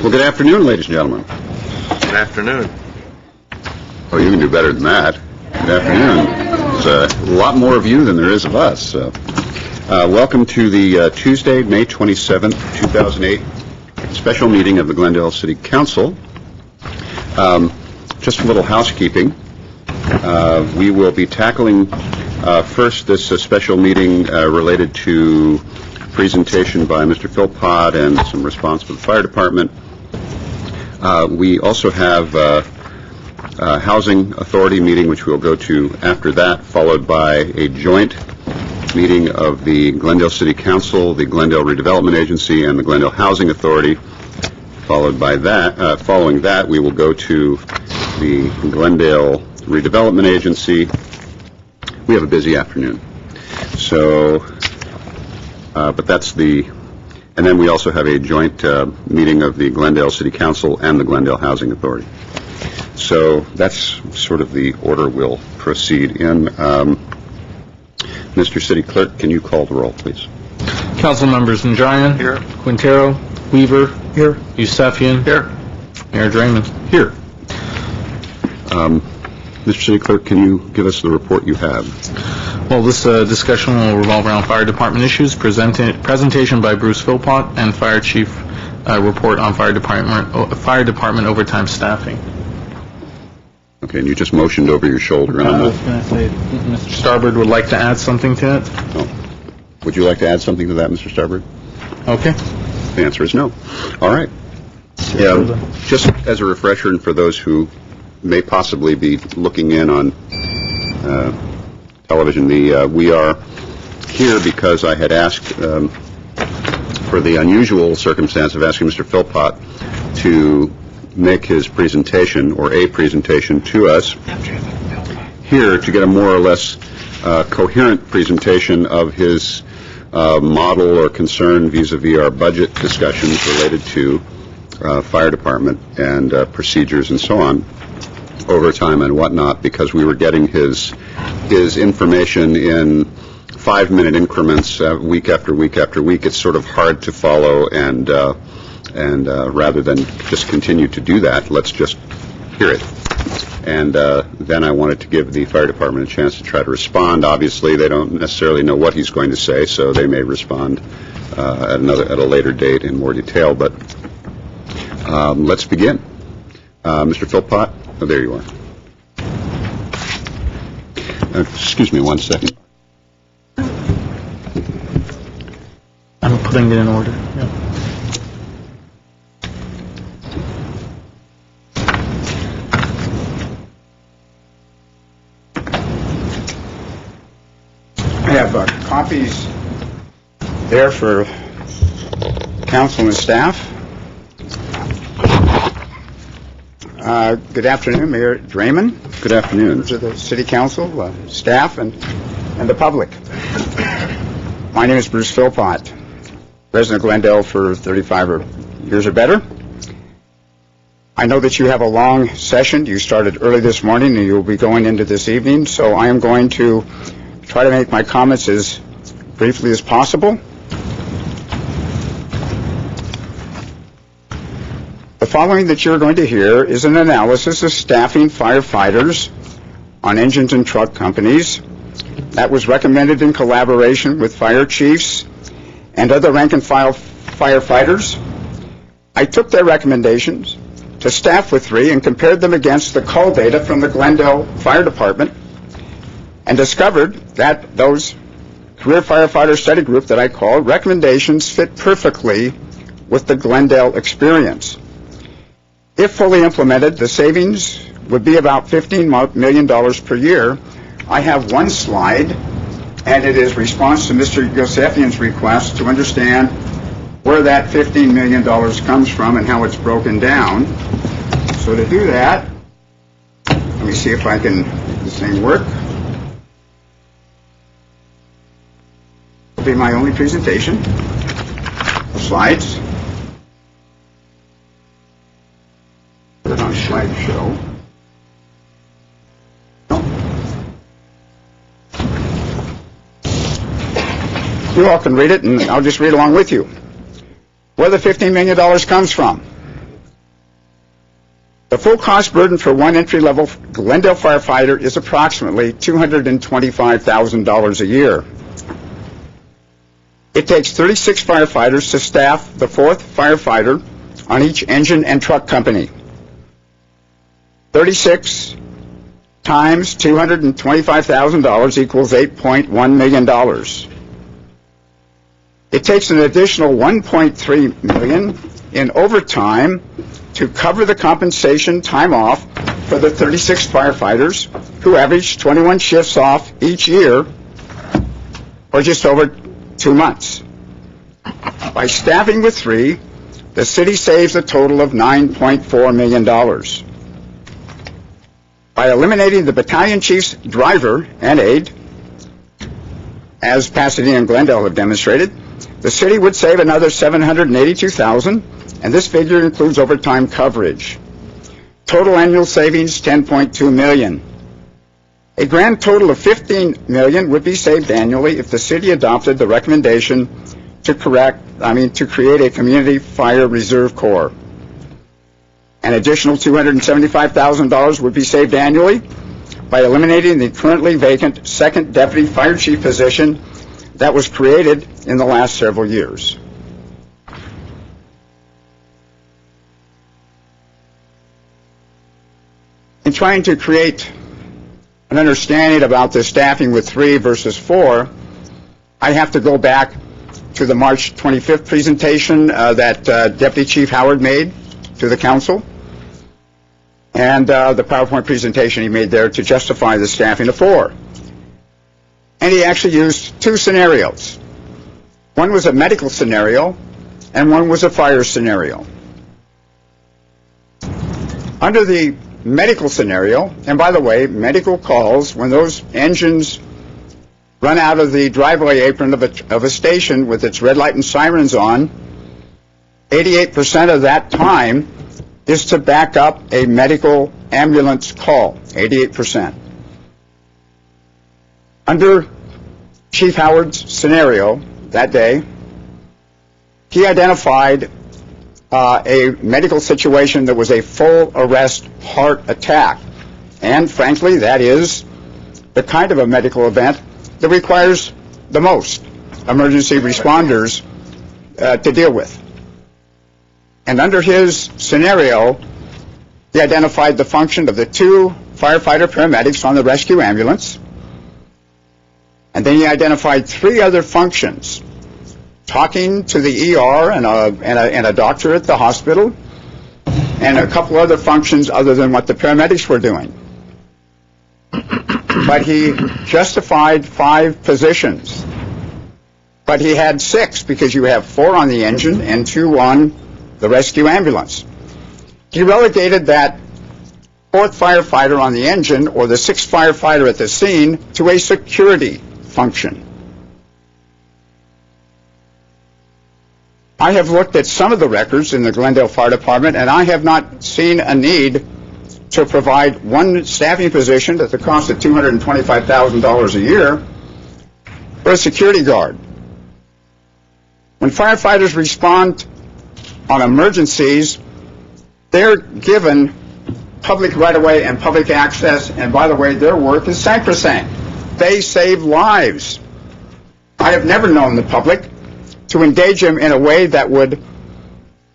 Well, good afternoon, ladies and gentlemen. Good afternoon. Oh, you can do better than that. Good afternoon. There's a lot more of you than there is of us. Welcome to the Tuesday, May 27th, 2008 special meeting of the Glendale City Council. Just a little housekeeping. We will be tackling first this special meeting related to presentation by Mr. Philpott and some response from the fire department. We also have a housing authority meeting, which we'll go to after that, followed by a joint meeting of the Glendale City Council, the Glendale Redevelopment Agency, and the Glendale Housing Authority. Following that, we will go to the Glendale Redevelopment Agency. We have a busy afternoon. So, but that's and then we also have a joint meeting of the Glendale City Council and the Glendale Housing Authority. So that's sort of the order we'll proceed in. Mr. City Clerk, can you call the roll, please? Council members Najarian. Here. Quintero. Weaver. Here. Yusefian. Here. Mayor Draymond. Here. Mr. City Clerk, can you give us the report you have? Well, this discussion will revolve around fire department issues, presentation by Bruce Philpott, and fire chief report on fire department overtime staffing. Okay, and you just motioned over your shoulder. I was going to say, Mr. Starbird would like to add something to it. Oh. Would you like to add something to that, Mr. Starbird? Okay. The answer is no. All right. Just as a refresher, and for those who may possibly be looking in on television, we are here because I had asked for the unusual circumstance of asking Mr. Philpott to make his presentation, or a presentation to us here, to get a more or less coherent presentation of his model or concern vis-a-vis our budget discussions related to fire department and procedures and so on, overtime and whatnot, because we were getting his information in 5-minute increments week after week after week. It's sort of hard to follow, and rather than just continue to do that, let's just hear it. And then I wanted to give the fire department a chance to try to respond. Obviously, they don't necessarily know what he's going to say, so they may respond at a later date in more detail. But let's begin. Mr. Philpott, oh, there you are. Excuse me 1 second. I'm putting it in order. Yeah. I have copies there for council and staff. Good afternoon, Mayor Draymond. Good afternoon. Members of the City Council, staff, and the public. My name is Bruce Philpott, resident of Glendale for 35 years or better. I know that you have a long session. You started early this morning, and you'll be going into this evening, so I am going to try to make my comments as briefly as possible. The following that you're going to hear is an analysis of staffing firefighters on engines and truck companies that was recommended in collaboration with fire chiefs and other rank-and-file firefighters. I took their recommendations to staff with 3 and compared them against the call data from the Glendale Fire Department, and discovered that those career firefighter study group that I called recommendations fit perfectly with the Glendale experience. If fully implemented, the savings would be about $15 million per year. I have one slide, and it is response to Mr. Yusefian's request to understand where that $15 million comes from and how it's broken down. So to do that, let me see if I can make this thing work. Will be my only presentation. Slides. Put it on slideshow. You all can read it, and I'll just read along with you. Where the $15 million comes from. The full cost burden for one entry-level Glendale firefighter is approximately $225,000 a year. It takes 36 firefighters to staff the fourth firefighter on each engine and truck company. 36 times $225,000 equals $8.1 million. It takes an additional $1.3 million in overtime to cover the compensation time off for the 36 firefighters who average 21 shifts off each year, or just over 2 months. By staffing with 3, the city saves a total of $9.4 million. By eliminating the battalion chief's driver and aide, as Pasadena and Glendale have demonstrated, the city would save another $782,000, and this figure includes overtime coverage. Total annual savings, $10.2 million. A grand total of $15 million would be saved annually if the city adopted the recommendation to create a community fire reserve corps. An additional $275,000 would be saved annually by eliminating the currently vacant second deputy fire chief position that was created in the last several years. In trying to create an understanding about the staffing with 3 versus 4, I have to go back to the March 25th presentation that Deputy Chief Howard made to the council, and the PowerPoint presentation he made there to justify the staffing of 4. And he actually used 2 scenarios. One was a medical scenario, and one was a fire scenario. Under the medical scenario, and by the way, medical calls, when those engines run out of the driveway apron of a station with its red light and sirens on, 88% of that time is to back up a medical ambulance call, 88%. Under Chief Howard's scenario that day, he identified a medical situation that was a full arrest heart attack. And frankly, that is the kind of a medical event that requires the most emergency responders to deal with. And under his scenario, he identified the function of the 2 firefighter paramedics on the rescue ambulance. And then he identified 3 other functions: talking to the ER and a doctor at the hospital, and a couple other functions other than what the paramedics were doing. But he justified 5 positions. But he had 6 because you have 4 on the engine and 2 on the rescue ambulance. He relegated that 4th firefighter on the engine, or the 6th firefighter at the scene, to a security function. I have looked at some of the records in the Glendale Fire Department, and I have not seen a need to provide one staffing position at the cost of $225,000 a year for a security guard. When firefighters respond on emergencies, they're given public right-of-way and public access, and by the way, their work is sacrosanct. They save lives. I have never known the public to engage them in a way that would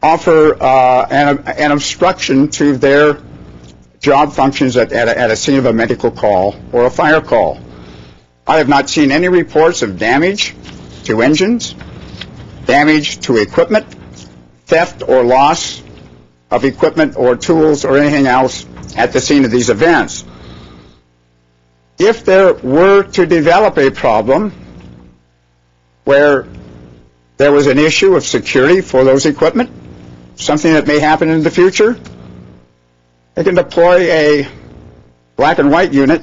offer an obstruction to their job functions at a scene of a medical call or a fire call. I have not seen any reports of damage to engines, damage to equipment, theft or loss of equipment or tools or anything else at the scene of these events. If there were to develop a problem where there was an issue of security for those equipment, something that may happen in the future, they can deploy a black and white unit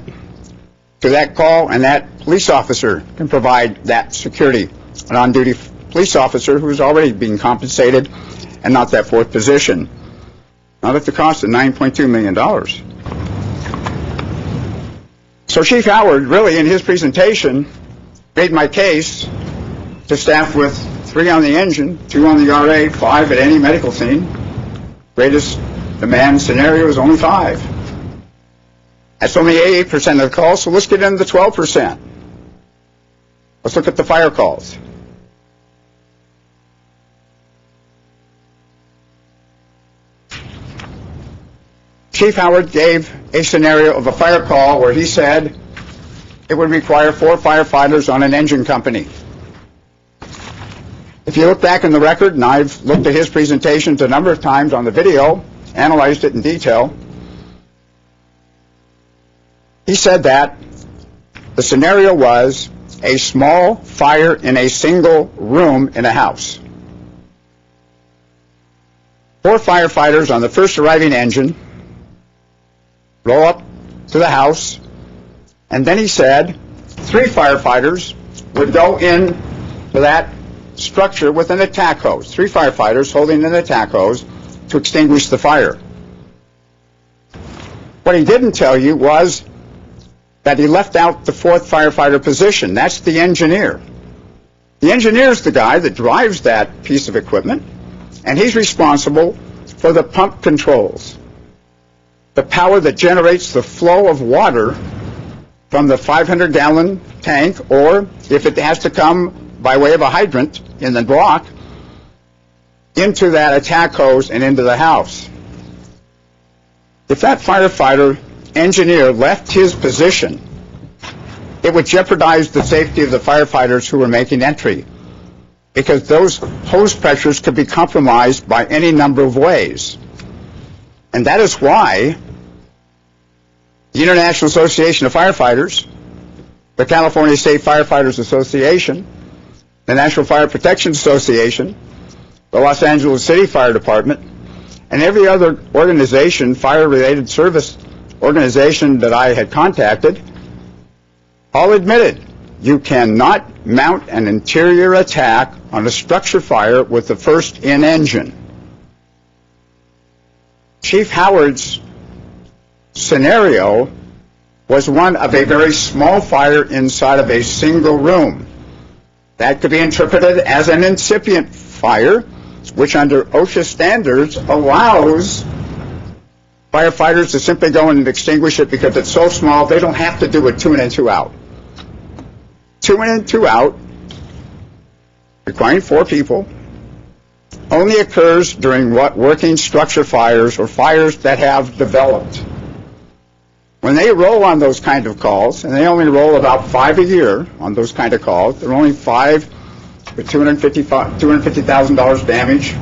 to that call, and that police officer can provide that security, an on-duty police officer who is already being compensated and not that 4th position, not at the cost of $9.2 million. So Chief Howard really in his presentation made my case to staff with 3 on the engine, 2 on the RA, 5 at any medical scene, greatest demand scenario is only 5. That's only 8% of the calls, so let's get into the 12%. Let's look at the fire calls. Chief Howard gave a scenario of a fire call where he said it would require 4 firefighters on an engine company. If you look back in the record, and I've looked at his presentations a number of times on the video, analyzed it in detail, he said that the scenario was a small fire in a single room in a house. 4 firefighters on the first arriving engine roll up to the house, and then he said 3 firefighters would go in to that structure with an attack hose. 3 firefighters holding an attack hose to extinguish the fire. What he didn't tell you was that he left out the 4th firefighter position. That's the engineer. The engineer is the guy that drives that piece of equipment, and he's responsible for the pump controls, the power that generates the flow of water from the 500-gallon tank, or if it has to come by way of a hydrant in the block, into that attack hose and into the house. If that firefighter engineer left his position, it would jeopardize the safety of the firefighters who were making entry, because those hose pressures could be compromised by any number of ways. And that is why the International Association of Firefighters, the California State Firefighters Association, the National Fire Protection Association, the Los Angeles City Fire Department, and every other organization, fire-related service organization that I had contacted, all admitted you cannot mount an interior attack on a structure fire with the first-in engine. Chief Howard's scenario was one of a very small fire inside of a single room. That could be interpreted as an incipient fire, which under OSHA standards allows firefighters to simply go in and extinguish it because it's so small they don't have to do it 2 in and 2 out. 2 in and 2 out, requiring 4 people, only occurs during working structure fires or fires that have developed. When they roll on those kind of calls, and they only roll about 5 a year on those kind of calls, they're only 5 with $250,000 damage,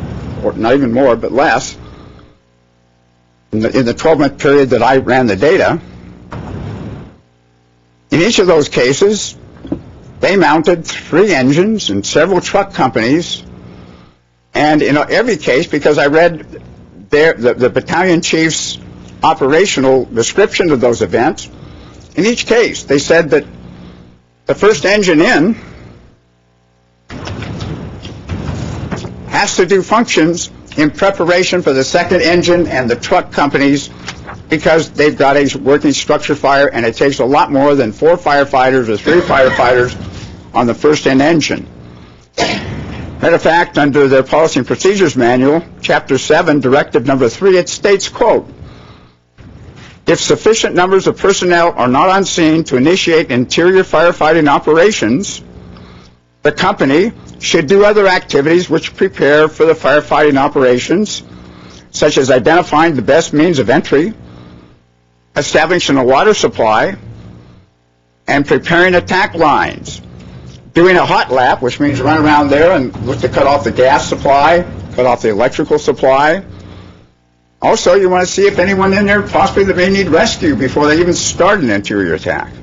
or not even more, but less. In the 12-month period that I ran the data, in each of those cases, they mounted 3 engines and several truck companies. And in every case, because I read the battalion chief's operational description of those events, in each case they said that the first engine in has to do functions in preparation for the second engine and the truck companies, because they've got a working structure fire, and it takes a lot more than 4 firefighters or 3 firefighters on the first-in engine. Matter of fact, under their Policy and Procedures Manual, Chapter 7, Directive Number 3, it states, quote, if sufficient numbers of personnel are not on scene to initiate interior firefighting operations, the company should do other activities which prepare for the firefighting operations, such as identifying the best means of entry, establishing a water supply, and preparing attack lines. Doing a hot lap, which means run around there and look to cut off the gas supply, cut off the electrical supply. Also, you want to see if anyone in there possibly that may need rescue before they even start an interior attack.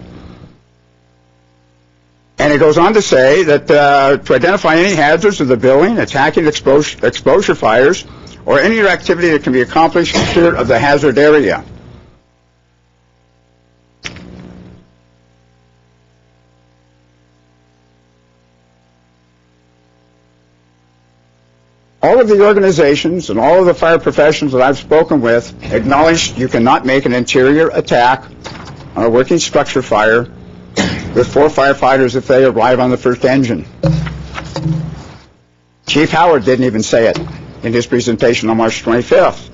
And it goes on to say that to identify any hazards of the building, attacking exposure fires, or any other activity that can be accomplished clear of the hazard area. All of the organizations and all of the fire professionals that I've spoken with acknowledge you cannot make an interior attack on a working structure fire with 4 firefighters if they arrive on the first engine. Chief Howard didn't even say it in his presentation on March 25th.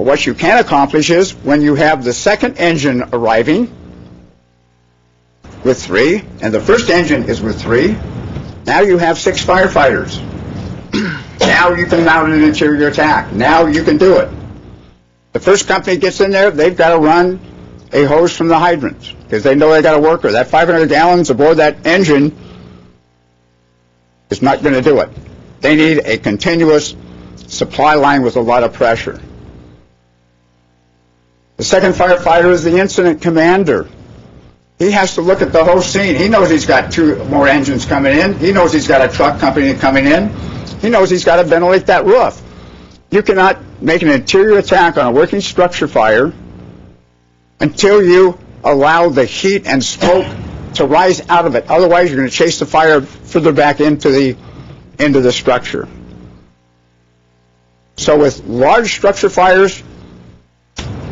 But what you can accomplish is when you have the second engine arriving with 3, and the first engine is with 3, now you have 6 firefighters. Now you can mount an interior attack. Now you can do it. The first company gets in there, they've got to run a hose from the hydrants because they know they got a worker. That 500 gallons aboard that engine is not going to do it. They need a continuous supply line with a lot of pressure. The second firefighter is the incident commander. He has to look at the whole scene. He knows he's got 2 more engines coming in. He knows he's got a truck company coming in. He knows he's got to ventilate that roof. You cannot make an interior attack on a working structure fire until you allow the heat and smoke to rise out of it. Otherwise, you're going to chase the fire further back into the structure. So with large structure fires,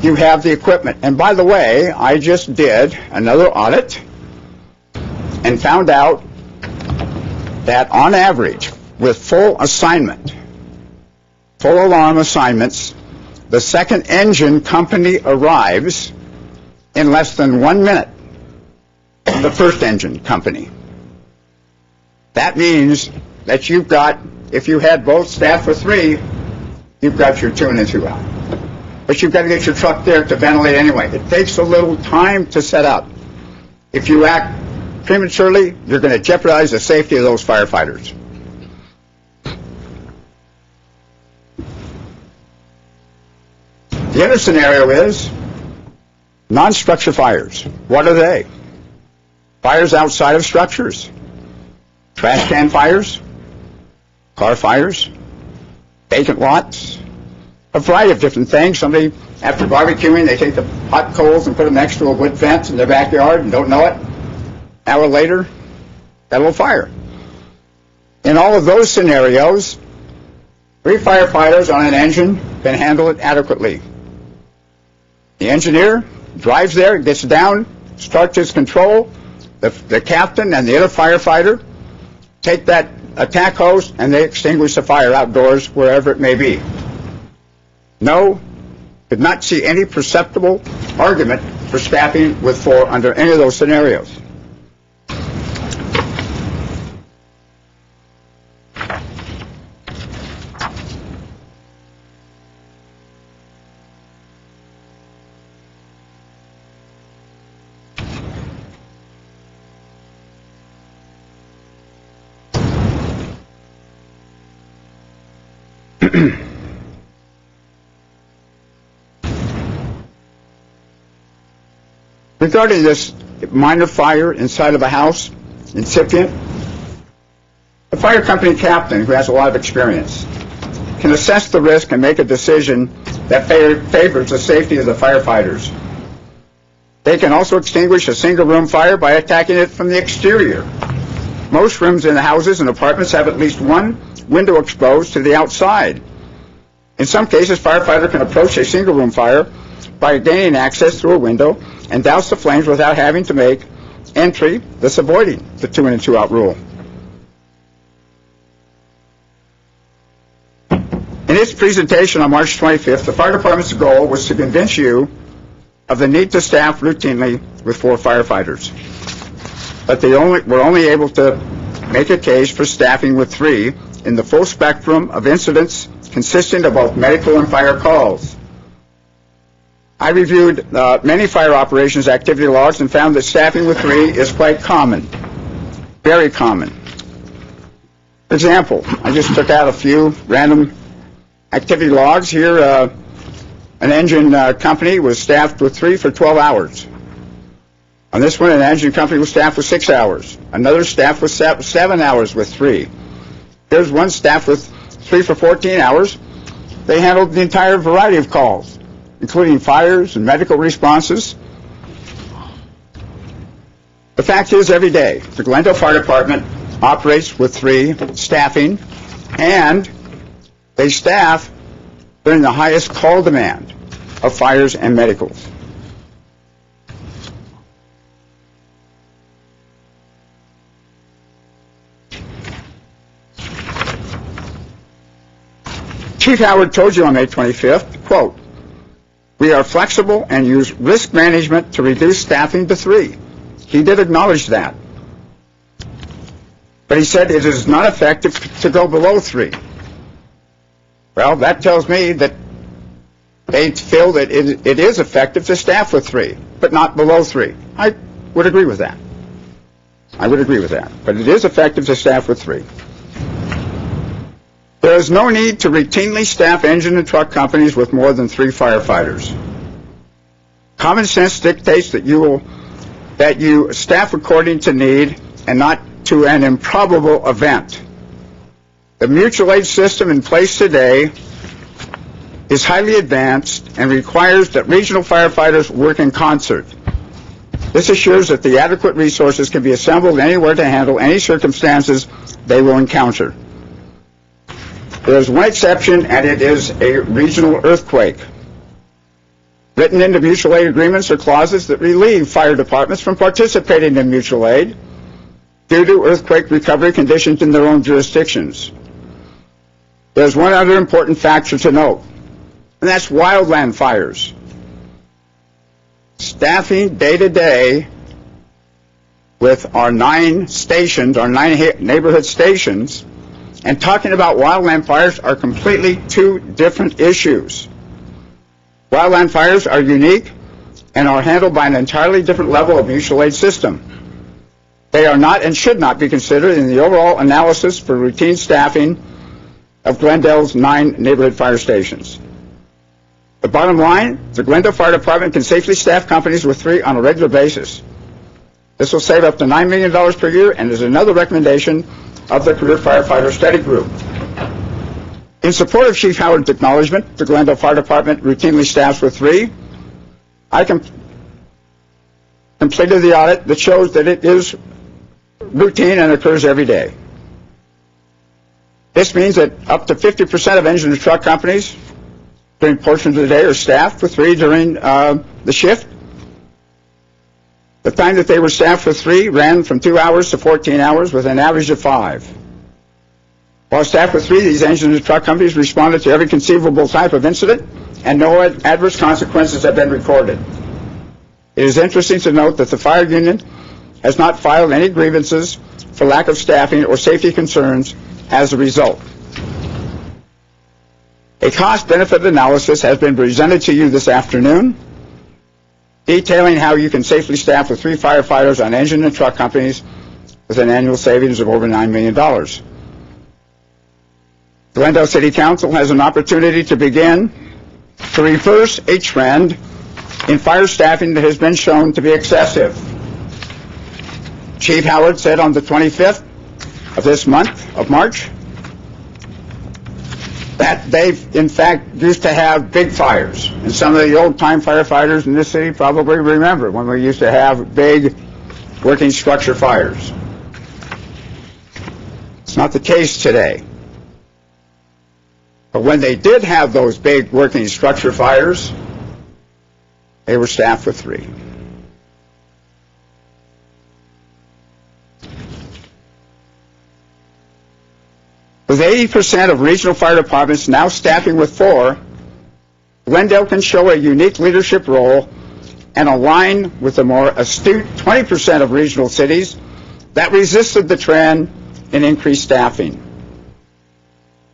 you have the equipment. And by the way, I just did another audit and found out that on average, with full assignment, full alarm assignments, the second engine company arrives in less than 1 minute. The first engine company. That means that you've got, if you had both staff for 3, you've got your 2 in and 2 out. But you've got to get your truck there to ventilate anyway. It takes a little time to set up. If you act prematurely, you're going to jeopardize the safety of those firefighters. The other scenario is non-structure fires. What are they? Fires outside of structures. Trash can fires, car fires, vacant lots, a variety of different things. Somebody, after barbecuing, they take the hot coals and put them next to a wood fence in their backyard and don't know it. Hour later, got a little fire. In all of those scenarios, 3 firefighters on an engine can handle it adequately. The engineer drives there, gets down, starts his control. The captain and the other firefighter take that attack hose and they extinguish the fire outdoors, wherever it may be. No, did not see any perceptible argument for staffing with 4 under any of those scenarios. Regarding this minor fire inside of a house, incipient, the fire company captain, who has a lot of experience, can assess the risk and make a decision that favors the safety of the firefighters. They can also extinguish a single-room fire by attacking it from the exterior. Most rooms in the houses and apartments have at least one window exposed to the outside. In some cases, firefighter can approach a single-room fire by gaining access through a window and douse the flames without having to make entry, thus avoiding the 2 in and 2 out rule. In its presentation on March 25th, the fire department's goal was to convince you of the need to staff routinely with 4 firefighters. But they were only able to make a case for staffing with 3 in the full spectrum of incidents consisting of both medical and fire calls. I reviewed many fire operations activity logs and found that staffing with 3 is quite common, very common. For example, I just took out a few random activity logs here. An engine company was staffed with 3 for 12 hours. On this one, an engine company was staffed with 6 hours. Another staff was 7 hours with 3. Here's one staff with 3 for 14 hours. They handled the entire variety of calls, including fires and medical responses. The fact is, every day, the Glendale Fire Department operates with 3 staffing, and they staff during the highest call demand of fires and medicals. Chief Howard told you on May 25th, quote, We are flexible and use risk management to reduce staffing to 3. He did acknowledge that. But he said it is not effective to go below 3. Well, that tells me that they feel that it is effective to staff with 3, but not below 3. I would agree with that. But it is effective to staff with 3. There is no need to routinely staff engine and truck companies with more than 3 firefighters. Common sense dictates that you staff according to need and not to an improbable event. The mutual aid system in place today is highly advanced and requires that regional firefighters work in concert. This assures that the adequate resources can be assembled anywhere to handle any circumstances they will encounter. There is one exception, and it is a regional earthquake. Written into mutual aid agreements are clauses that relieve fire departments from participating in mutual aid due to earthquake recovery conditions in their own jurisdictions. There's one other important factor to note, and that's wildland fires. Staffing day to day with our 9 stations, our 9 neighborhood stations, and talking about wildland fires are completely 2 different issues. Wildland fires are unique and are handled by an entirely different level of mutual aid system. They are not and should not be considered in the overall analysis for routine staffing of Glendale's 9 neighborhood fire stations. The bottom line, the Glendale Fire Department can safely staff companies with 3 on a regular basis. This will save up to $9 million per year and is another recommendation of the Career Firefighter Study Group. In support of Chief Howard's acknowledgement, the Glendale Fire Department routinely staffs with 3. I completed the audit that shows that it is routine and occurs every day. This means that up to 50% of engine and truck companies during portions of the day are staffed with 3 during the shift. The time that they were staffed with 3 ran from 2 hours to 14 hours with an average of 5. While staffed with 3, these engine and truck companies responded to every conceivable type of incident, and no adverse consequences have been recorded. It is interesting to note that the fire union has not filed any grievances for lack of staffing or safety concerns as a result. A cost-benefit analysis has been presented to you this afternoon, detailing how you can safely staff with 3 firefighters on engine and truck companies with an annual savings of over $9 million. Glendale City Council has an opportunity to begin to reverse a trend in fire staffing that has been shown to be excessive. Chief Howard said on the 25th of this month of March that they, in fact, used to have big fires. And some of the old-time firefighters in this city probably remember when we used to have big working structure fires. It's not the case today. But when they did have those big working structure fires, they were staffed with 3. With 80% of regional fire departments now staffing with 4, Glendale can show a unique leadership role and align with the more astute 20% of regional cities that resisted the trend in increased staffing.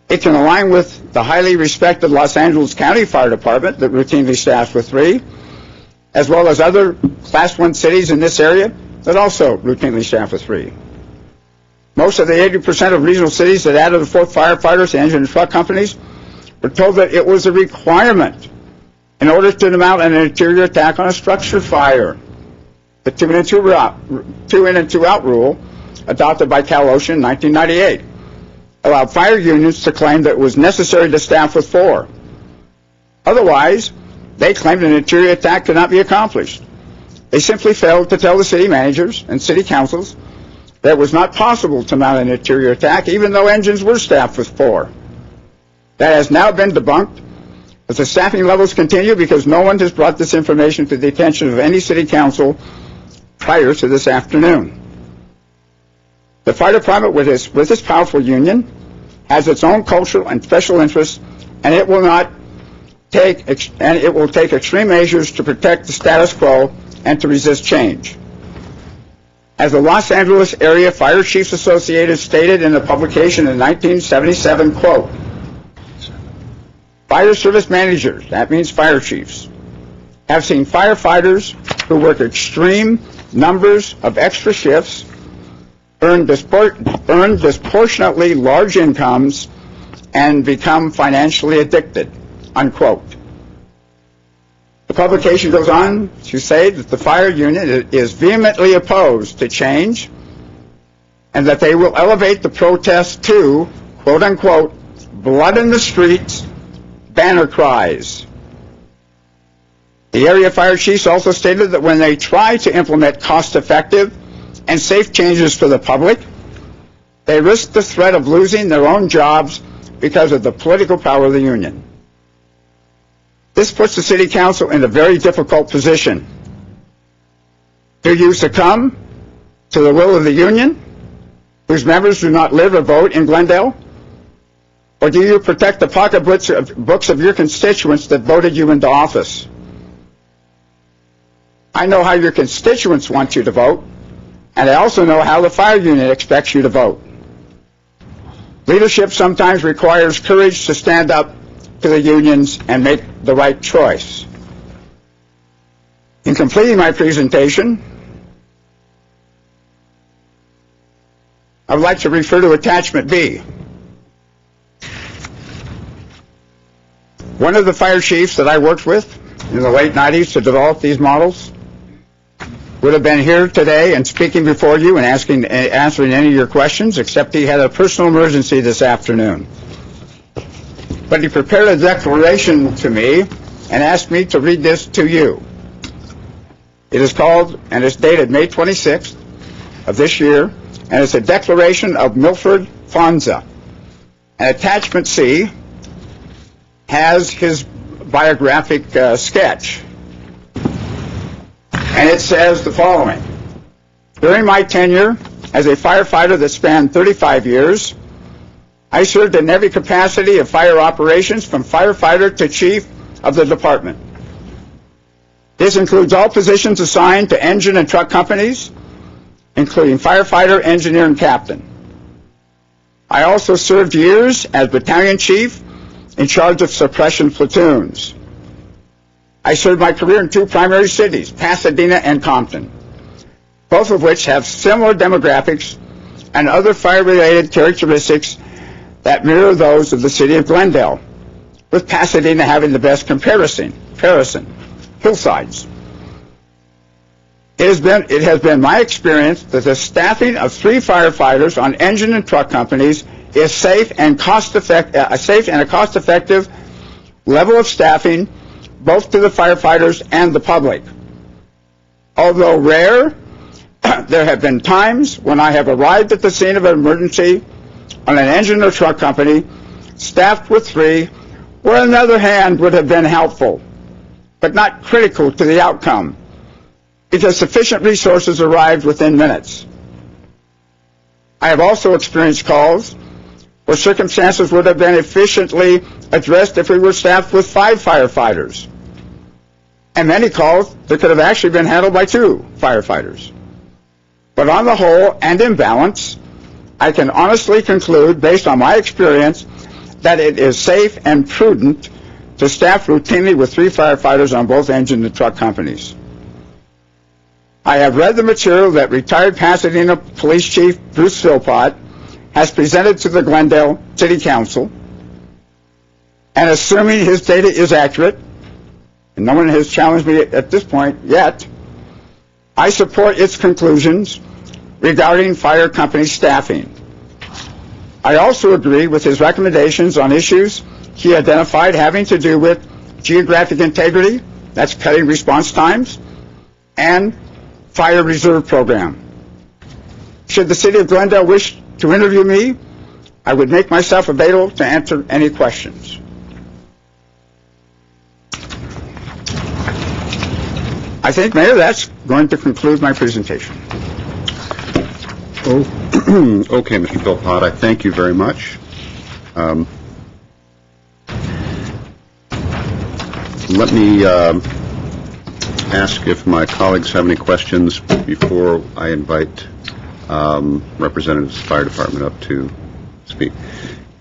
It can align with the highly respected Los Angeles County Fire Department that routinely staffs with 3, as well as other Class 1 cities in this area that also routinely staff with 3. Most of the 80% of regional cities that added the 4th firefighters to engine and truck companies were told that it was a requirement in order to mount an interior attack on a structure fire. The 2 in and 2 out rule, adopted by Cal OSHA in 1998, allowed fire unions to claim that it was necessary to staff with 4. Otherwise, they claimed an interior attack could not be accomplished. They simply failed to tell the city managers and city councils that it was not possible to mount an interior attack even though engines were staffed with 4. That has now been debunked as the staffing levels continue because no one has brought this information to the attention of any city council prior to this afternoon. The fire department, with its powerful union, has its own cultural and special interests, and it will not take extreme measures to protect the status quo and to resist change. As the Los Angeles Area Fire Chiefs Association stated in a publication in 1977, quote, fire service managers, that means fire chiefs, have seen firefighters who work extreme numbers of extra shifts, earn disproportionately large incomes, and become financially addicted, unquote. The publication goes on to say that the fire unit is vehemently opposed to change and that they will elevate the protest to, quote unquote, blood in the streets, banner cries. The area fire chiefs also stated that when they try to implement cost-effective and safe changes for the public, they risk the threat of losing their own jobs because of the political power of the union. This puts the City Council in a very difficult position. Do you succumb to the will of the union, whose members do not live or vote in Glendale? Or do you protect the pocketbooks of your constituents that voted you into office? I know how your constituents want you to vote, and I also know how the fire unit expects you to vote. Leadership sometimes requires courage to stand up to the unions and make the right choice. In completing my presentation, I would like to refer to Attachment B. One of the fire chiefs that I worked with in the late 90s to develop these models would have been here today and speaking before you and answering any of your questions, except he had a personal emergency this afternoon. But he prepared a declaration to me and asked me to read this to you. It is called, and it's dated May 26th of this year, and it's a declaration of Milford Fonza. And Attachment C has his biographic sketch. And it says the following. During my tenure as a firefighter that spanned 35 years, I served in every capacity of fire operations from firefighter to chief of the department. This includes all positions assigned to engine and truck companies, including firefighter, engineer, and captain. I also served years as battalion chief in charge of suppression platoons. I served my career in two primary cities, Pasadena and Compton, both of which have similar demographics and other fire-related characteristics that mirror those of the city of Glendale, with Pasadena having the best comparison, hillsides. It has been my experience that the staffing of 3 firefighters on engine and truck companies is safe and a cost-effective level of staffing both to the firefighters and the public. Although rare, there have been times when I have arrived at the scene of an emergency on an engine or truck company staffed with 3, where on the other hand would have been helpful, but not critical to the outcome, because sufficient resources arrived within minutes. I have also experienced calls where circumstances would have been efficiently addressed if we were staffed with 5 firefighters, and many calls that could have actually been handled by 2 firefighters. But on the whole and in balance, I can honestly conclude, based on my experience, that it is safe and prudent to staff routinely with 3 firefighters on both engine and truck companies. I have read the material that retired Pasadena Police Chief Bruce Philpott has presented to the Glendale City Council, and assuming his data is accurate, and no one has challenged me at this point yet, I support its conclusions regarding fire company staffing. I also agree with his recommendations on issues he identified having to do with geographic integrity, that's cutting response times, and fire reserve program. Should the City of Glendale wish to interview me, I would make myself available to answer any questions. I think, Mayor, that's going to conclude my presentation. Okay, Mr. Philpott, I thank you very much. Let me ask if my colleagues have any questions before I invite representatives of the fire department up to speak.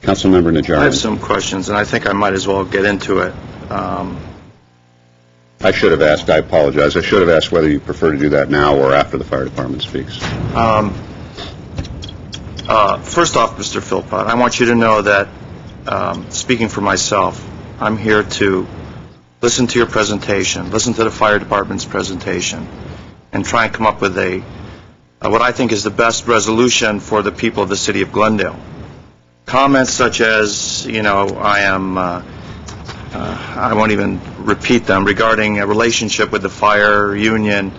Councilmember Najarian. I have some questions, and I think I might as well get into it. I should have asked. I apologize. I should have asked whether you prefer to do that now or after the fire department speaks. First off, Mr. Philpott, I want you to know that, speaking for myself, I'm here to listen to your presentation, listen to the fire department's presentation, and try and come up with what I think is the best resolution for the people of the city of Glendale. Comments such as, I won't even repeat them, regarding a relationship with the fire union,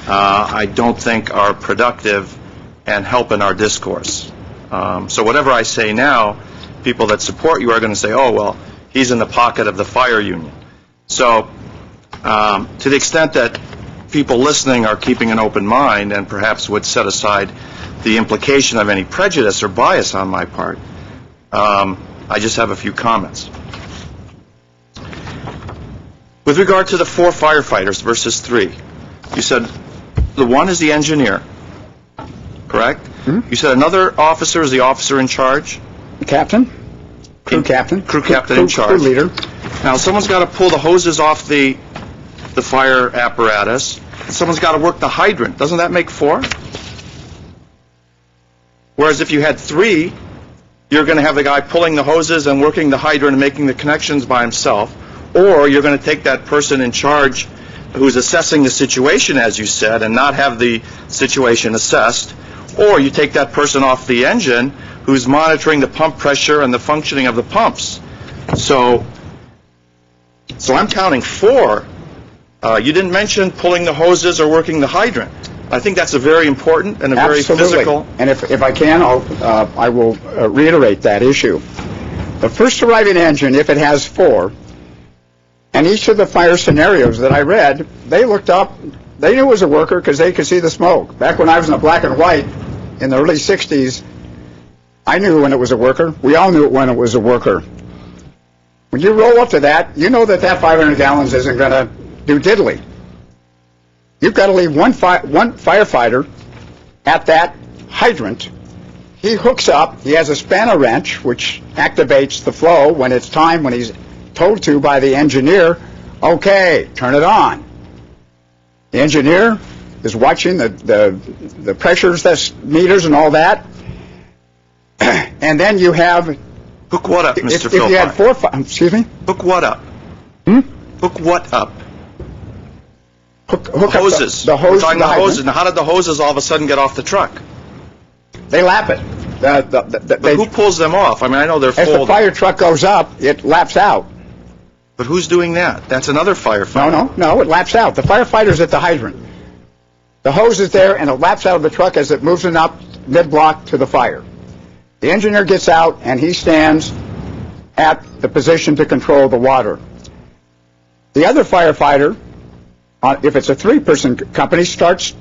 I don't think are productive and help in our discourse. So whatever I say now, people that support you are going to say, oh, well, he's in the pocket of the fire union. So to the extent that people listening are keeping an open mind and perhaps would set aside the implication of any prejudice or bias on my part, I just have a few comments. With regard to the 4 firefighters versus 3, you said the one is the engineer, correct? Mm-hmm. You said another officer is the officer in charge? Captain? Crew captain? Crew captain in charge. Crew leader. Now, someone's got to pull the hoses off the fire apparatus, and someone's got to work the hydrant. Doesn't that make 4? Whereas if you had 3, you're going to have the guy pulling the hoses and working the hydrant and making the connections by himself, or you're going to take that person in charge who's assessing the situation, as you said, and not have the situation assessed, or you take that person off the engine who's monitoring the pump pressure and the functioning of the pumps. So I'm counting 4. You didn't mention pulling the hoses or working the hydrant. I think that's a very important and a very physical. And if I can, I will reiterate that issue. The first arriving engine, if it has 4, and each of the fire scenarios that I read, they looked up, they knew it was a worker because they could see the smoke. Back when I was in the black and white in the early 60s, I knew when it was a worker. We all knew it when it was a worker. When you roll up to that, you know that 500 gallons isn't going to do diddly. You've got to leave one firefighter at that hydrant. He hooks up. He has a spanner wrench, which activates the flow when it's time, when he's told to by the engineer, okay, turn it on. The engineer is watching the pressures, meters and all that. And then you have... Hook what up, Mr. Philpott? If you had 4... Excuse me? Hook what up? Hook what up? Hook hoses. The hose. We're talking about hoses. Now, how did the hoses all of a sudden get off the truck? They lap it. But who pulls them off? I mean, I know they're folded. As the fire truck goes up, it laps out. But who's doing that? That's another firefighter. No, it laps out. The firefighter's at the hydrant. The hose is there, and it laps out of the truck as it moves it up mid-block to the fire. The engineer gets out, and he stands at the position to control the water. The other firefighter, if it's a 3-person company, starts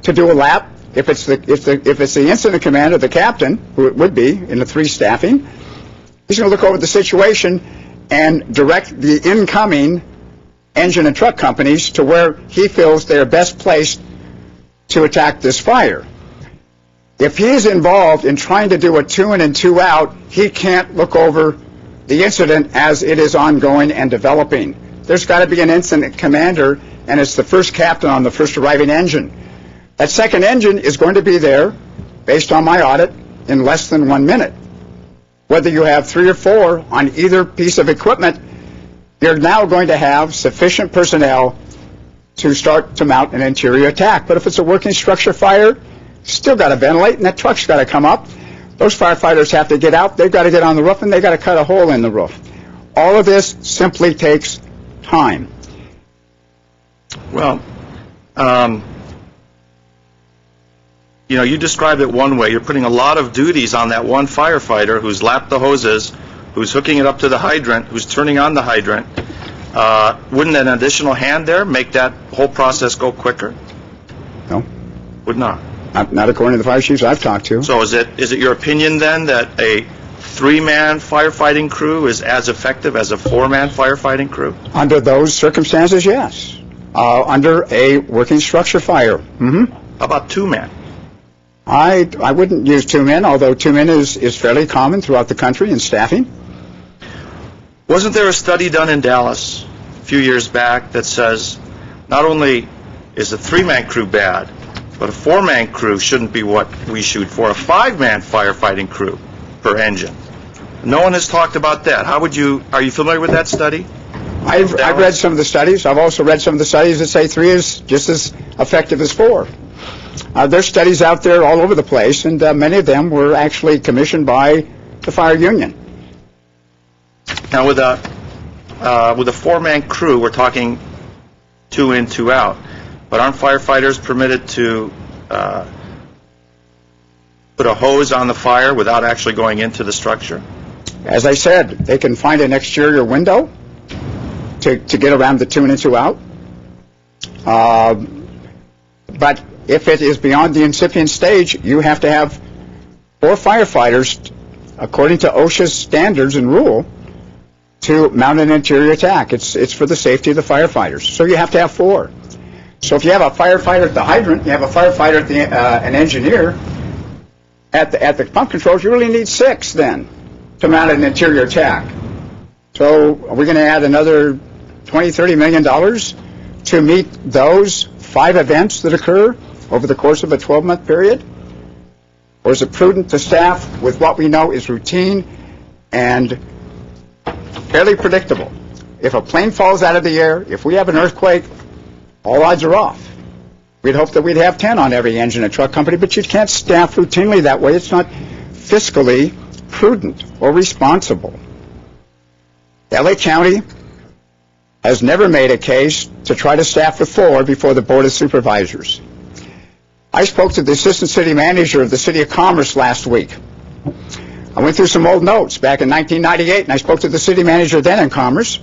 to do a lap. If it's the incident commander, the captain, who it would be in the 3 staffing, he's going to look over the situation and direct the incoming engine and truck companies to where he feels they're best placed to attack this fire. If he is involved in trying to do a 2 in and 2 out, he can't look over the incident as it is ongoing and developing. There's got to be an incident commander, and it's the first captain on the first arriving engine. That second engine is going to be there, based on my audit, in less than 1 minute. Whether you have 3 or 4 on either piece of equipment, you're now going to have sufficient personnel to start to mount an interior attack. But if it's a working structure fire, still got to ventilate, and that truck's got to come up. Those firefighters have to get out. They've got to get on the roof, and they've got to cut a hole in the roof. All of this simply takes time. Well, you described it one way. You're putting a lot of duties on that one firefighter who's lapped the hoses, who's hooking it up to the hydrant, who's turning on the hydrant. Wouldn't an additional hand there make that whole process go quicker? No. Would not. Not according to the fire chiefs I've talked to. So is it your opinion then that a 3-man firefighting crew is as effective as a 4-man firefighting crew? Under those circumstances, yes. Under a working structure fire. How about 2-man? I wouldn't use 2 men, although 2 men is fairly common throughout the country in staffing. Wasn't there a study done in Dallas a few years back that says not only is a 3-man crew bad, but a 4-man crew shouldn't be what we shoot for, a 5-man firefighting crew per engine? No one has talked about that. Are you familiar with that study? I've read some of the studies. I've also read some of the studies that say 3 is just as effective as 4. There's studies out there all over the place, and many of them were actually commissioned by the fire union. Now, with a 4-man crew, we're talking 2 in, 2 out. But aren't firefighters permitted to put a hose on the fire without actually going into the structure? As I said, they can find an exterior window to get around the 2 in and 2 out. But if it is beyond the incipient stage, you have to have 4 firefighters, according to OSHA's standards and rule, to mount an interior attack. It's for the safety of the firefighters. So you have to have 4. So if you have a firefighter at the hydrant, you have a firefighter at an engineer at the pump controls, you really need 6 then to mount an interior attack. So are we going to add another $20-30 million to meet those 5 events that occur over the course of a 12-month period? Or is it prudent to staff with what we know is routine and fairly predictable? If a plane falls out of the air, if we have an earthquake, all odds are off. We'd hope that we'd have 10 on every engine and truck company, but you can't staff routinely that way. It's not fiscally prudent or responsible. LA County has never made a case to try to staff with 4 before the Board of Supervisors. I spoke to the Assistant City Manager of the City of Commerce last week. I went through some old notes back in 1998, and I spoke to the City Manager then in Commerce.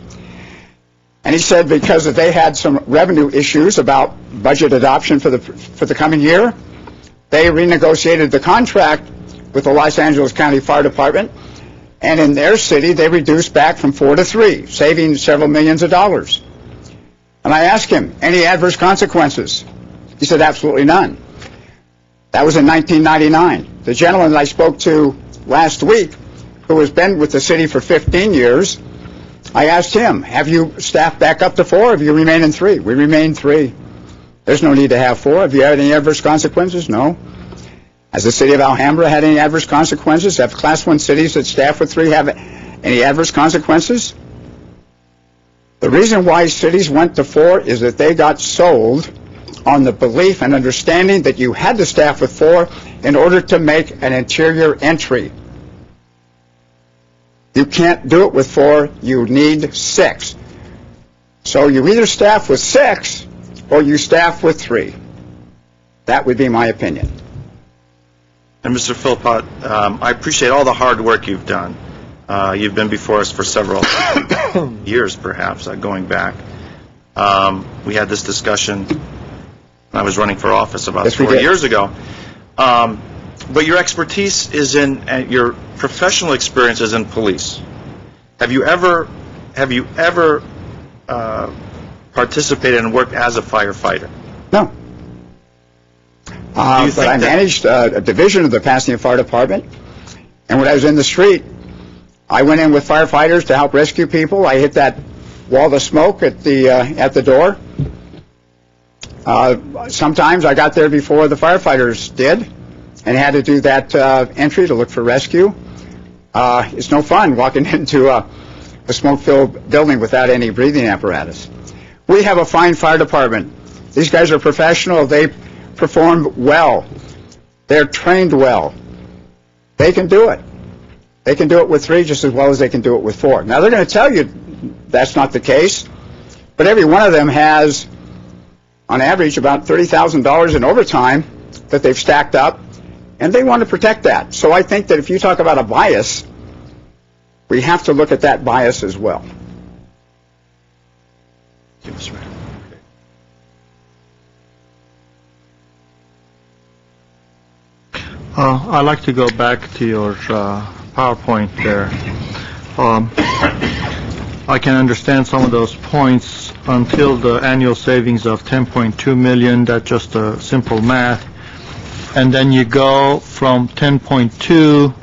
And he said because they had some revenue issues about budget adoption for the coming year, they renegotiated the contract with the Los Angeles County Fire Department, and in their city they reduced back from 4 to 3, saving several millions of dollars. And I asked him, any adverse consequences? He said, absolutely none. That was in 1999. The gentleman that I spoke to last week, who has been with the city for 15 years, I asked him, have you staffed back up to 4, or have you remained in 3? We remain 3. There's no need to have 4. Have you had any adverse consequences? No. Has the city of Alhambra had any adverse consequences? Have Class 1 cities that staff with 3 have any adverse consequences? The reason why cities went to 4 is that they got sold on the belief and understanding that you had to staff with 4 in order to make an interior entry. You can't do it with 4, you need 6. So you either staff with 6 or you staff with 3. That would be my opinion. And Mr. Philpott, I appreciate all the hard work you've done. You've been before us for several years, perhaps, going back. We had this discussion when I was running for office about 4 years ago. But your expertise is in, your professional experience is in police. Have you ever participated and worked as a firefighter? No. But I managed a division of the Pasadena Fire Department, and when I was in the street, I went in with firefighters to help rescue people. I hit that wall of smoke at the door. Sometimes I got there before the firefighters did, and had to do that entry to look for rescue. It's no fun walking into a smoke-filled building without any breathing apparatus. We have a fine fire department. These guys are professional. They perform well. They're trained well. They can do it. They can do it with 3 just as well as they can do it with 4. Now, they're going to tell you that's not the case, but every one of them has, on average, about $30,000 in overtime that they've stacked up, and they want to protect that. So I think that if you talk about a bias, we have to look at that bias as well. I'd like to go back to your PowerPoint there. I can understand some of those points until the annual savings of 10.2 million. That's just a simple math. And then you go from 10.2.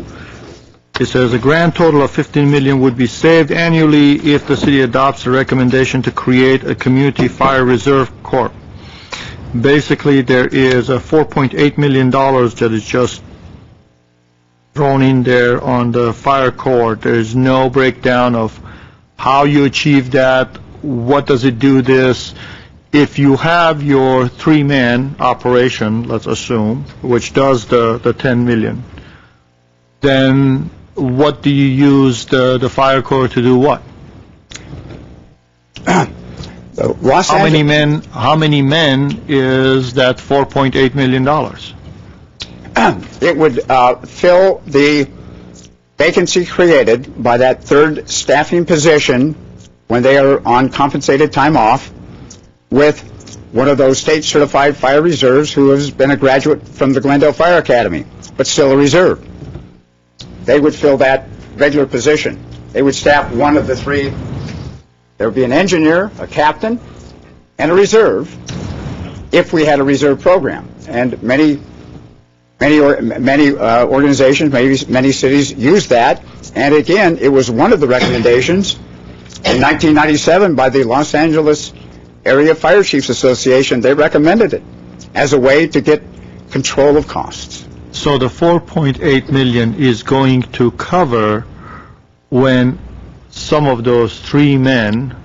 It says a grand total of 15 million would be saved annually if the city adopts a recommendation to create a community fire reserve corps. Basically, there is a $4.8 million that is just thrown in there on the fire corps. There is no breakdown of how you achieve that, what does it do this. If you have your three-man operation, let's assume, which does the 10 million, then what do you use the fire corps to do what? How many men is that $4.8 million? It would fill the vacancy created by that third staffing position when they are on compensated time off with one of those state-certified fire reserves who has been a graduate from the Glendale Fire Academy, but still a reserve. They would fill that regular position. They would staff one of the three. There would be an engineer, a captain, and a reserve if we had a reserve program. And many organizations, many cities use that. And again, it was one of the recommendations in 1997 by the Los Angeles Area Fire Chiefs Association. They recommended it as a way to get control of costs. So the 4.8 million is going to cover when some of those three men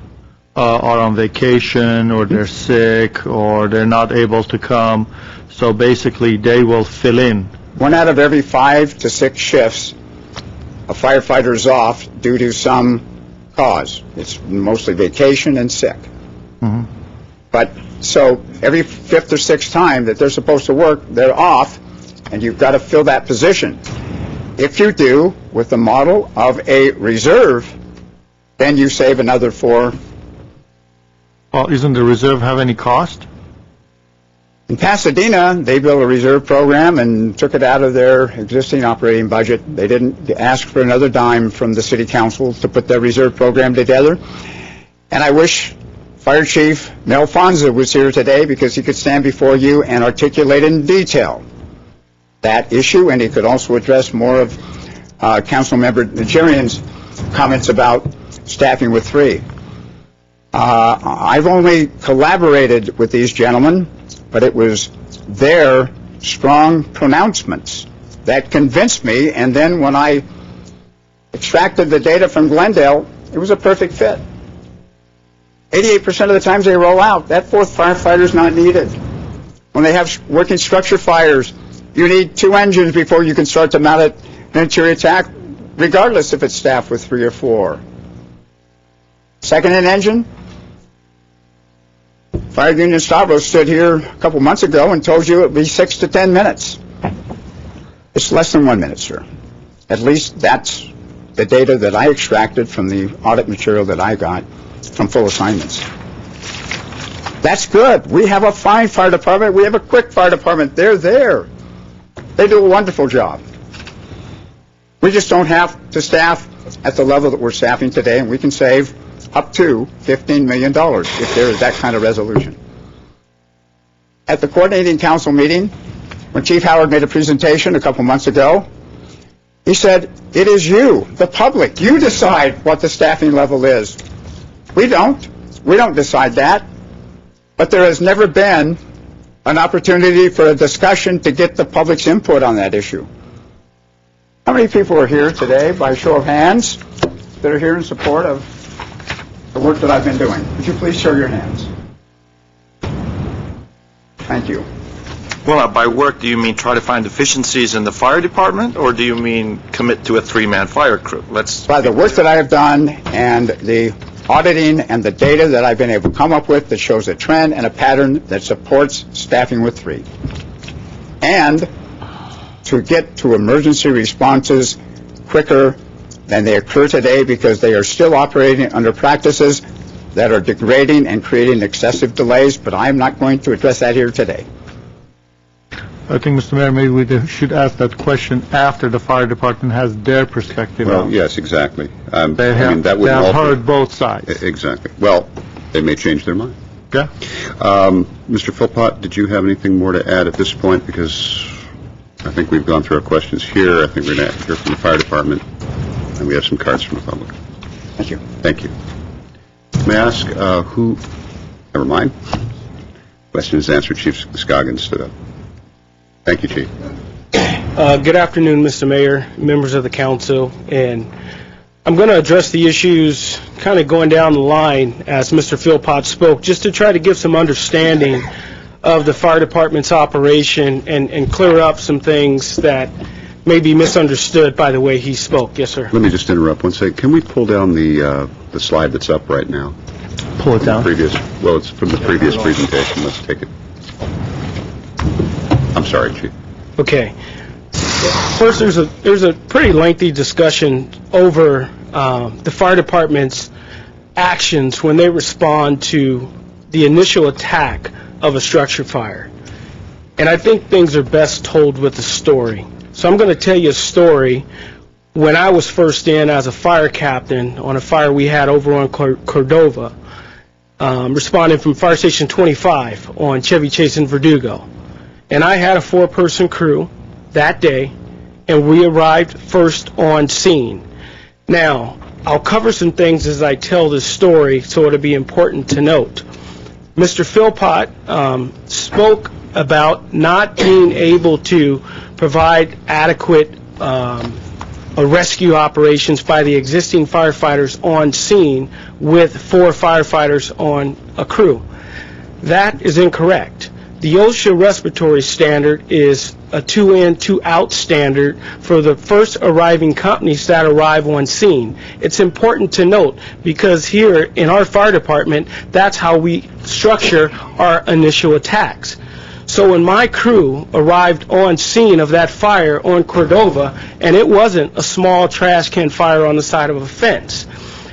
are on vacation or they're sick or they're not able to come. So basically they will fill in. 1 out of every 5 to 6 shifts, a firefighter is off due to some cause. It's mostly vacation and sick. Mm-hmm. But so every 5th or 6th time that they're supposed to work, they're off, and you've got to fill that position. If you do, with the model of a reserve, then you save another 4. Well, isn't the reserve have any cost? In Pasadena, they built a reserve program and took it out of their existing operating budget. They didn't ask for another dime from the city council to put their reserve program together. And I wish Fire Chief Mel Fonza was here today because he could stand before you and articulate in detail that issue, and he could also address more of Councilmember Najarian's comments about staffing with 3. I've only collaborated with these gentlemen, but it was their strong pronouncements that convinced me, and then when I extracted the data from Glendale, it was a perfect fit. 88% of the times they roll out, that 4th firefighter is not needed. When they have working structure fires, you need 2 engines before you can start to mount an interior attack, regardless if it's staffed with 3 or 4. Second-in engine, Fire Union Stavros stood here a couple months ago and told you it would be 6 to 10 minutes. It's less than 1 minute, sir. At least that's the data that I extracted from the audit material that I got from full assignments. That's good. We have a fine fire department. We have a quick fire department. They're there. They do a wonderful job. We just don't have to staff at the level that we're staffing today, and we can save up to $15 million if there is that kind of resolution. At the coordinating council meeting, when Chief Howard made a presentation a couple months ago, he said, it is you, the public, you decide what the staffing level is. We don't. We don't decide that. But there has never been an opportunity for a discussion to get the public's input on that issue. How many people are here today, by show of hands, that are here in support of the work that I've been doing? Would you please show your hands? Thank you. Well, by work, do you mean try to find efficiencies in the fire department, or do you mean commit to a 3-man fire crew? By the work that I have done and the auditing and the data that I've been able to come up with that shows a trend and a pattern that supports staffing with 3. And to get to emergency responses quicker than they occur today because they are still operating under practices that are degrading and creating excessive delays, but I'm not going to address that here today. I think, Mr. Mayor, maybe we should ask that question after the fire department has their perspective. Well, yes, exactly. They I mean, that have would alter. heard both sides. Exactly. Well, they may change their mind. Yeah. Mr. Philpott, did you have anything more to add at this point? Because I think we've gone through our questions here. I think we're going to hear from the fire department, and we have some cards from the public. Thank you. Thank you. May I ask who? Never mind. Question is answered. Chief Scoggins stood up. Thank you, Chief. Good afternoon, Mr. Mayor, members of the council, and I'm going to address the issues kind of going down the line as Mr. Philpott spoke, just to try to give some understanding of the fire department's operation and clear up some things that may be misunderstood by the way he spoke. Yes, sir. Let me just interrupt one second. Can we pull down the slide that's up right now? Pull it down. Well, it's from the previous presentation. Let's take it. I'm sorry, Chief. Okay. First, there's a pretty lengthy discussion over the fire department's actions when they respond to the initial attack of a structure fire. And I think things are best told with a story. So I'm going to tell you a story when I was first in as a fire captain on a fire we had over on Cordova, responding from Fire Station 25 on Chevy Chase in Verdugo. And I had a 4-person crew that day, and we arrived first on scene. Now, I'll cover some things as I tell this story, so it'll be important to note. Mr. Philpott spoke about not being able to provide adequate rescue operations by the existing firefighters on scene with 4 firefighters on a crew. That is incorrect. The OSHA respiratory standard is a 2-in, 2-out standard for the first arriving companies that arrive on scene. It's important to note because here in our fire department, that's how we structure our initial attacks. So when my crew arrived on scene of that fire on Cordova, and it wasn't a small trash can fire on the side of a fence.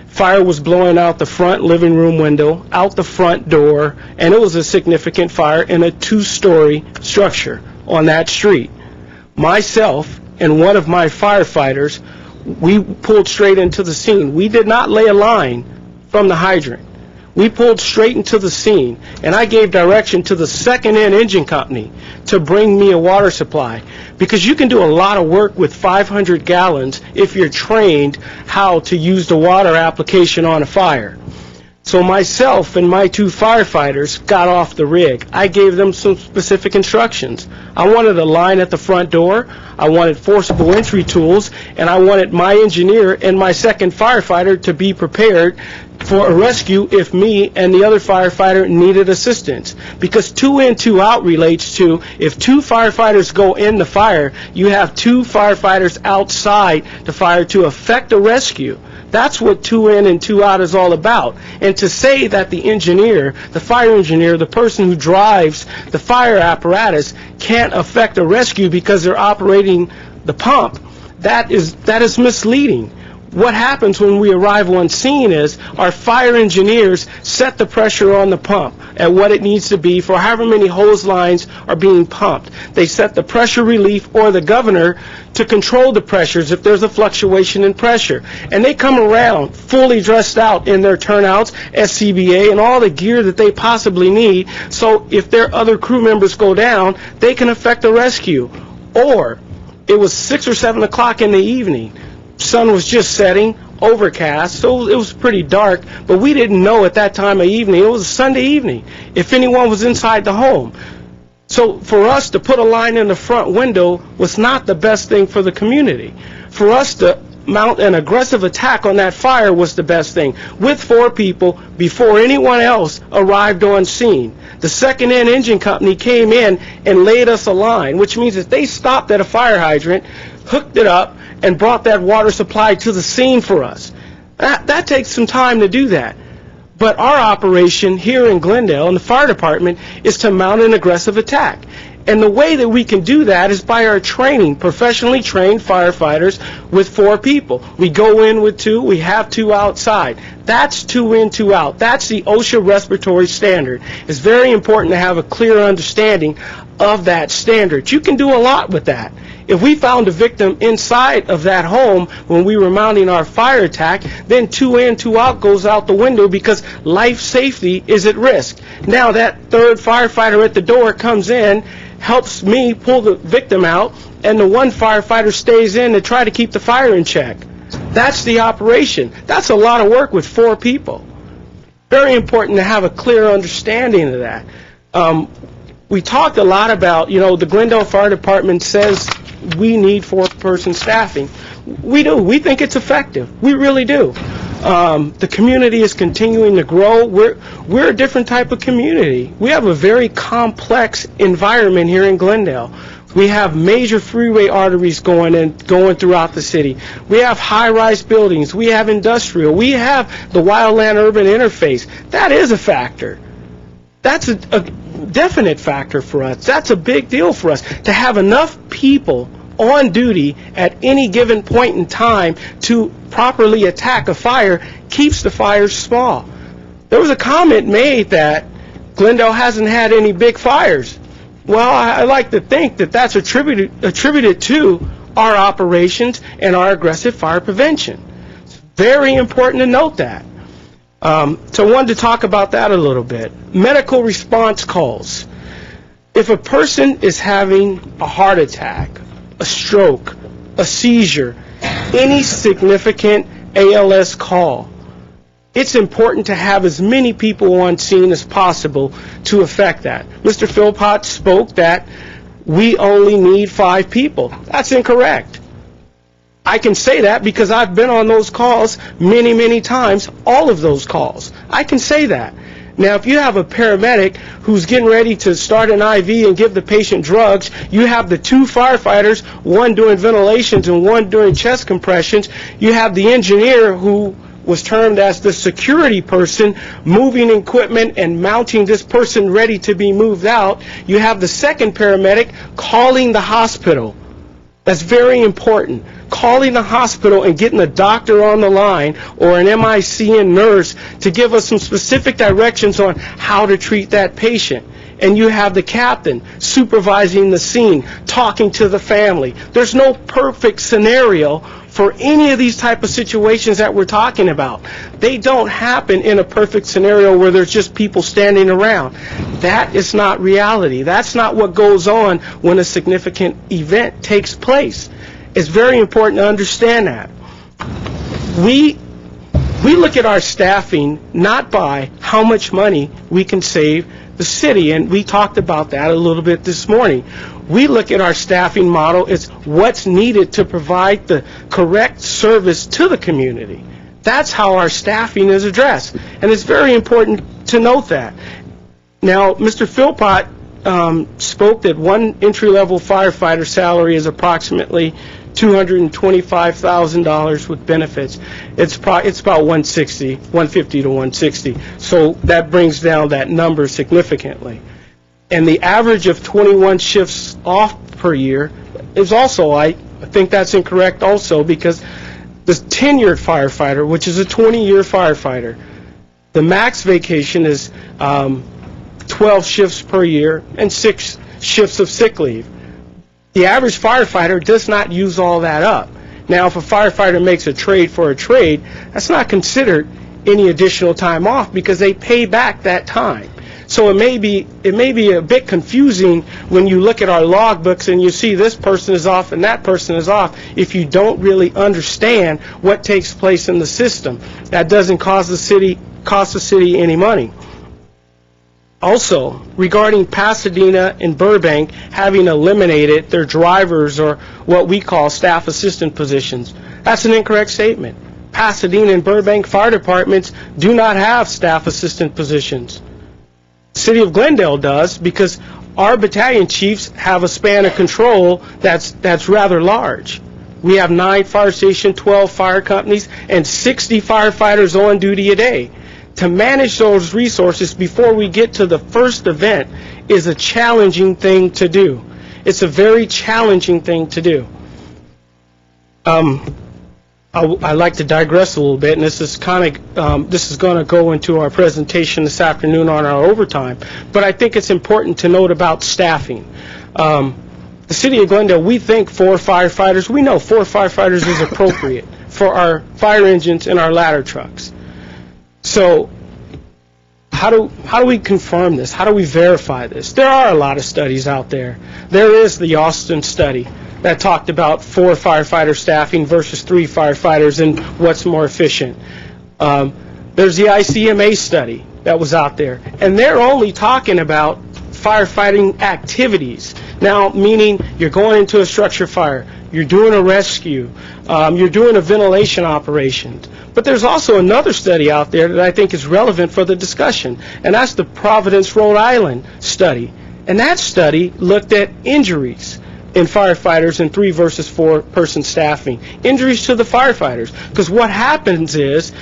Fire was blowing out the front living room window, out the front door, and it was a significant fire in a 2-story structure on that street. Myself and one of my firefighters, we pulled straight into the scene. We did not lay a line from the hydrant. We pulled straight into the scene, and I gave direction to the second-in engine company to bring me a water supply, because you can do a lot of work with 500 gallons if you're trained how to use the water application on a fire. So myself and my 2 firefighters got off the rig. I gave them some specific instructions. I wanted a line at the front door, I wanted forcible entry tools, and I wanted my engineer and my second firefighter to be prepared for a rescue if me and the other firefighter needed assistance. Because 2-in, 2-out relates to if 2 firefighters go in the fire, you have 2 firefighters outside the fire to effect a rescue. That's what 2-in and 2-out is all about. And to say that the engineer, the fire engineer, the person who drives the fire apparatus can't effect a rescue because they're operating the pump, that is misleading. What happens when we arrive on scene is our fire engineers set the pressure on the pump at what it needs to be for however many hose lines are being pumped. They set the pressure relief or the governor to control the pressures if there's a fluctuation in pressure. And they come around fully dressed out in their turnouts, SCBA, and all the gear that they possibly need, so if their other crew members go down, they can effect a rescue. Or it was 6 or 7 o'clock in the evening. Sun was just setting, overcast, so it was pretty dark, but we didn't know at that time of evening. It was a Sunday evening if anyone was inside the home. So for us to put a line in the front window was not the best thing for the community. For us to mount an aggressive attack on that fire was the best thing, with 4 people before anyone else arrived on scene. The second-in engine company came in and laid us a line, which means that they stopped at a fire hydrant, hooked it up, and brought that water supply to the scene for us. That takes some time to do that. But our operation here in Glendale in the fire department is to mount an aggressive attack. And the way that we can do that is by our training, professionally trained firefighters with 4 people. We go in with 2, we have 2 outside. That's 2 in, 2 out. That's the OSHA respiratory standard. It's very important to have a clear understanding of that standard. You can do a lot with that. If we found a victim inside of that home when we were mounting our fire attack, then 2 in, 2 out goes out the window because life safety is at risk. Now that 3rd firefighter at the door comes in, helps me pull the victim out, and the 1 firefighter stays in to try to keep the fire in check. That's the operation. That's a lot of work with 4 people. Very important to have a clear understanding of that. We talked a lot about, the Glendale Fire Department says we need 4-person staffing. We do. We think it's effective. We really do. The community is continuing to grow. We're a different type of community. We have a very complex environment here in Glendale. We have major freeway arteries going throughout the city. We have high-rise buildings. We have industrial. We have the wildland-urban interface. That is a factor. That's a definite factor for us. That's a big deal for us, to have enough people on duty at any given point in time to properly attack a fire keeps the fires small. There was a comment made that Glendale hasn't had any big fires. Well, I like to think that that's attributed to our operations and our aggressive fire prevention. It's very important to note that. So I wanted to talk about that a little bit. Medical response calls. If a person is having a heart attack, a stroke, a seizure, any significant ALS call, it's important to have as many people on scene as possible to affect that. Mr. Philpott spoke that we only need 5 people. That's incorrect. I can say that because I've been on those calls many, many times, all of those calls. I can say that. Now, if you have a paramedic who's getting ready to start an IV and give the patient drugs, you have the 2 firefighters, one doing ventilations and one doing chest compressions. You have the engineer who was termed as the security person moving equipment and mounting this person ready to be moved out. You have the second paramedic calling the hospital. That's very important. Calling the hospital and getting a doctor on the line or an MICN nurse to give us some specific directions on how to treat that patient. And you have the captain supervising the scene, talking to the family. There's no perfect scenario for any of these type of situations that we're talking about. They don't happen in a perfect scenario where there's just people standing around. That is not reality. That's not what goes on when a significant event takes place. It's very important to understand that. We look at our staffing not by how much money we can save the city, and we talked about that a little bit this morning. We look at our staffing model as what's needed to provide the correct service to the community. That's how our staffing is addressed, and it's very important to note that. Now, Mr. Philpott spoke that one entry-level firefighter salary is approximately $225,000 with benefits. It's about 150 to 160. So that brings down that number significantly. And the average of 21 shifts off per year is also, I think that's incorrect also, because the tenured firefighter, which is a 20-year firefighter, the max vacation is 12 shifts per year and 6 shifts of sick leave. The average firefighter does not use all that up. Now, if a firefighter makes a trade for a trade, that's not considered any additional time off because they pay back that time. So it may be a bit confusing when you look at our logbooks and you see this person is off and that person is off if you don't really understand what takes place in the system. That doesn't cost the city any money. Also, regarding Pasadena and Burbank having eliminated their drivers or what we call staff assistant positions, that's an incorrect statement. Pasadena and Burbank fire departments do not have staff assistant positions. The City of Glendale does because our battalion chiefs have a span of control that's rather large. We have 9 fire stations, 12 fire companies, and 60 firefighters on duty a day. to manage those resources before we get to the first event is a challenging thing to do. It's a very challenging thing to do. I'd like to digress a little bit, and this is going to go into our presentation this afternoon on our overtime, but I think it's important to note about staffing. The City of Glendale, we think 4 firefighters. We know 4 firefighters is appropriate for our fire engines and our ladder trucks. So how do we confirm this? How do we verify this? There are a lot of studies out there. There is the Austin study that talked about 4 firefighter staffing versus 3 firefighters and what's more efficient. There's the ICMA study that was out there, and they're only talking about firefighting activities. Now, meaning you're going into a structure fire, you're doing a rescue, you're doing a ventilation operation. But there's also another study out there that I think is relevant for the discussion, and that's the Providence, Rhode Island study. And that study looked at injuries in firefighters in 3 versus 4 person staffing. Injuries to the firefighters. Because what happens is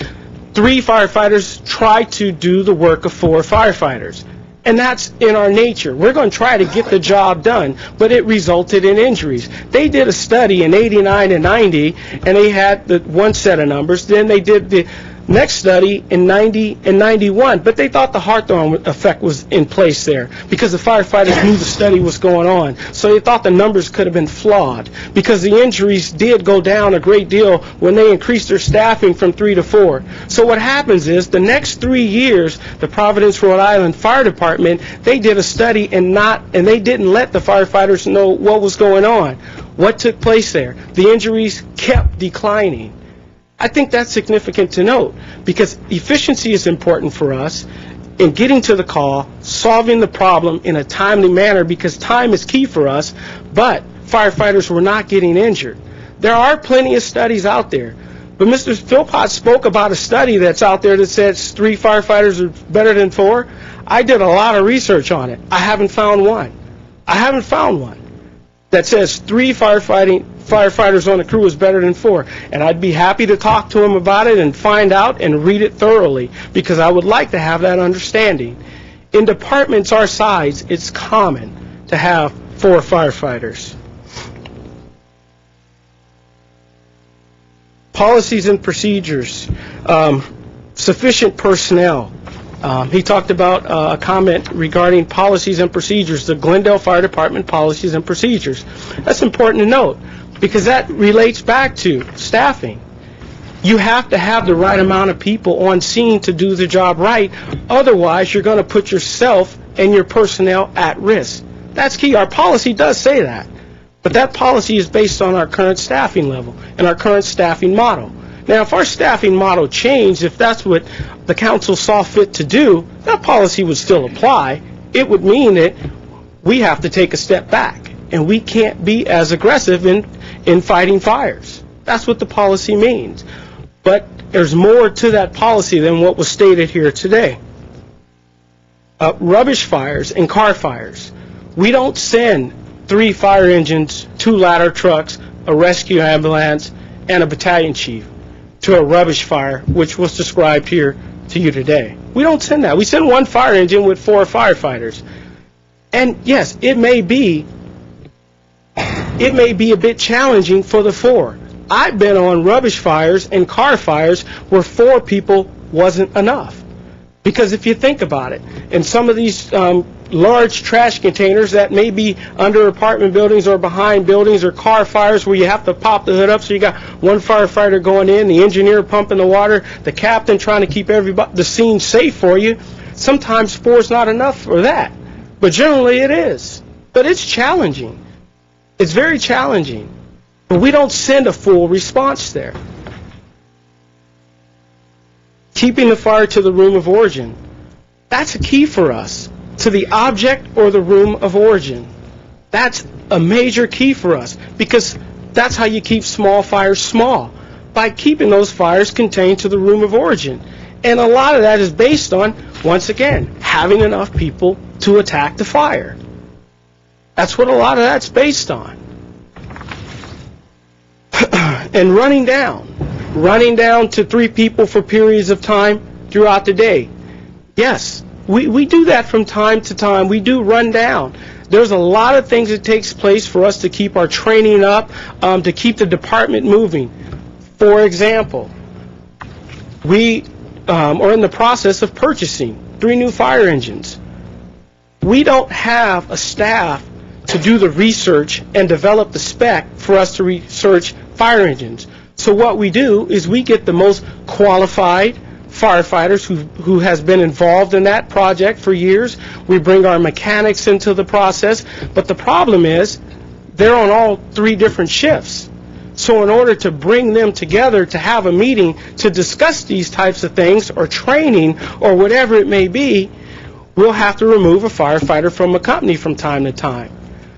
3 firefighters try to do the work of 4 firefighters. And that's in our nature. We're going to try to get the job done, but it resulted in injuries. They did a study in 89 and 90, and they had the one set of numbers. Then they did the next study in 90 and 91, but they thought the Hawthorne effect was in place there because the firefighters knew the study was going on. So they thought the numbers could have been flawed because the injuries did go down a great deal when they increased their staffing from 3 to 4. So what happens is the next 3 years, the Providence, Rhode Island Fire Department, they did a study and they didn't let the firefighters know what was going on. What took place there? The injuries kept declining. I think that's significant to note because efficiency is important for us in getting to the call, solving the problem in a timely manner because time is key for us, but firefighters were not getting injured. There are plenty of studies out there, but Mr. Philpott spoke about a study that's out there that says 3 firefighters are better than 4. I did a lot of research on it. I haven't found one. That says 3 firefighters on a crew is better than 4. And I'd be happy to talk to him about it and find out and read it thoroughly because I would like to have that understanding. In departments our size, it's common to have 4 firefighters. Policies and procedures, sufficient personnel. He talked about a comment regarding policies and procedures, the Glendale Fire Department policies and procedures. That's important to note because that relates back to staffing. You have to have the right amount of people on scene to do the job right. Otherwise, you're going to put yourself and your personnel at risk. That's key. Our policy does say that. But that policy is based on our current staffing level and our current staffing model. Now, if our staffing model changed, if that's what the council saw fit to do, that policy would still apply. It would mean that we have to take a step back, and we can't be as aggressive in fighting fires. That's what the policy means. But there's more to that policy than what was stated here today. Rubbish fires and car fires. We don't send 3 fire engines, 2 ladder trucks, a rescue ambulance, and a battalion chief to a rubbish fire, which was described here to you today. We don't send that. We send 1 fire engine with 4 firefighters. And yes, it may be a bit challenging for the 4. I've been on rubbish fires and car fires where 4 people wasn't enough. Because if you think about it, in some of these large trash containers that may be under apartment buildings or behind buildings or car fires where you have to pop the hood up so you got 1 firefighter going in, the engineer pumping the water, the captain trying to keep the scene safe for you, sometimes 4 is not enough for that. But generally it is. But it's challenging. It's very challenging. But we don't send a full response there. Keeping the fire to the room of origin. That's a key for us. To the object or the room of origin. That's a major key for us because that's how you keep small fires small, by keeping those fires contained to the room of origin. And a lot of that is based on, once again, having enough people to attack the fire. That's what a lot of that's based on. And running down to 3 people for periods of time, throughout the day. Yes, we do that from time to time. We do run down. There's a lot of things that takes place for us to keep our training up, to keep the department moving. For example, we are in the process of purchasing 3 new fire engines. We don't have a staff to do the research and develop the spec for us to research fire engines. So what we do is we get the most qualified firefighters who has been involved in that project for years. We bring our mechanics into the process, but the problem is they're on all 3 different shifts. So in order to bring them together to have a meeting to discuss these types of things or training or whatever it may be, we'll have to remove a firefighter from a company from time to time.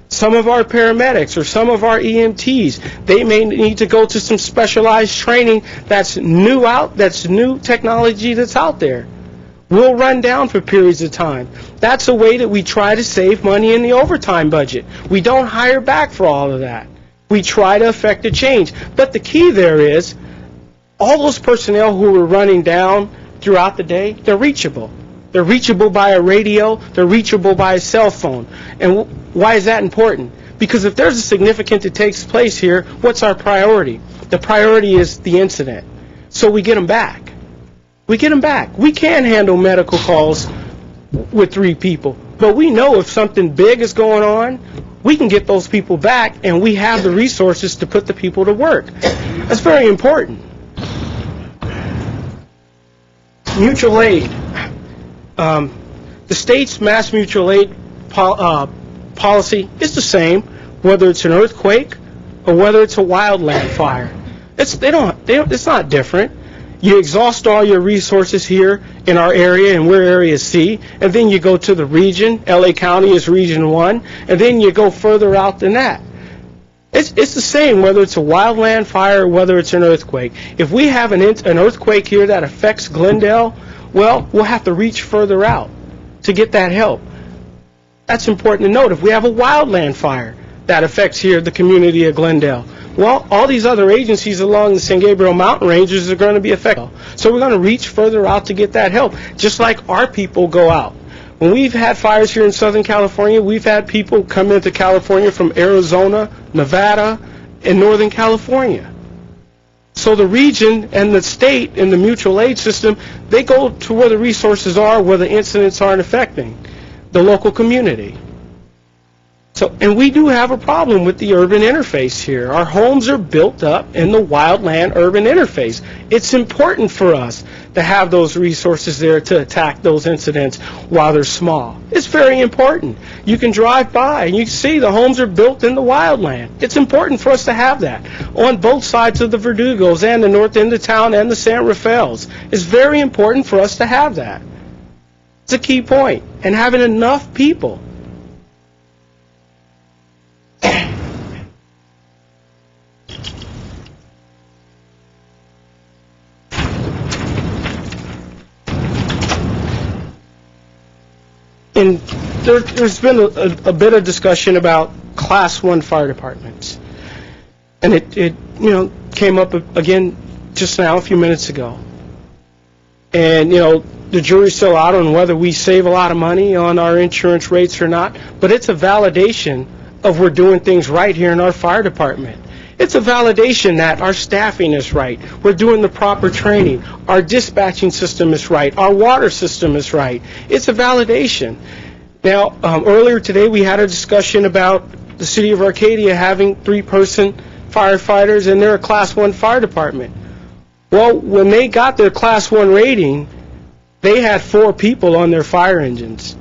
Some of our paramedics or some of our EMTs, they may need to go to some specialized training that's new technology that's out there. We'll run down for periods of time. That's a way that we try to save money in the overtime budget. We don't hire back for all of that. We try to affect a change. But the key there is, all those personnel who are running down throughout the day, they're reachable. They're reachable by a radio. They're reachable by a cell phone. And why is that important? Because if there's a significant that takes place here, what's our priority? The priority is the incident. So we get them back. We get them back. We can handle medical calls with 3 people. But we know if something big is going on, we can get those people back, and we have the resources to put the people to work. That's very important. Mutual aid. The state's mass mutual aid policy is the same, whether it's an earthquake or whether it's a wildland fire. It's not different. You exhaust all your resources here in our area, and we're Area C, and then you go to the region. LA County is Region 1, and then you go further out than that. It's the same whether it's a wildland fire or whether it's an earthquake. If we have an earthquake here that affects Glendale, well, we'll have to reach further out to get that help. That's important to note. If we have a wildland fire that affects here the community of Glendale, well, all these other agencies along the San Gabriel Mountain Ranges are going to be affected. So we're going to reach further out to get that help, just like our people go out. When we've had fires here in Southern California, we've had people come into California from Arizona, Nevada, and Northern California. So the region and the state and the mutual aid system, they go to where the resources are, where the incidents aren't affecting the local community. And we do have a problem with the urban interface here. Our homes are built up in the wildland urban interface. It's important for us to have those resources there to attack those incidents while they're small. It's very important. You can drive by and you can see the homes are built in the wildland. It's important for us to have that on both sides of the Verdugos and the north end of town and the San Rafaels. It's very important for us to have that. It's a key point. And having enough people. And there's been a bit of discussion about Class 1 fire departments. And it came up again just now, a few minutes ago. And, the jury's still out on whether we save a lot of money on our insurance rates or not. But it's a validation of we're doing things right here in our fire department. It's a validation that our staffing is right. We're doing the proper training. Our dispatching system is right. Our water system is right. It's a validation. Now, earlier today we had a discussion about the city of Arcadia having 3-person firefighters, and they're a Class 1 fire department. Well, when they got their Class 1 rating, they had 4 people on their fire engines.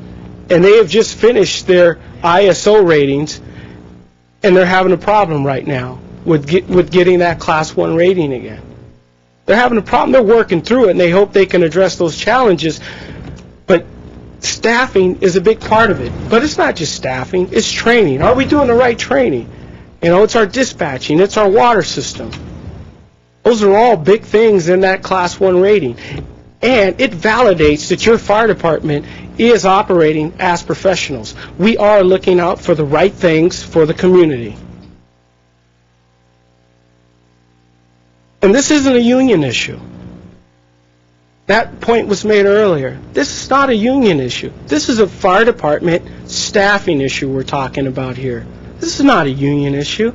And they have just finished their ISO ratings, and they're having a problem right now with getting that Class 1 rating again. They're having a problem. They're working through it, and they hope they can address those challenges. But staffing is a big part of it. But it's not just staffing. It's training. Are we doing the right training? It's our dispatching. It's our water system. Those are all big things in that Class 1 rating. And it validates that your fire department is operating as professionals. We are looking out for the right things for the community. And this isn't a union issue. That point was made earlier. This is not a union issue. This is a fire department staffing issue we're talking about here. This is not a union issue.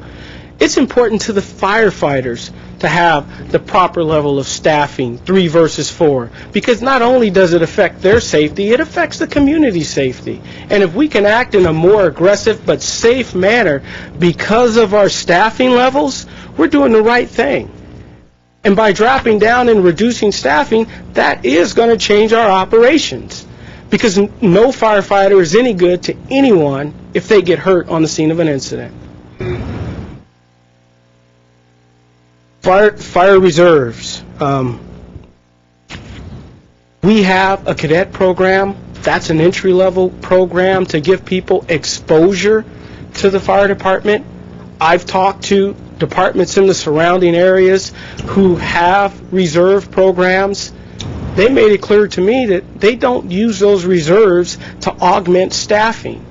It's important to the firefighters to have the proper level of staffing, 3 versus 4, because not only does it affect their safety, it affects the community's safety. And if we can act in a more aggressive but safe manner because of our staffing levels, we're doing the right thing. And by dropping down and reducing staffing, that is going to change our operations. Because no firefighter is any good to anyone if they get hurt on the scene of an incident. Fire reserves. We have a cadet program. That's an entry-level program to give people exposure to the fire department. I've talked to departments in the surrounding areas who have reserve programs. They made it clear to me that they don't use those reserves to augment staffing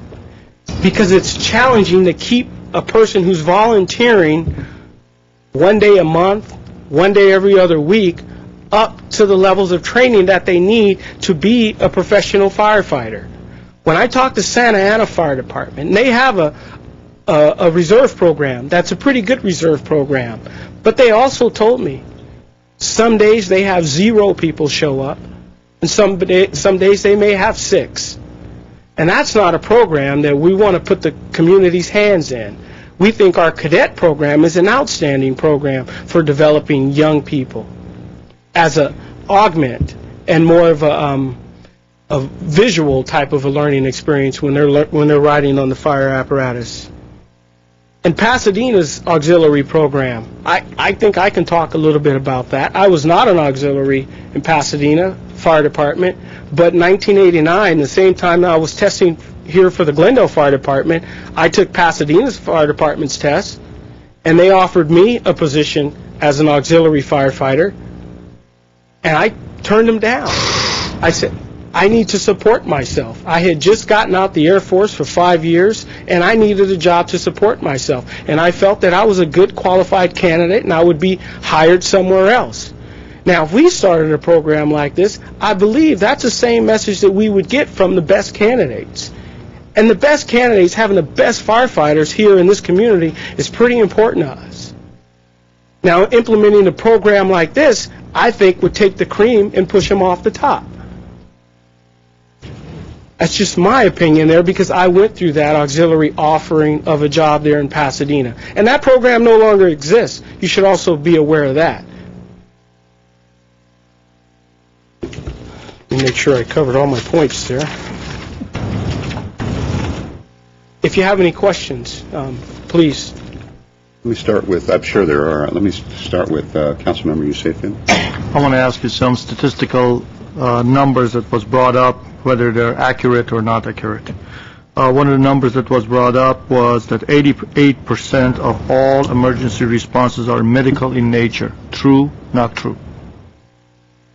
because it's challenging to keep a person who's volunteering 1 day a month, 1 day every other week, up to the levels of training that they need to be a professional firefighter. When I talk to Santa Ana Fire Department, and they have a reserve program, that's a pretty good reserve program, but they also told me some days they have 0 people show up, and some days they may have 6. And that's not a program that we want to put the community's hands in. We think our cadet program is an outstanding program for developing young people as an augment and more of a visual type of a learning experience when they're riding on the fire apparatus. And Pasadena's auxiliary program, I think I can talk a little bit about that. I was not an auxiliary in Pasadena Fire Department, but in 1989, the same time I was testing here for the Glendale Fire Department, I took Pasadena's Fire Department's test, and they offered me a position as an auxiliary firefighter, and I turned them down. I said, I need to support myself. I had just gotten out the Air Force for 5 years, and I needed a job to support myself. And I felt that I was a good qualified candidate, and I would be hired somewhere else. Now, if we started a program like this, I believe that's the same message that we would get from the best candidates. And the best candidates, having the best firefighters here in this community, is pretty important to us. Now, implementing a program like this, I think would take the cream and push them off the top. That's just my opinion there because I went through that auxiliary offering of a job there in Pasadena. And that program no longer exists. You should also be aware of that. Let me make sure I covered all my points there. If you have any questions, please. Let me start with, I'm sure there are, let me start with Councilmember Yusefian. I want to ask you some statistical numbers that was brought up, whether they're accurate or not accurate. One of the numbers that was brought up was that 88% of all emergency responses are medical in nature. True, not true?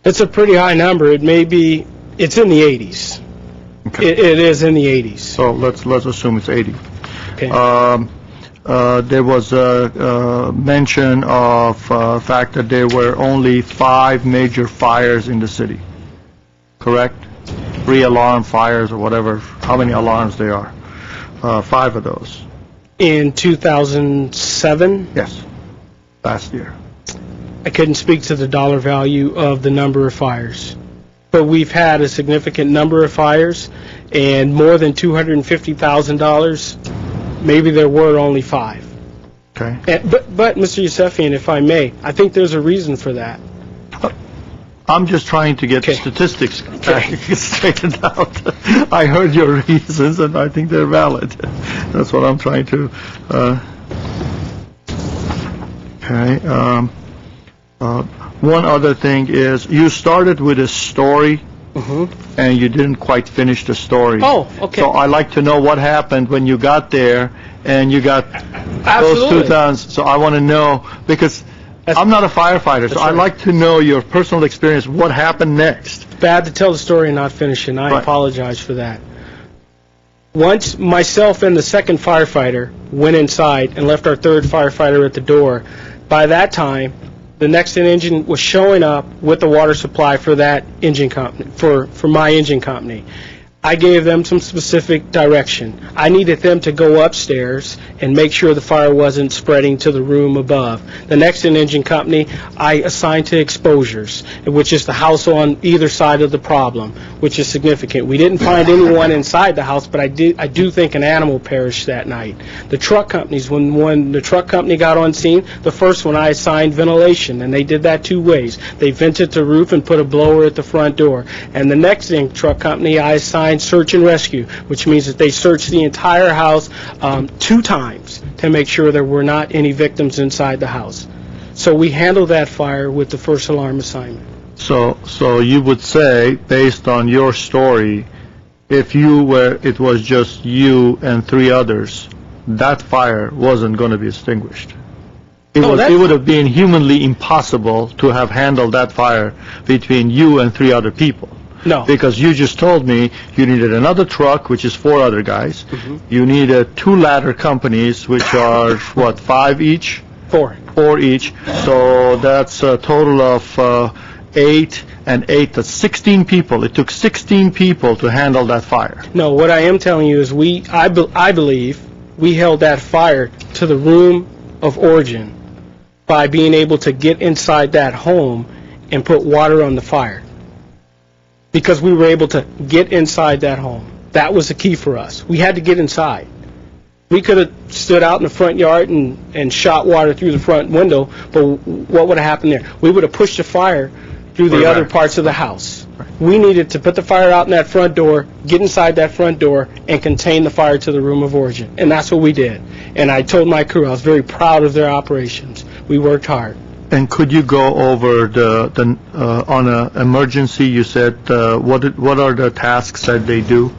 It's a pretty high number. It may be, it's in the 80s. Okay. It is in the 80s. So let's assume it's 80. Okay. There was a mention of fact that there were only 5 major fires in the city, correct? 3 alarm fires or whatever, how many alarms there are. 5 of those. In 2007? Yes, last year. I couldn't speak to the dollar value of the number of fires. But we've had a significant number of fires, and more than $250,000, maybe there were only 5. Okay. But Mr. Yusefian, if I may, I think there's a reason for that. I'm just trying to get statistics straightened out. I heard your reasons, and I think they're valid. That's what I'm trying to... Okay. One other thing is, you started with a story, and you didn't quite finish the story. Oh, okay. So I'd like to know what happened when you got there, and you got those 2 towns. So I want to know, because I'm not a firefighter, so I'd like to know your personal experience, what happened next. Bad to tell the story and not finish it, and I apologize for that. Once myself and the second firefighter went inside and left our third firefighter at the door, by that time, the next in engine was showing up with the water supply for that engine company, for my engine company. I gave them some specific direction. I needed them to go upstairs and make sure the fire wasn't spreading to the room above. The next in engine company I assigned to exposures, which is the house on either side of the problem, which is significant. We didn't find anyone inside the house, but I do think an animal perished that night. The truck companies, when the truck company got on scene, the first one I assigned ventilation, and they did that two ways. They vented the roof and put a blower at the front door. And the next truck company I assigned search and rescue, which means that they searched the entire house 2 times to make sure there were not any victims inside the house. So we handled that fire with the first alarm assignment. So you would say, based on your story, if it was just you and 3 others, that fire wasn't going to be extinguished. It would have been humanly impossible to have handled that fire between you and 3 other people. No. Because you just told me you needed another truck, which is 4 other guys. You needed 2 ladder companies, which are, 5 each? 4. 4 each. So that's a total of 8 and 8. That's 16 people. It took 16 people to handle that fire. No, what I am telling you is I believe we held that fire to the room of origin by being able to get inside that home and put water on the fire. Because we were able to get inside that home. That was the key for us. We had to get inside. We could have stood out in the front yard and shot water through the front window, but what would have happened there? We would have pushed the fire through the other parts of the house. We needed to put the fire out in that front door, get inside that front door, and contain the fire to the room of origin. And that's what we did. And I told my crew I was very proud of their operations. We worked hard. And could you go over on an emergency? You said what are the tasks that they do?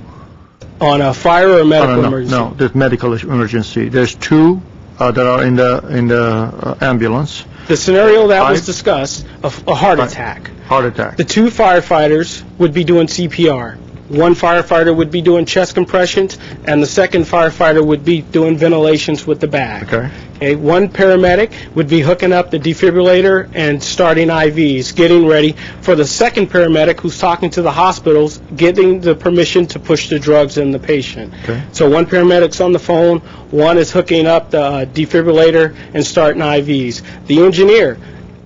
On a fire or a medical emergency? No, the medical emergency. There's 2 that are in the ambulance. The scenario that was discussed, a heart attack. Heart attack. The 2 firefighters would be doing CPR. One firefighter would be doing chest compressions, and the second firefighter would be doing ventilations with the bag. Okay. One paramedic would be hooking up the defibrillator and starting IVs, getting ready for the second paramedic who's talking to the hospitals, getting the permission to push the drugs in the patient. Okay. So one paramedic's on the phone, one is hooking up the defibrillator and starting IVs. The engineer,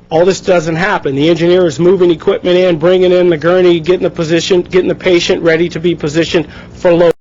all this doesn't happen. The engineer is moving equipment in, bringing in the gurney, getting the patient ready to be positioned for load.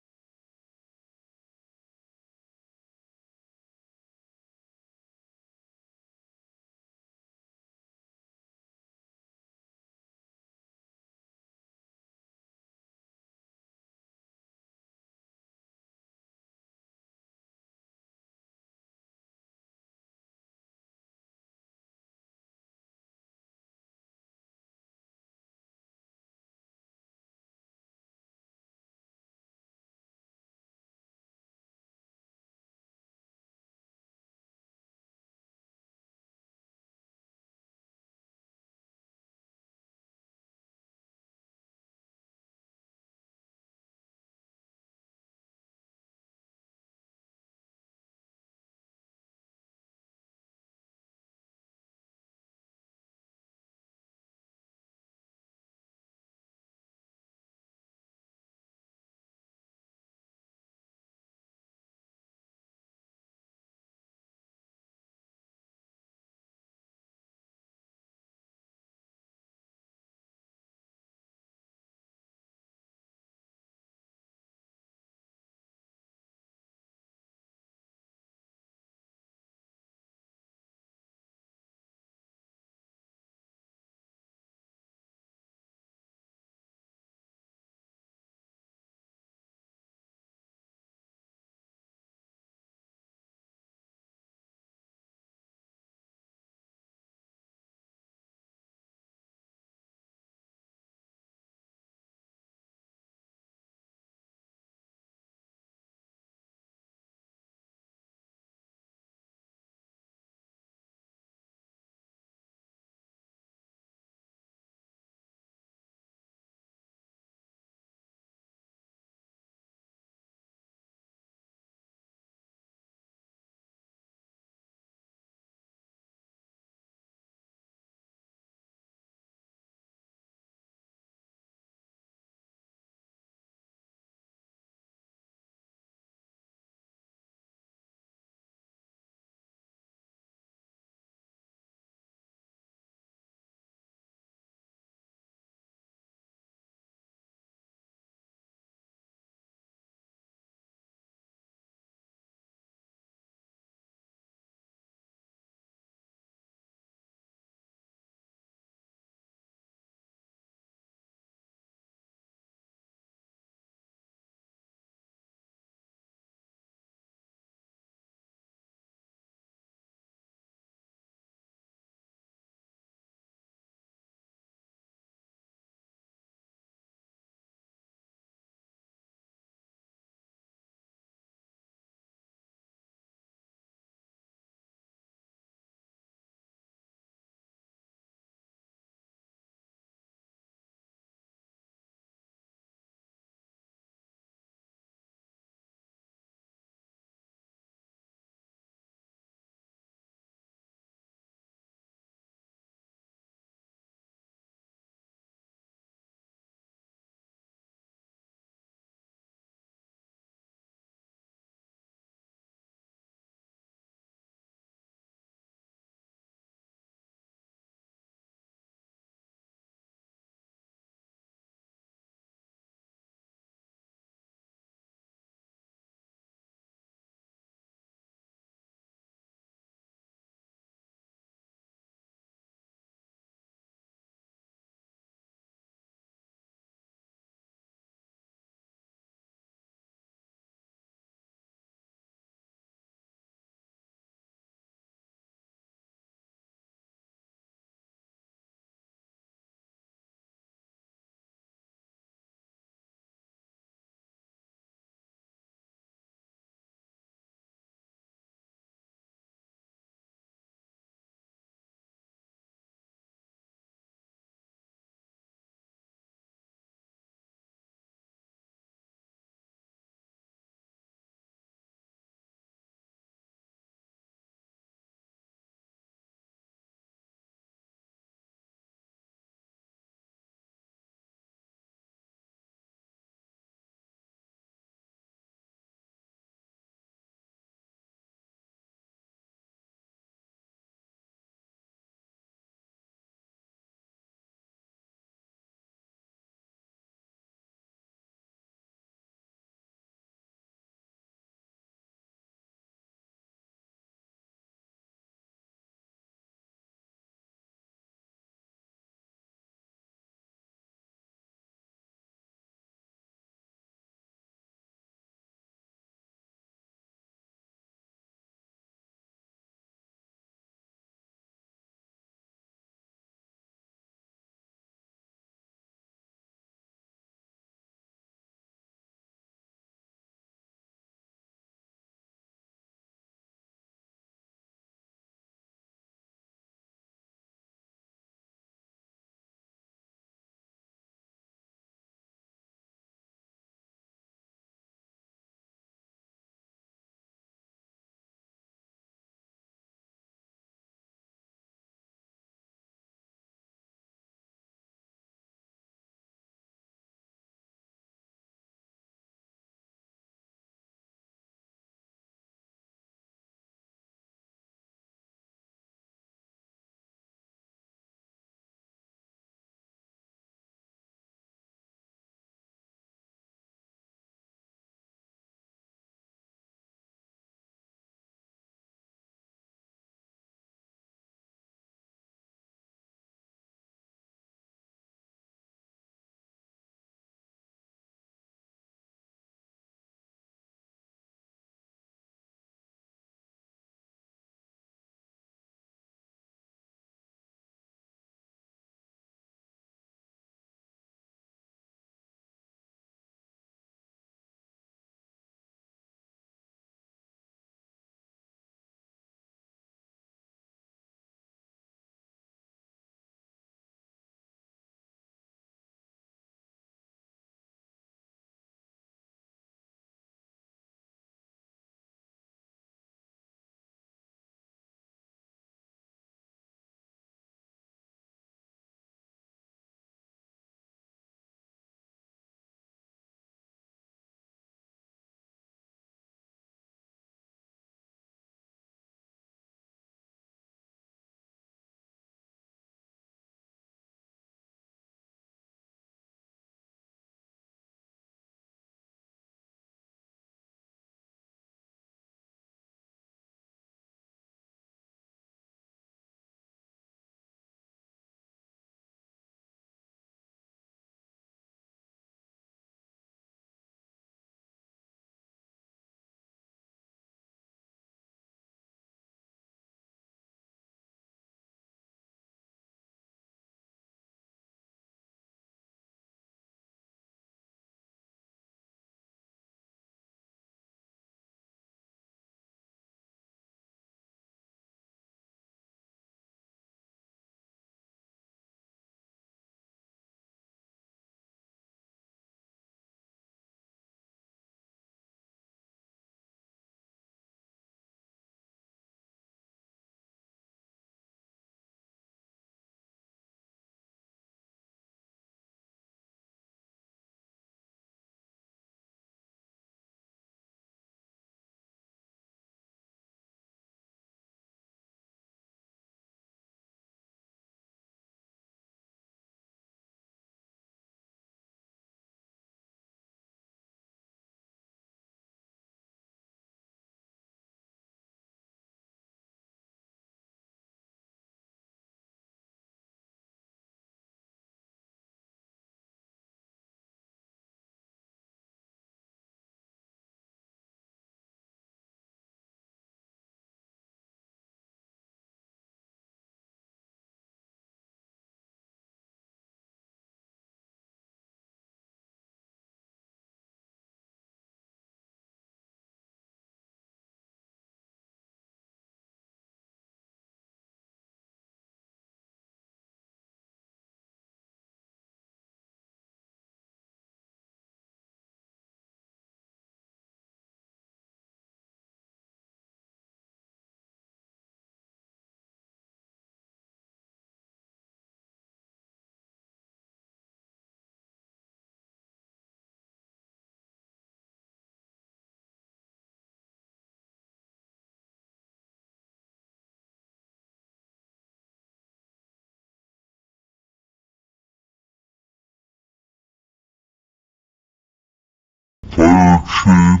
fire chief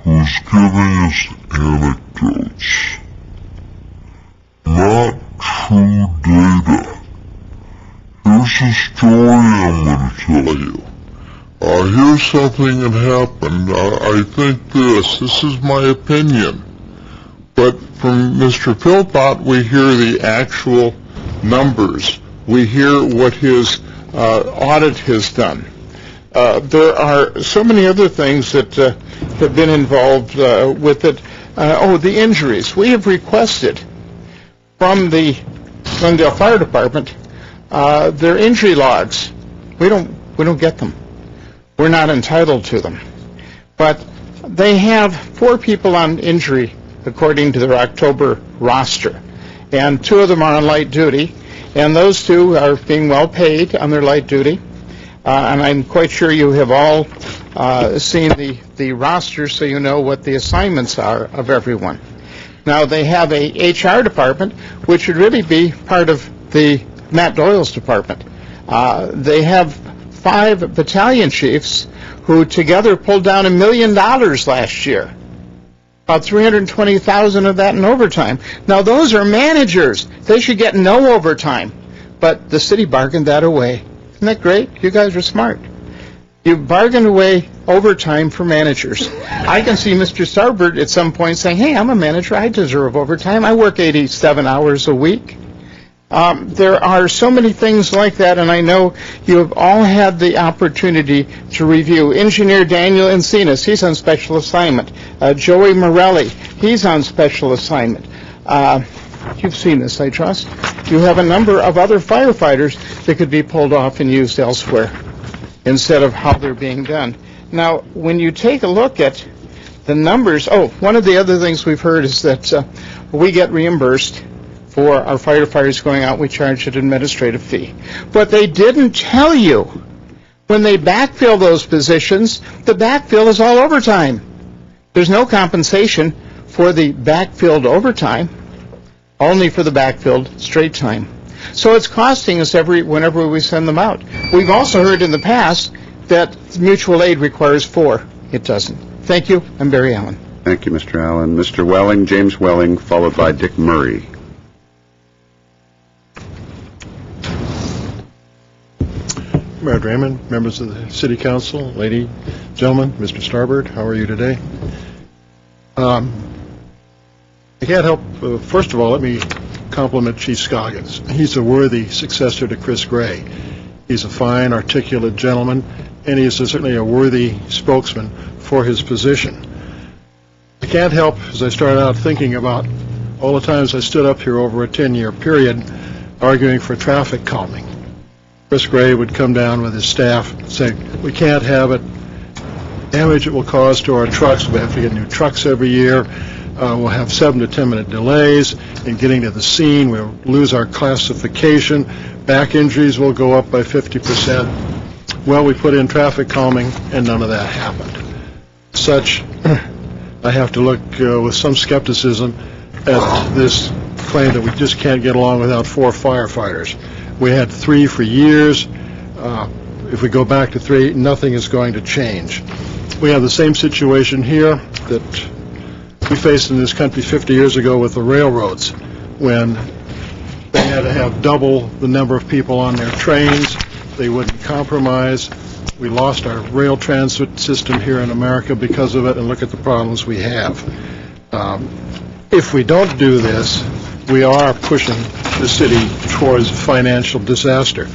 who's giving us anecdotes, not true data. Here's a story I'm going to tell you. Here's something that happened. I think this is my opinion. But from Mr. Philpott, we hear the actual numbers. We hear what his audit has done. There are so many other things that have been involved with it. The injuries. We have requested from the Glendale Fire Department their injury logs. We don't get them. We're not entitled to them. But they have 4 people on injury according to their October roster, and 2 of them are on light duty, and those 2 are being well paid on their light duty. And I'm quite sure you have all seen the roster, so you know what the assignments are of everyone. Now, they have a HR department, which would really be part of the Matt Doyle's department. They have 5 battalion chiefs who together pulled down $1 million last year. About $320,000 of that in overtime. Now, those are managers. They should get no overtime. But the city bargained that away. Isn't that great? You guys are smart. You bargained away overtime for managers. I can see Mr. Starbird at some point saying, hey, I'm a manager. I deserve overtime. I work 87 hours a week. There are so many things like that, and I know you have all had the opportunity to review. Engineer Daniel Encinas, he's on special assignment. Joey Morelli, he's on special assignment. You've seen this, I trust. You have a number of other firefighters that could be pulled off and used elsewhere instead of how they're being done. Now, when you take a look at the numbers, one of the other things we've heard is that we get reimbursed for our firefighters going out. We charge an administrative fee. But they didn't tell you when they backfill those positions, the backfill is all overtime. There's no compensation for the backfilled overtime, only for the backfilled straight time. So it's costing us whenever we send them out. We've also heard in the past that mutual aid requires 4. It doesn't. Thank you. I'm Barry Allen. Thank you, Mr. Allen. Mr. Welling, James Welling, followed by Dick Murray. Mayor Draymond, members of the City Council, lady, gentlemen, Mr. Starbird, how are you today? I can't help, first of all, let me compliment Chief Scoggins. He's a worthy successor to Chris Gray. He's a fine, articulate gentleman, and he is certainly a worthy spokesman for his position. I can't help, as I started out thinking about all the times I stood up here over a 10-year period arguing for traffic calming. Chris Gray would come down with his staff and say, we can't have it. Damage it will cause to our trucks. We have to get new trucks every year. We'll have 7 to 10 minute delays in getting to the scene. We'll lose our classification. Back injuries will go up by 50%. Well, we put in traffic calming, and none of that happened. Such, I have to look with some skepticism at this claim that we just can't get along without 4 firefighters. We had 3 for years. If we go back to 3, nothing is going to change. We have the same situation here that we faced in this country 50 years ago with the railroads, when they had to have double the number of people on their trains. They wouldn't compromise. We lost our rail transit system here in America because of it, and look at the problems we have. If we don't do this, we are pushing the city towards financial disaster.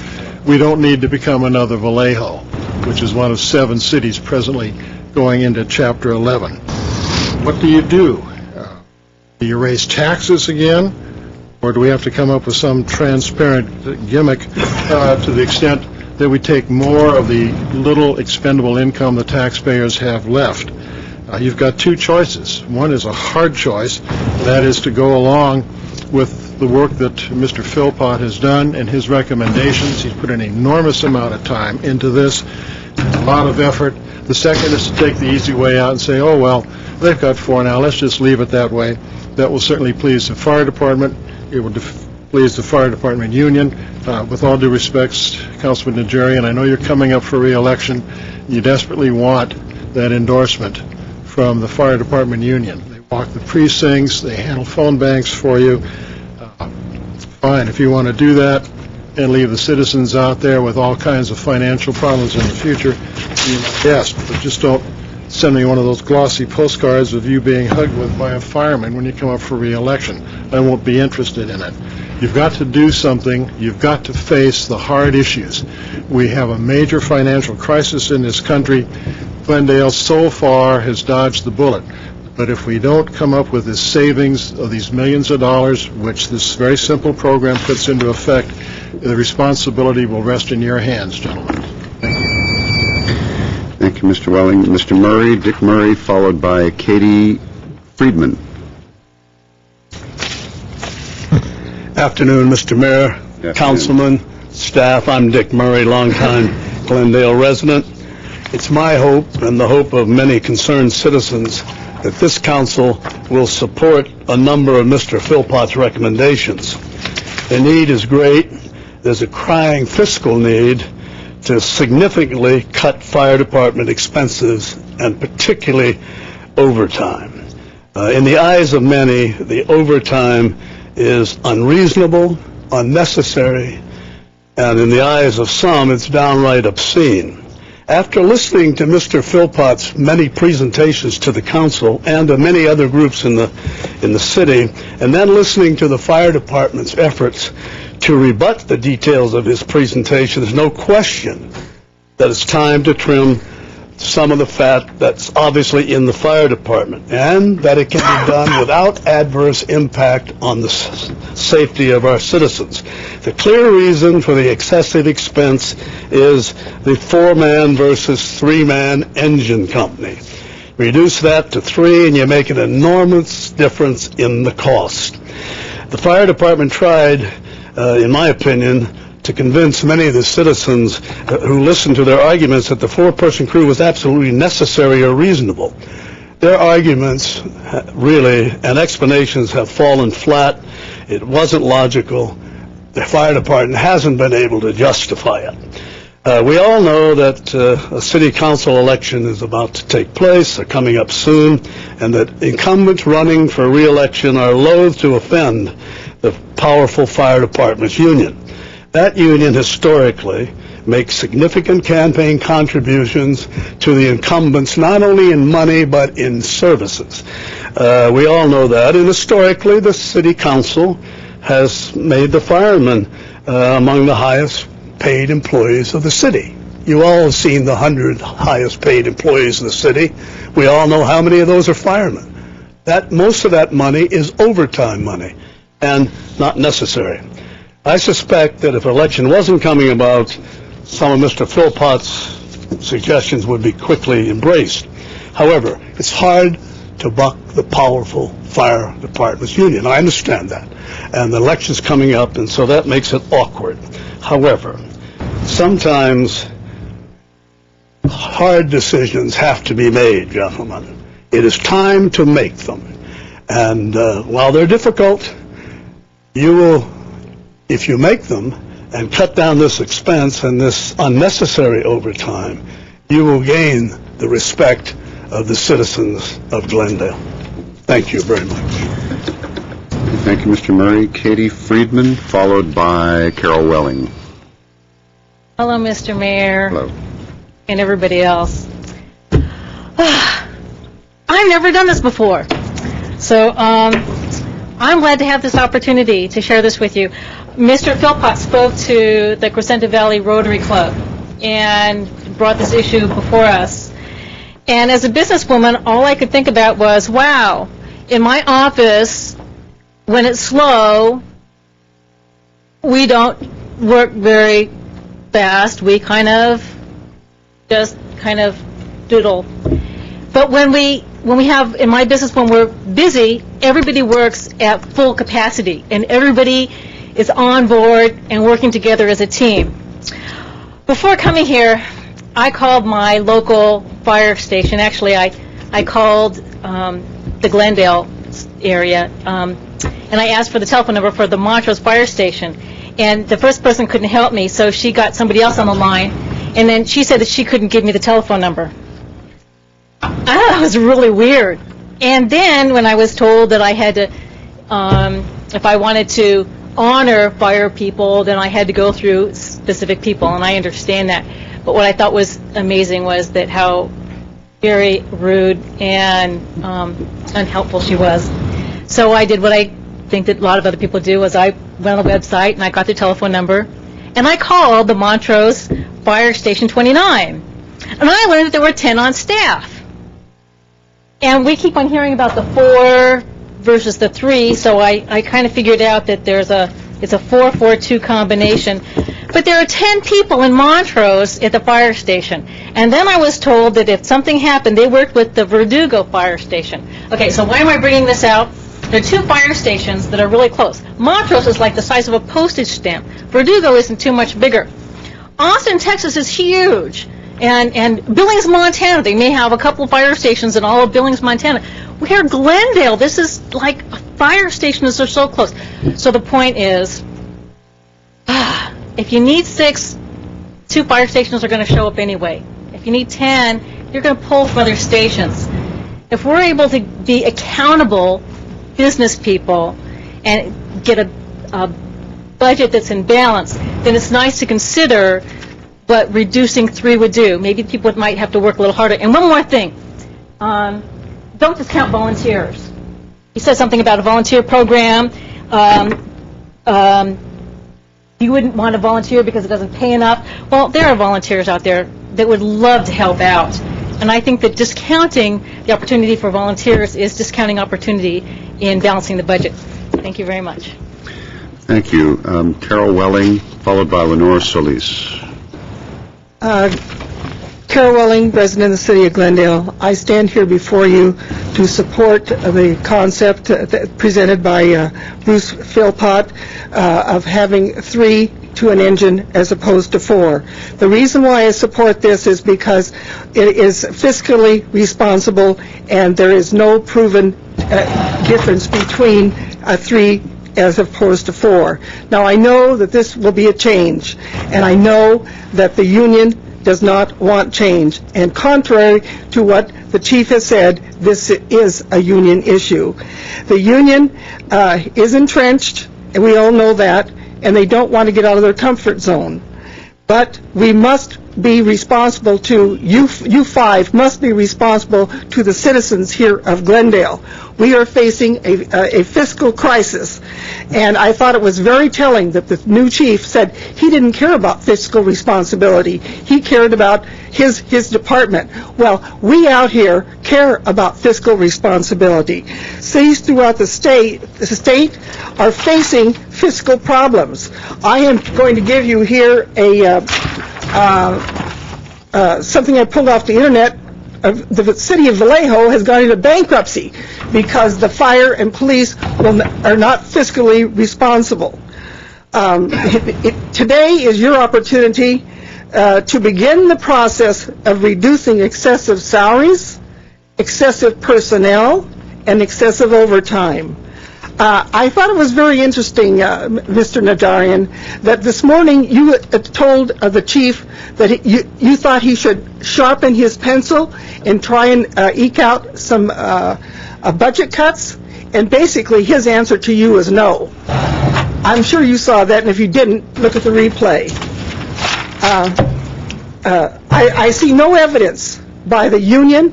We don't need to become another Vallejo, which is one of 7 cities presently going into Chapter 11. What do? Do you raise taxes again? Or do we have to come up with some transparent gimmick to the extent that we take more of the little expendable income the taxpayers have left? You've got 2 choices. One is a hard choice. That is to go along with the work that Mr. Philpott has done and his recommendations. He's put an enormous amount of time into this, a lot of effort. The second is to take the easy way out and say, oh, well, they've got 4 now. Let's just leave it that way. That will certainly please the fire department. It will please the fire department union. With all due respects, Councilman Najarian, I know you're coming up for re-election. You desperately want that endorsement from the fire department union. They walk the precincts, they handle phone banks for you. Fine, if you want to do that and leave the citizens out there with all kinds of financial problems in the future, yes, but just don't send me one of those glossy postcards of you being hugged with by a fireman when you come up for re-election. I won't be interested in it. You've got to do something. You've got to face the hard issues. We have a major financial crisis in this country. Glendale so far has dodged the bullet. But if we don't come up with this savings of these millions of dollars, which this very simple program puts into effect, the responsibility will rest in your hands, gentlemen. Thank you, Mr. Welling. Mr. Murray, Dick Murray, followed by Katie Friedman. Afternoon, Mr. Mayor, Afternoon. Councilman, staff. I'm Dick Murray, longtime Glendale resident. It's my hope and the hope of many concerned citizens that this council will support a number of Mr. Philpott's recommendations. The need is great. There's a crying fiscal need to significantly cut fire department expenses, and particularly overtime. In the eyes of many, the overtime is unreasonable, unnecessary, and in the eyes of some, it's downright obscene. After listening to Mr. Philpott's many presentations to the council and to many other groups in the city, and then listening to the fire department's efforts to rebut the details of his presentation, there's no question that it's time to trim some of the fat that's obviously in the fire department, and that it can be done without adverse impact on the safety of our citizens. The clear reason for the excessive expense is the 4-man versus 3-man engine company. Reduce that to 3 and you make an enormous difference in the cost. The fire department tried, in my opinion, to convince many of the citizens who listened to their arguments that the 4-person crew was absolutely necessary or reasonable. Their arguments really and explanations have fallen flat. It wasn't logical. The fire department hasn't been able to justify it. We all know that a city council election is about to take place, or coming up soon, and that incumbents running for re-election are loath to offend the powerful fire department's union. That union historically makes significant campaign contributions to the incumbents, not only in money but in services. We all know that, and historically the city council has made the firemen among the highest paid employees of the city. You all have seen the 100 highest paid employees in the city. We all know how many of those are firemen. Most of that money is overtime money and not necessary. I suspect that if an election wasn't coming about, some of Mr. Philpott's suggestions would be quickly embraced. However, it's hard to buck the powerful fire department's union. I understand that. And the election's coming up, and so that makes it awkward. However, sometimes hard decisions have to be made, gentlemen. It is time to make them. And while they're difficult, you will, if you make them and cut down this expense and this unnecessary overtime, you will gain the respect of the citizens of Glendale. Thank you very much. Thank you, Mr. Murray. Katie Friedman, followed by Carol Welling. Hello, Mr. Mayor. Hello. And everybody else. I've never done this before. So I'm glad to have this opportunity to share this with you. Mr. Philpott spoke to the Crescenta Valley Rotary Club and brought this issue before us. And as a businesswoman, all I could think about was, wow, in my office, when it's slow, we don't work very fast. We just doodle. But when we have, in my business, when we're busy, everybody works at full capacity, and everybody is on board and working together as a team. Before coming here, I called my local fire station. Actually, I called the Glendale area, and I asked for the telephone number for the Montrose fire station. And the first person couldn't help me, so she got somebody else on the line, and then she said that she couldn't give me the telephone number. I thought it was really weird. And then when I was told that I had to, if I wanted to honor fire people, then I had to go through specific people, and I understand that. But what I thought was amazing was that how very rude and unhelpful she was. So I did what I think that a lot of other people do, was I went on the website and I got their telephone number, and I called the Montrose Fire Station 29. And I learned that there were 10 on staff. And we keep on hearing about the 4 versus the 3, so I kind of figured out that it's a 4-4-2 combination. But there are 10 people in Montrose at the fire station. And then I was told that if something happened, they worked with the Verdugo fire station. Okay, so why am I bringing this out? There are 2 fire stations that are really close. Montrose is like the size of a postage stamp. Verdugo isn't too much bigger. Austin, Texas is huge. And Billings, Montana, they may have a couple fire stations in all of Billings, Montana. We're here in Glendale. This is like fire stations are so close. So the point is, if you need 6, 2 fire stations are going to show up anyway. If you need 10, you're going to pull from other stations. If we're able to be accountable business people and get a budget that's in balance, then it's nice to consider what reducing 3 would do. Maybe people might have to work a little harder. And one more thing, don't discount volunteers. You said something about a volunteer program. You wouldn't want to volunteer because it doesn't pay enough. Well, there are volunteers out there that would love to help out. And I think that discounting the opportunity for volunteers is discounting opportunity in balancing the budget. Thank you very much. Thank you. Carol Welling, followed by Lenore Solis. Carol Welling, resident of the city of Glendale. I stand here before you to support the concept presented by Bruce Philpott of having 3 to an engine as opposed to 4. The reason why I support this is because it is fiscally responsible and there is no proven difference between a 3 as opposed to 4. Now, I know that this will be a change, and I know that the union does not want change. And contrary to what the chief has said, this is a union issue. The union is entrenched, and we all know that, and they don't want to get out of their comfort zone. But we must be responsible to, you 5 must be responsible to the citizens here of Glendale. We are facing a fiscal crisis, and I thought it was very telling that the new chief said he didn't care about fiscal responsibility. He cared about his department. Well, we out here care about fiscal responsibility. Cities throughout the state are facing fiscal problems. I am going to give you here something I pulled off the internet. The city of Vallejo has gone into bankruptcy because the fire and police are not fiscally responsible. Today is your opportunity to begin the process of reducing excessive salaries, excessive personnel, and excessive overtime. I thought it was very interesting, Mr. Najarian, that this morning you told the chief that you thought he should sharpen his pencil and try and eke out some budget cuts, and basically his answer to you is no. I'm sure you saw that, and if you didn't, look at the replay. I see no evidence by the union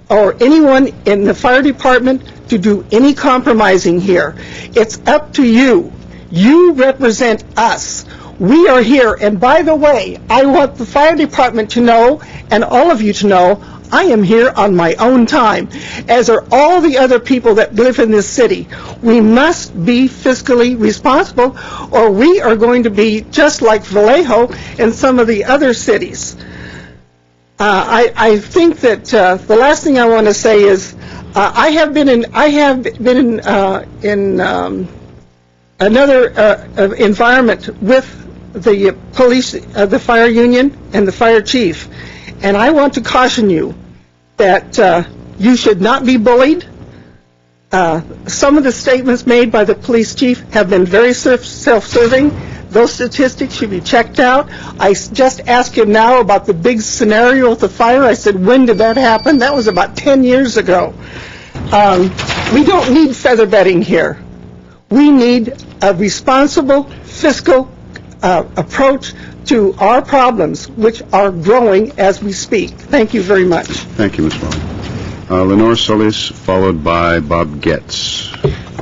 or anyone in the fire department to do any compromising here. It's up to you. You represent us. We are here, and by the way, I want the fire department to know, and all of you to know, I am here on my own time, as are all the other people that live in this city. We must be fiscally responsible, or we are going to be just like Vallejo and some of the other cities. I think that the last thing I want to say is I have been in another environment with the police, the fire union, and the fire chief, and I want to caution you that you should not be bullied. Some of the statements made by the police chief have been very self-serving. Those statistics should be checked out. I just asked him now about the big scenario with the fire. I said, when did that happen? That was about 10 years ago. We don't need feather bedding here. We need a responsible fiscal approach to our problems, which are growing as we speak. Thank you very much. Thank you, Ms. Wall. Lenore Solis, followed by Bob Getz.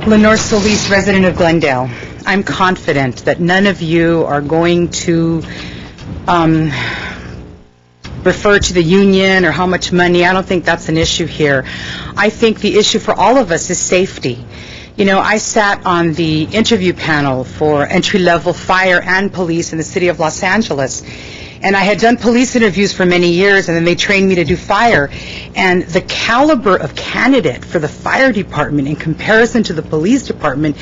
Lenore Solis, resident of Glendale. I'm confident that none of you are going to refer to the union or how much money. I don't think that's an issue here. I think the issue for all of us is safety. You know, I sat on the interview panel for entry-level fire and police in the city of Los Angeles. And I had done police interviews for many years, and then they trained me to do fire. And the caliber of candidate for the fire department in comparison to the police department,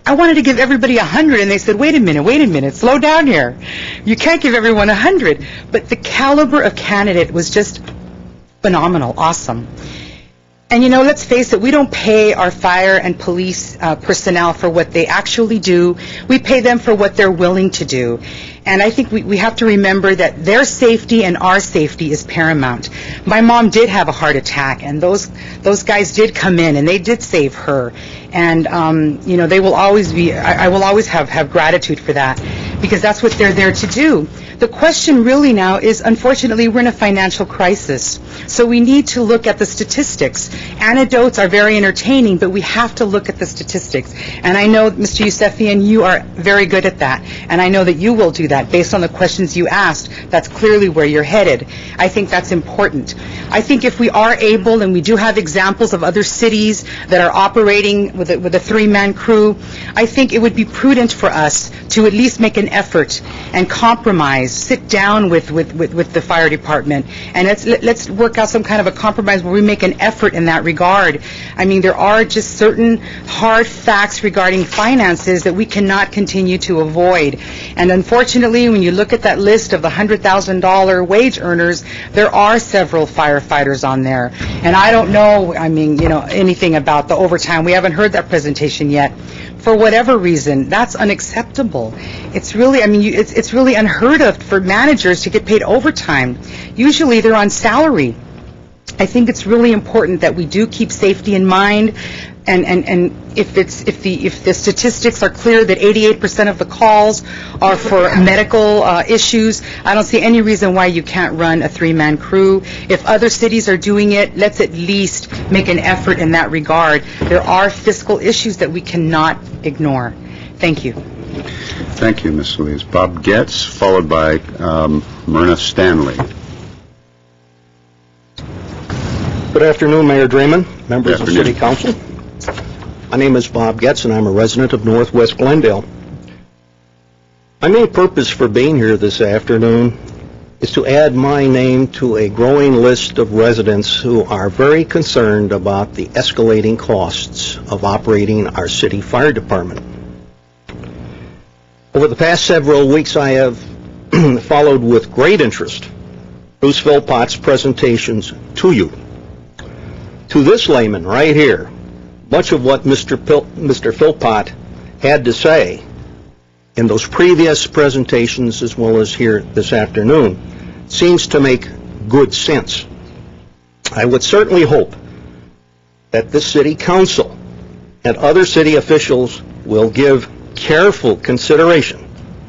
I wanted to give everybody 100, and they said, wait a minute, slow down here. You can't give everyone 100. But the caliber of candidate was just phenomenal, awesome. And, you know, let's face it, we don't pay our fire and police personnel for what they actually do. We pay them for what they're willing to do. And I think we have to remember that their safety and our safety is paramount. My mom did have a heart attack, and those guys did come in, and they did save her. And, you know, they will always be, I will always have gratitude for that, because that's what they're there to do. The question really now is, unfortunately, we're in a financial crisis. So we need to look at the statistics. Anecdotes are very entertaining, but we have to look at the statistics. And I know, Mr. Yusefian, you are very good at that. And I know that you will do that based on the questions you asked. That's clearly where you're headed. I think that's important. I think if we are able, and we do have examples of other cities that are operating with a three-man crew, I think it would be prudent for us to at least make an effort and compromise, sit down with the fire department, and let's work out some kind of a compromise where we make an effort in that regard. I mean, there are just certain hard facts regarding finances that we cannot continue to avoid. And unfortunately, when you look at that list of the $100,000 wage earners, there are several firefighters on there. And I don't know, I mean, you know, anything about the overtime. We haven't heard that presentation yet. For whatever reason, that's unacceptable. It's really, I mean, it's really unheard of for managers to get paid overtime. Usually they're on salary. I think it's really important that we do keep safety in mind, and if the statistics are clear that 88% of the calls are for medical issues, I don't see any reason why you can't run a three-man crew. If other cities are doing it, let's at least make an effort in that regard. There are fiscal issues that we cannot ignore. Thank you. Thank you, Ms. Solis. Bob Getz, followed by Myrna Stanley. Good afternoon, Mayor Draymond, members of City Council. My name is Bob Getz, and I'm a resident of Northwest Glendale. My main purpose for being here this afternoon is to add my name to a growing list of residents who are very concerned about the escalating costs of operating our city fire department. Over the past several weeks, I have followed with great interest Bruce Philpott's presentations to you. To this layman right here, much of what Mr. Philpott had to say in those previous presentations as well as here this afternoon seems to make good sense. I would certainly hope that this city council and other city officials will give careful consideration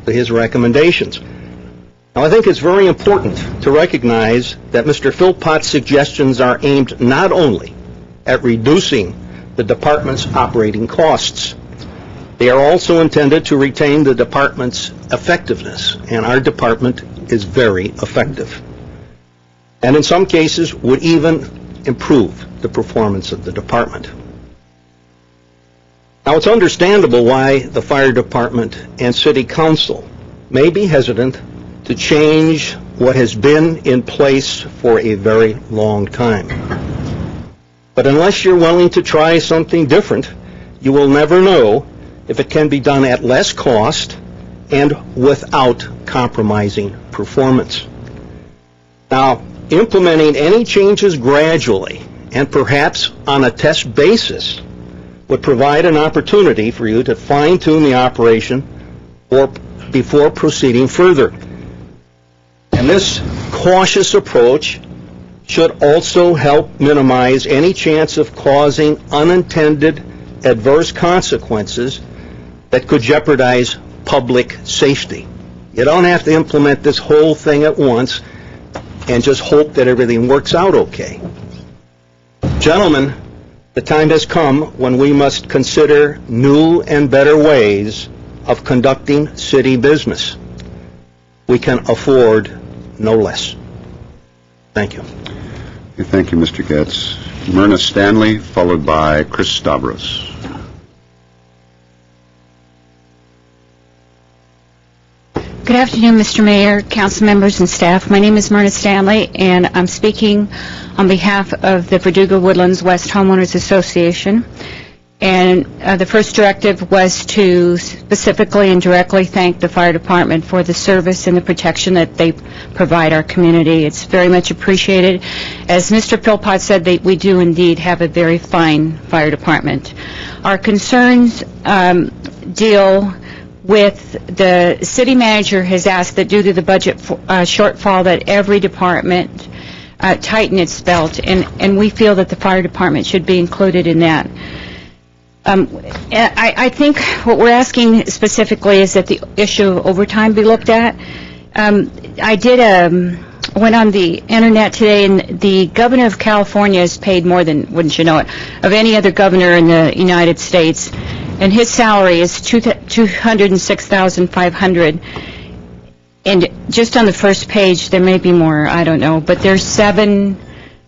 to his recommendations. Now, I think it's very important to recognize that Mr. Philpott's suggestions are aimed not only at reducing the department's operating costs, they are also intended to retain the department's effectiveness, and our department is very effective. And in some cases, would even improve the performance of the department. Now, it's understandable why the fire department and city council may be hesitant to change what has been in place for a very long time. But unless you're willing to try something different, you will never know if it can be done at less cost and without compromising performance. Now, implementing any changes gradually and perhaps on a test basis would provide an opportunity for you to fine-tune the operation or before proceeding further. And this cautious approach should also help minimize any chance of causing unintended adverse consequences that could jeopardize public safety. You don't have to implement this whole thing at once and just hope that everything works out okay. Gentlemen, the time has come when we must consider new and better ways of conducting city business. We can afford no less. Thank you. Thank you, Mr. Getz. Myrna Stanley, followed by Chris Stavros. Good afternoon, Mr. Mayor, council members, and staff. My name is Myrna Stanley, and I'm speaking on behalf of the Verdugo Woodlands West Homeowners Association. And the first directive was to specifically and directly thank the fire department for the service and the protection that they provide our community. It's very much appreciated. As Mr. Philpott said, we do indeed have a very fine fire department. Our concerns deal with the city manager has asked that due to the budget shortfall that every department tighten its belt, and we feel that the fire department should be included in that. I think what we're asking specifically is that the issue of overtime be looked at. I went on the internet today, and the governor of California is paid more than, wouldn't you know it, of any other governor in the United States, and his salary is $206,500. And just on the first page, there may be more, I don't know, but there's 7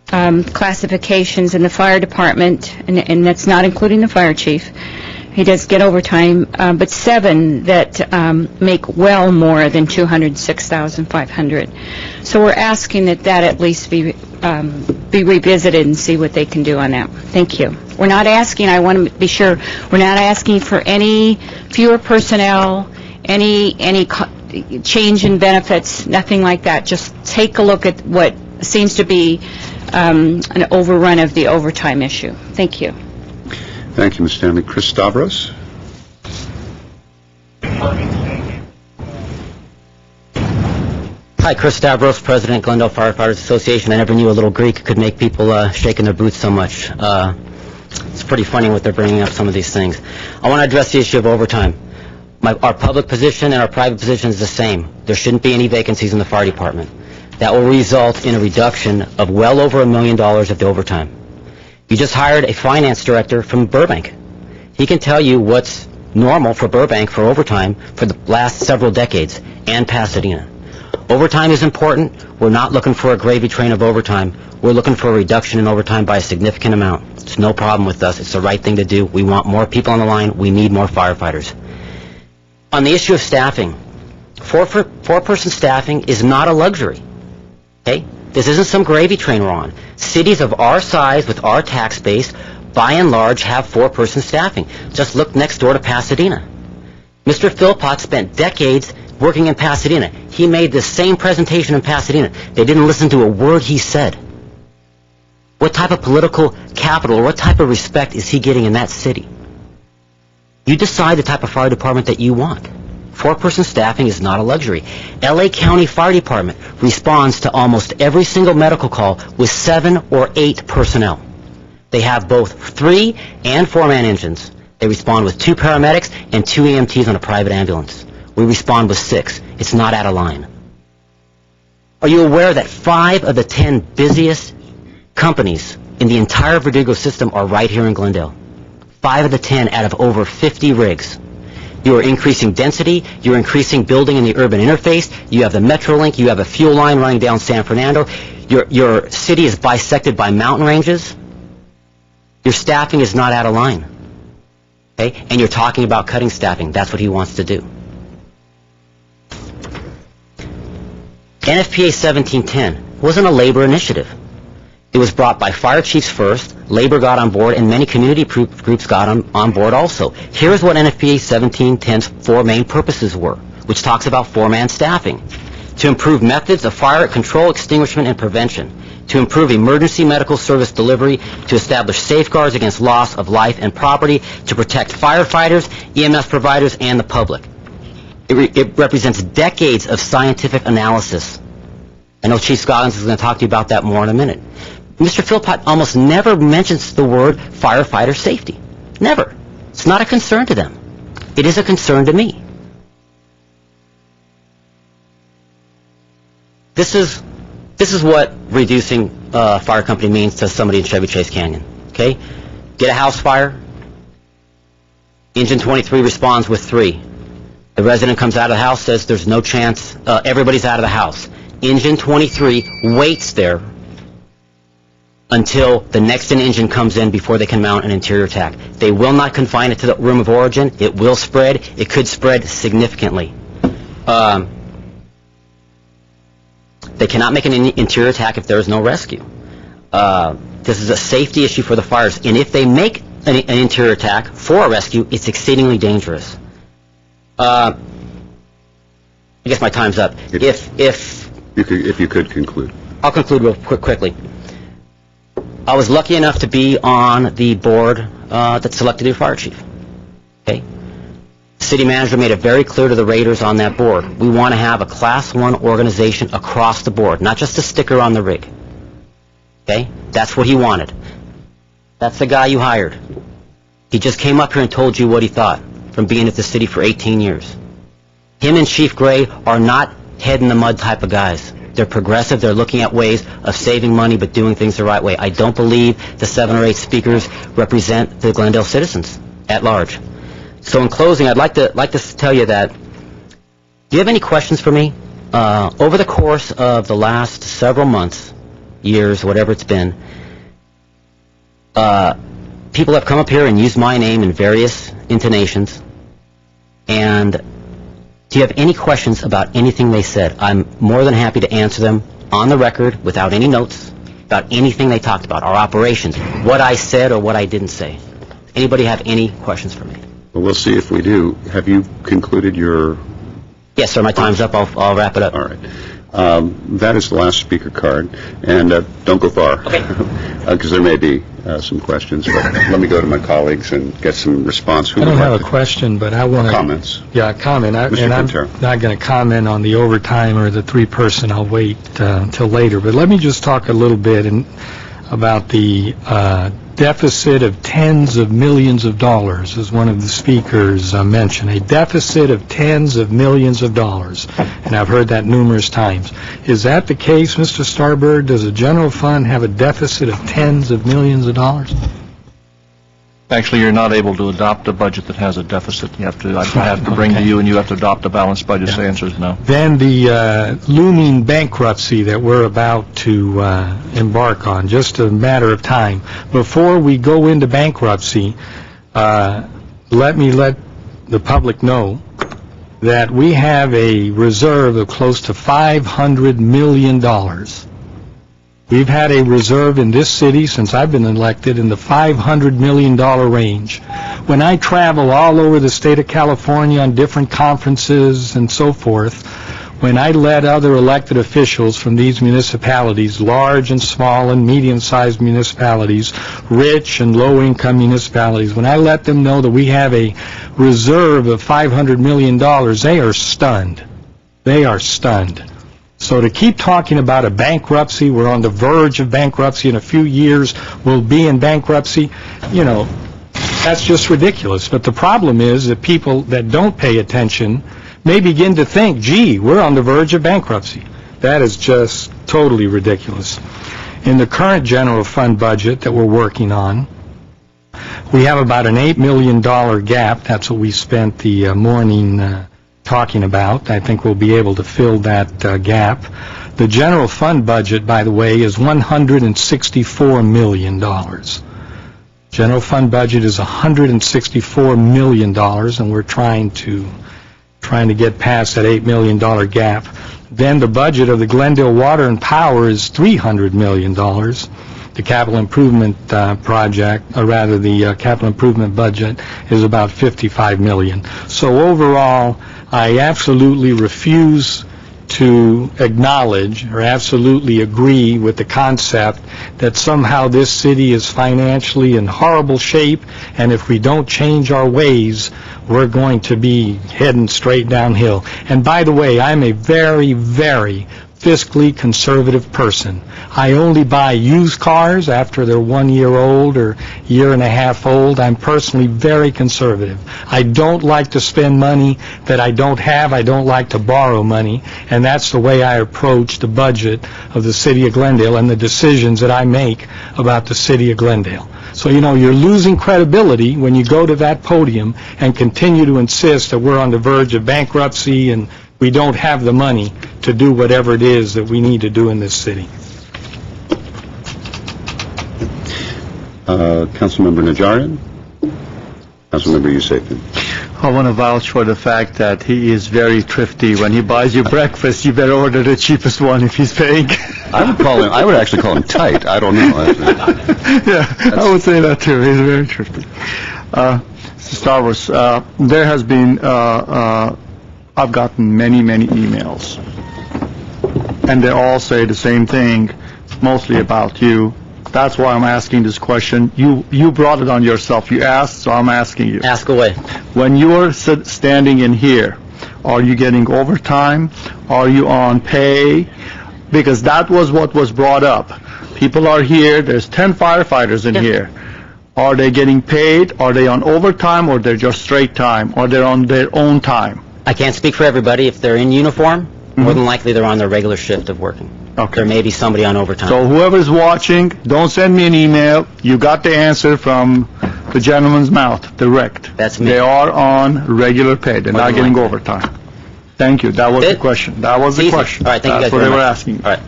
classifications in the fire department, and that's not including the fire chief. He does get overtime, but 7 that make well more than $206,500. So we're asking that at least be revisited and see what they can do on that. Thank you. We're not asking, I want to be sure, we're not asking for any fewer personnel, any change in benefits, nothing like that. Just take a look at what seems to be an overrun of the overtime issue. Thank you. Thank you, Ms. Stanley. Chris Stavros. Hi, Chris Stavros, President, Glendale Firefighters Association. I never knew a little Greek could make people shake in their boots so much. It's pretty funny what they're bringing up, some of these things. I want to address the issue of overtime. Our public position and our private position is the same. There shouldn't be any vacancies in the fire department. That will result in a reduction of well over $1 million of the overtime. You just hired a finance director from Burbank. He can tell you what's normal for Burbank for overtime for the last several decades, and Pasadena. Overtime is important. We're not looking for a gravy train of overtime. We're looking for a reduction in overtime by a significant amount. It's no problem with us. It's the right thing to do. We want more people on the line. We need more firefighters. On the issue of staffing, four-person staffing is not a luxury. Okay? This isn't some gravy train we're on. Cities of our size with our tax base, by and large, have 4-person staffing. Just look next door to Pasadena. Mr. Philpott spent decades working in Pasadena. He made the same presentation in Pasadena. They didn't listen to a word he said. What type of political capital or what type of respect is he getting in that city? You decide the type of fire department that you want. 4-person staffing is not a luxury. L.A. County Fire Department responds to almost every single medical call with 7 or 8 personnel. They have both 3 and 4-man engines. They respond with 2 paramedics and 2 EMTs on a private ambulance. We respond with 6. It's not out of line. Are you aware that 5 of the 10 busiest companies in the entire Verdugo system are right here in Glendale? 5 of the 10 out of over 50 rigs. You are increasing density, you're increasing building in the urban interface, you have the Metrolink, you have a fuel line running down San Fernando, your city is bisected by mountain ranges, your staffing is not out of line. Okay? And you're talking about cutting staffing. That's what he wants to do. NFPA 1710 wasn't a labor initiative. It was brought by fire chiefs first, labor got on board, and many community groups got on board also. Here's what NFPA 1710's 4 main purposes were, which talks about 4-man staffing. To improve methods of fire control, extinguishment, and prevention. To improve emergency medical service delivery. To establish safeguards against loss of life and property. To protect firefighters, EMS providers, and the public. It represents decades of scientific analysis. I know Chief Scoggins is going to talk to you about that more in a minute. Mr. Philpott almost never mentions the word firefighter safety. Never. It's not a concern to them. It is a concern to me. This is what reducing fire company means to somebody in Chevy Chase Canyon. Okay? Get a house fire. Engine 23 responds with 3. The resident comes out of the house, says there's no chance, everybody's out of the house. Engine 23 waits there until the next engine comes in before they can mount an interior attack. They will not confine it to the room of origin. It will spread. It could spread significantly. They cannot make an interior attack if there is no rescue. This is a safety issue for the fires, and if they make an interior attack for a rescue, it's exceedingly dangerous. I guess my time's up. If you could conclude. I'll conclude real quickly. I was lucky enough to be on the board that selected your fire chief. Okay? The city manager made it very clear to the raiders on that board. We want to have a Class 1 organization across the board, not just a sticker on the rig. Okay? That's what he wanted. That's the guy you hired. He just came up here and told you what he thought from being at the city for 18 years. Him and Chief Gray are not head-in-the-mud type of guys. They're progressive. They're looking at ways of saving money but doing things the right way. I don't believe the 7 or 8 speakers represent the Glendale citizens at large. So in closing, I'd like to tell you that, do you have any questions for me? Over the course of the last several months, years, whatever it's been, people have come up here and used my name in various intonations. And do you have any questions about anything they said? I'm more than happy to answer them on the record without any notes about anything they talked about, our operations, what I said or what I didn't say. Anybody have any questions for me? Well, we'll see if we do. Have you concluded your... Yes, sir. My time's up. I'll wrap it up. All right. That is the last speaker card. And don't go far. Okay. Because there may be some questions. But let me go to my colleagues and get some response. I don't have a question, but I want to... Comments? Yeah, a comment. And I'm not going to comment on the overtime or the 3-person. I'll wait until later. But let me just talk a little bit about the deficit of tens of millions of dollars, as one of the speakers mentioned. A deficit of tens of millions of dollars. And I've heard that numerous times. Is that the case, Mr. Starbird? Does a general fund have a deficit of tens of millions of dollars? Actually, you're not able to adopt a budget that has a deficit. I have to bring to you, and you have to adopt a balanced budget. So the answer is no. Then the looming bankruptcy that we're about to embark on, just a matter of time. Before we go into bankruptcy, let me let the public know that we have a reserve of close to $500 million. We've had a reserve in this city since I've been elected in the $500 million range. When I travel all over the state of California on different conferences and so forth, when I let other elected officials from these municipalities, large and small and medium-sized municipalities, rich and low-income municipalities, when I let them know that we have a reserve of $500 million, they are stunned. They are stunned. So to keep talking about a bankruptcy, we're on the verge of bankruptcy, in a few years we'll be in bankruptcy, that's just ridiculous. But the problem is that people that don't pay attention may begin to think, gee, we're on the verge of bankruptcy. That is just totally ridiculous. In the current general fund budget that we're working on, we have about an $8 million gap. That's what we spent the morning talking about. I think we'll be able to fill that gap. The general fund budget, by the way, is $164 million. General fund budget is $164 million, and we're trying to get past that $8 million gap. Then the budget of the Glendale Water and Power is $300 million. The capital improvement the capital improvement budget is about $55 million. So overall, I absolutely refuse to acknowledge or absolutely agree with the concept that somehow this city is financially in horrible shape, and if we don't change our ways, we're going to be heading straight downhill. And by the way, I'm a very, very fiscally conservative person. I only buy used cars after they're 1 year old or year and a half old. I'm personally very conservative. I don't like to spend money that I don't have. I don't like to borrow money. And that's the way I approach the budget of the city of Glendale and the decisions that I make about the city of Glendale. So, you know, you're losing credibility when you go to that podium and continue to insist that we're on the verge of bankruptcy and we don't have the money to do whatever it is that we need to do in this city. Councilmember Najarian? Councilmember Yusefian? I want to vouch for the fact that he is very thrifty. When he buys you breakfast, you better order the cheapest one if he's paying. I would actually call him tight. I don't know. Yeah, I would say that too. He's very thrifty. Star Wars, there has been, I've gotten many emails, and they all say the same thing, mostly about you. That's why I'm asking this question. You brought it on yourself. You asked, so I'm asking you. Ask away. When you're standing in here, are you getting overtime? Are you on pay? Because that was what was brought up. People are here. There's 10 firefighters in here. Are they getting paid? Are they on overtime, or they're just straight time, or they're on their own time? I can't speak for everybody. If they're in uniform, more than likely they're on their regular shift of working. Okay. There may be somebody on overtime. So whoever's watching, don't send me an email. You got the answer from the gentleman's mouth, direct. That's me. They are on regular pay. They're not getting overtime. Thank you. That was the question. That was the question. All right, thank you guys That's what they very were much. asking. All right.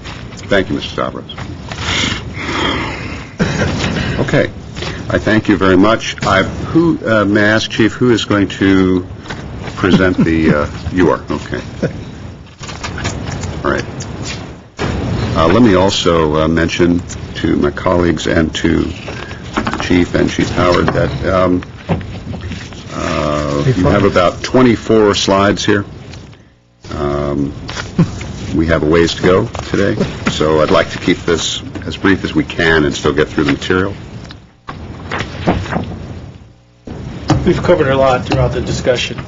Thank you, Mr. Stavros. Okay. I thank you very much. May I ask, Chief, who is going to present the, you are, okay. All right. Let me also mention to my colleagues and to Chief and Chief Howard that you have about 24 slides here. We have a ways to go today, so I'd like to keep this as brief as we can and still get through the material. We've covered a lot throughout the discussion.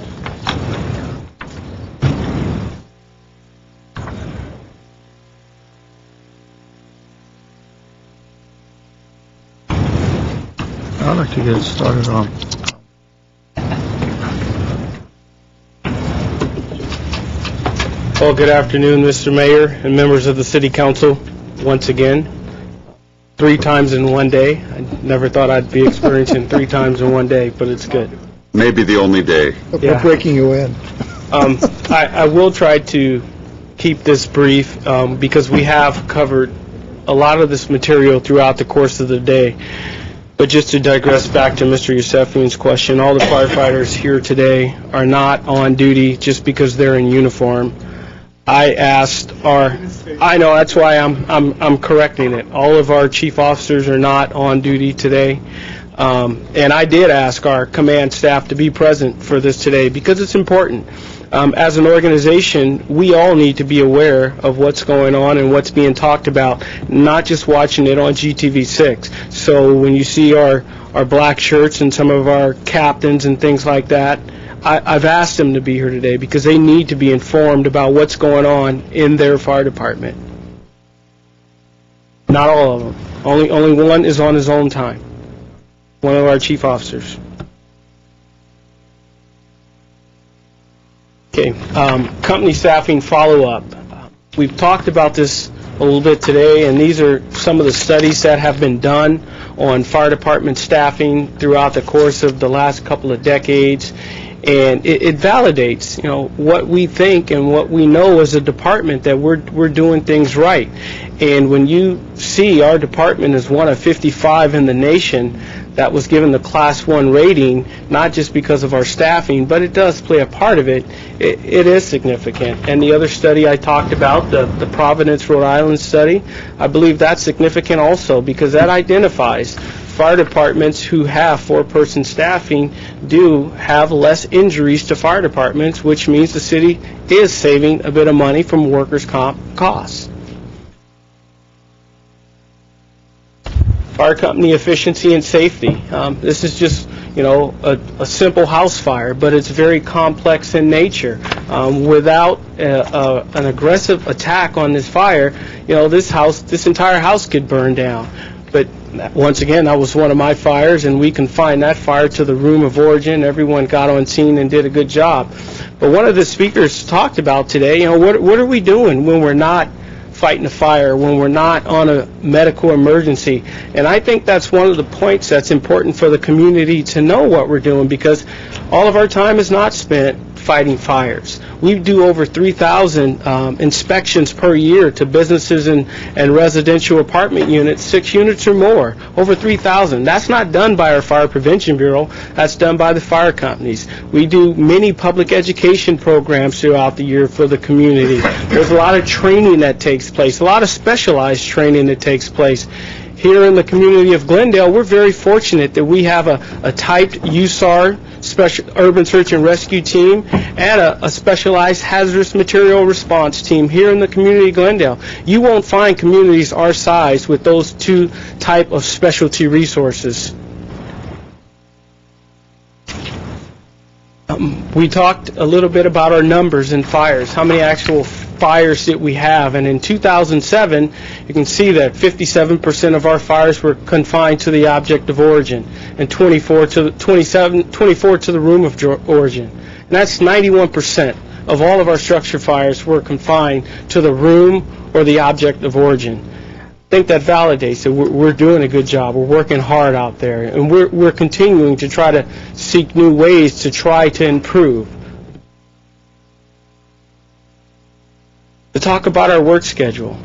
I'd like to get it started on. Well, good afternoon, Mr. Mayor and members of the City Council. Once again, 3 times in one day. I never thought I'd be experiencing 3 times in one day, but it's good. Maybe the only day. Yeah. We're breaking you in. I will try to keep this brief because we have covered a lot of this material throughout the course of the day. But just to digress back to Mr. Yusefian's question, all the firefighters here today are not on duty just because they're in uniform. I know, that's why I'm correcting it. All of our chief officers are not on duty today. And I did ask our command staff to be present for this today because it's important. As an organization, we all need to be aware of what's going on and what's being talked about, not just watching it on GTV6. So when you see our black shirts and some of our captains and things like that, I've asked them to be here today because they need to be informed about what's going on in their fire department. Not all of them. Only one is on his own time. One of our chief officers. Okay, company staffing follow-up. We've talked about this a little bit today, and these are some of the studies that have been done on fire department staffing throughout the course of the last couple of decades. And it validates, you know, what we think and what we know as a department, that we're doing things right. And when you see our department is one of 55 in the nation that was given the Class 1 rating, not just because of our staffing, but it does play a part of it, it is significant. And the other study I talked about, the Providence, Rhode Island study, I believe that's significant also because that identifies fire departments who have 4-person staffing do have less injuries to fire departments, which means the city is saving a bit of money from workers' comp costs. Fire company efficiency and safety. This is just, a simple house fire, but it's very complex in nature. Without an aggressive attack on this fire, this entire house could burn down. But once again, that was one of my fires, and we confined that fire to the room of origin. Everyone got on scene and did a good job. But one of the speakers talked about today, what are we doing when we're not fighting a fire, when we're not on a medical emergency? And I think that's one of the points that's important for the community to know what we're doing, because all of our time is not spent fighting fires. We do over 3,000 inspections per year to businesses and residential apartment units, 6 units or more, over 3,000. That's not done by our Fire Prevention Bureau. That's done by the fire companies. We do many public education programs throughout the year for the community. There's a lot of training that takes place, a lot of specialized training that takes place. Here in the community of Glendale, we're very fortunate that we have a typed USAR, Special Urban Search and Rescue Team, and a specialized hazardous material response team here in the community of Glendale. You won't find communities our size with those two type of specialty resources. We talked a little bit about our numbers in fires, how many actual fires that we have, and in 2007 you can see that 57% of our fires were confined to the object of origin and 24 to the room of origin, and that's 91% of all of our structure fires were confined to the room or the object of origin. I think that validates that we're doing a good job. We're working hard out there, and we're continuing to try to seek new ways to try to improve. To talk about our work schedule.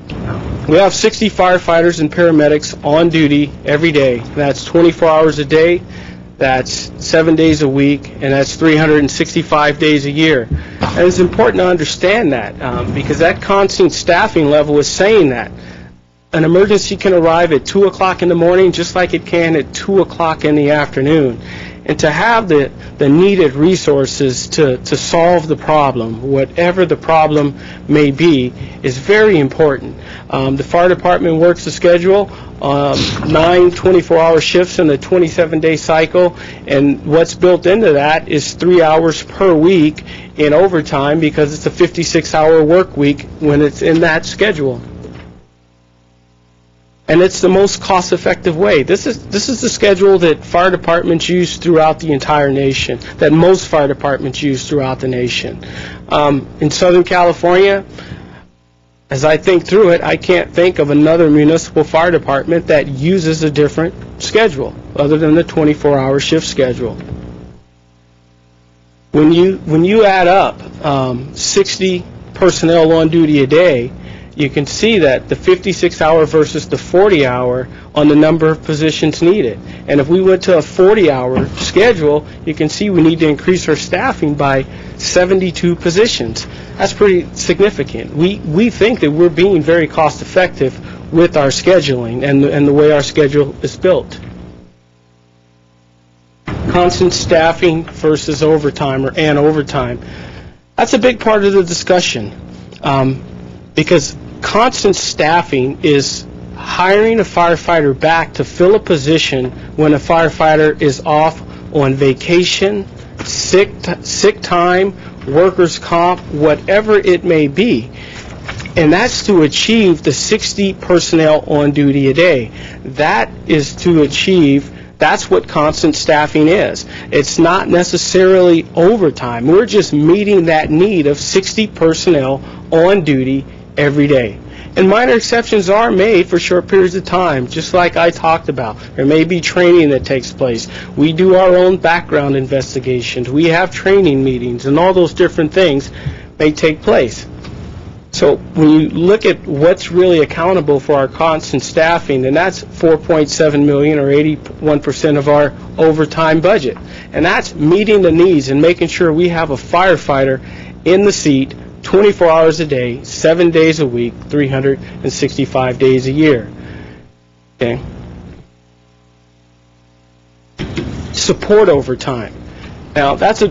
We have 60 firefighters and paramedics on duty every day. That's 24 hours a day, that's 7 days a week, and that's 365 days a year. And it's important to understand that because that constant staffing level is saying that an emergency can arrive at 2 o'clock in the morning just like it can at 2 o'clock in the afternoon. And to have the needed resources to solve the problem, whatever the problem may be, is very important. The fire department works the schedule, 9 24-hour shifts in the 27-day cycle, and what's built into that is 3 hours per week in overtime because it's a 56-hour work week when it's in that schedule. And it's the most cost-effective way. This is the schedule that fire departments use throughout the entire nation, that most fire departments use throughout the nation. In Southern California, as I think through it, I can't think of another municipal fire department that uses a different schedule other than the 24-hour shift schedule. When you add up 60 personnel on duty a day, you can see that the 56-hour versus the 40-hour on the number of positions needed. And if we went to a 40-hour schedule, you can see we need to increase our staffing by 72 positions. That's pretty significant. We think that we're being very cost-effective with our scheduling and the way our schedule is built. Constant staffing versus overtime and overtime. That's a big part of the discussion because constant staffing is hiring a firefighter back to fill a position when a firefighter is off on vacation, sick time, workers' comp, whatever it may be. And that's to achieve the 60 personnel on duty a day. That's what constant staffing is. It's not necessarily overtime. We're just meeting that need of 60 personnel on duty every day. And minor exceptions are made for short periods of time, just like I talked about. There may be training that takes place. We do our own background investigations. We have training meetings, and all those different things may take place. So when you look at what's really accountable for our constant staffing, then that's $4.7 million or 81% of our overtime budget. And that's meeting the needs and making sure we have a firefighter in the seat 24 hours a day, 7 days a week, 365 days a year. Okay. Support overtime. Now, that's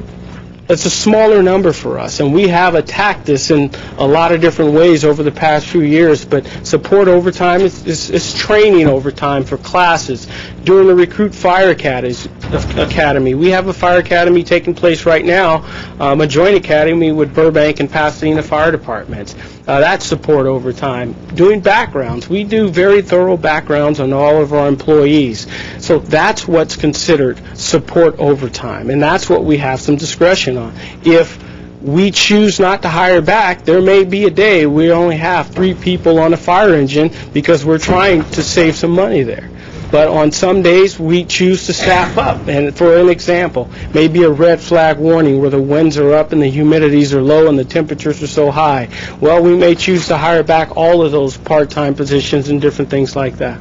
it's a smaller number for us, and we have attacked this in a lot of different ways over the past few years. But support overtime is training overtime for classes. During the Recruit Fire Academy, we have a fire academy taking place right now, a joint academy with Burbank and Pasadena Fire Departments. That's support overtime. Doing backgrounds. We do very thorough backgrounds on all of our employees. So that's what's considered support overtime, and that's what we have some discretion on. If we choose not to hire back, there may be a day we only have 3 people on a fire engine because we're trying to save some money there. But on some days, we choose to staff up. And for an example, maybe a red flag warning where the winds are up and the humidities are low and the temperatures are so high. Well, we may choose to hire back all of those part-time positions and different things like that.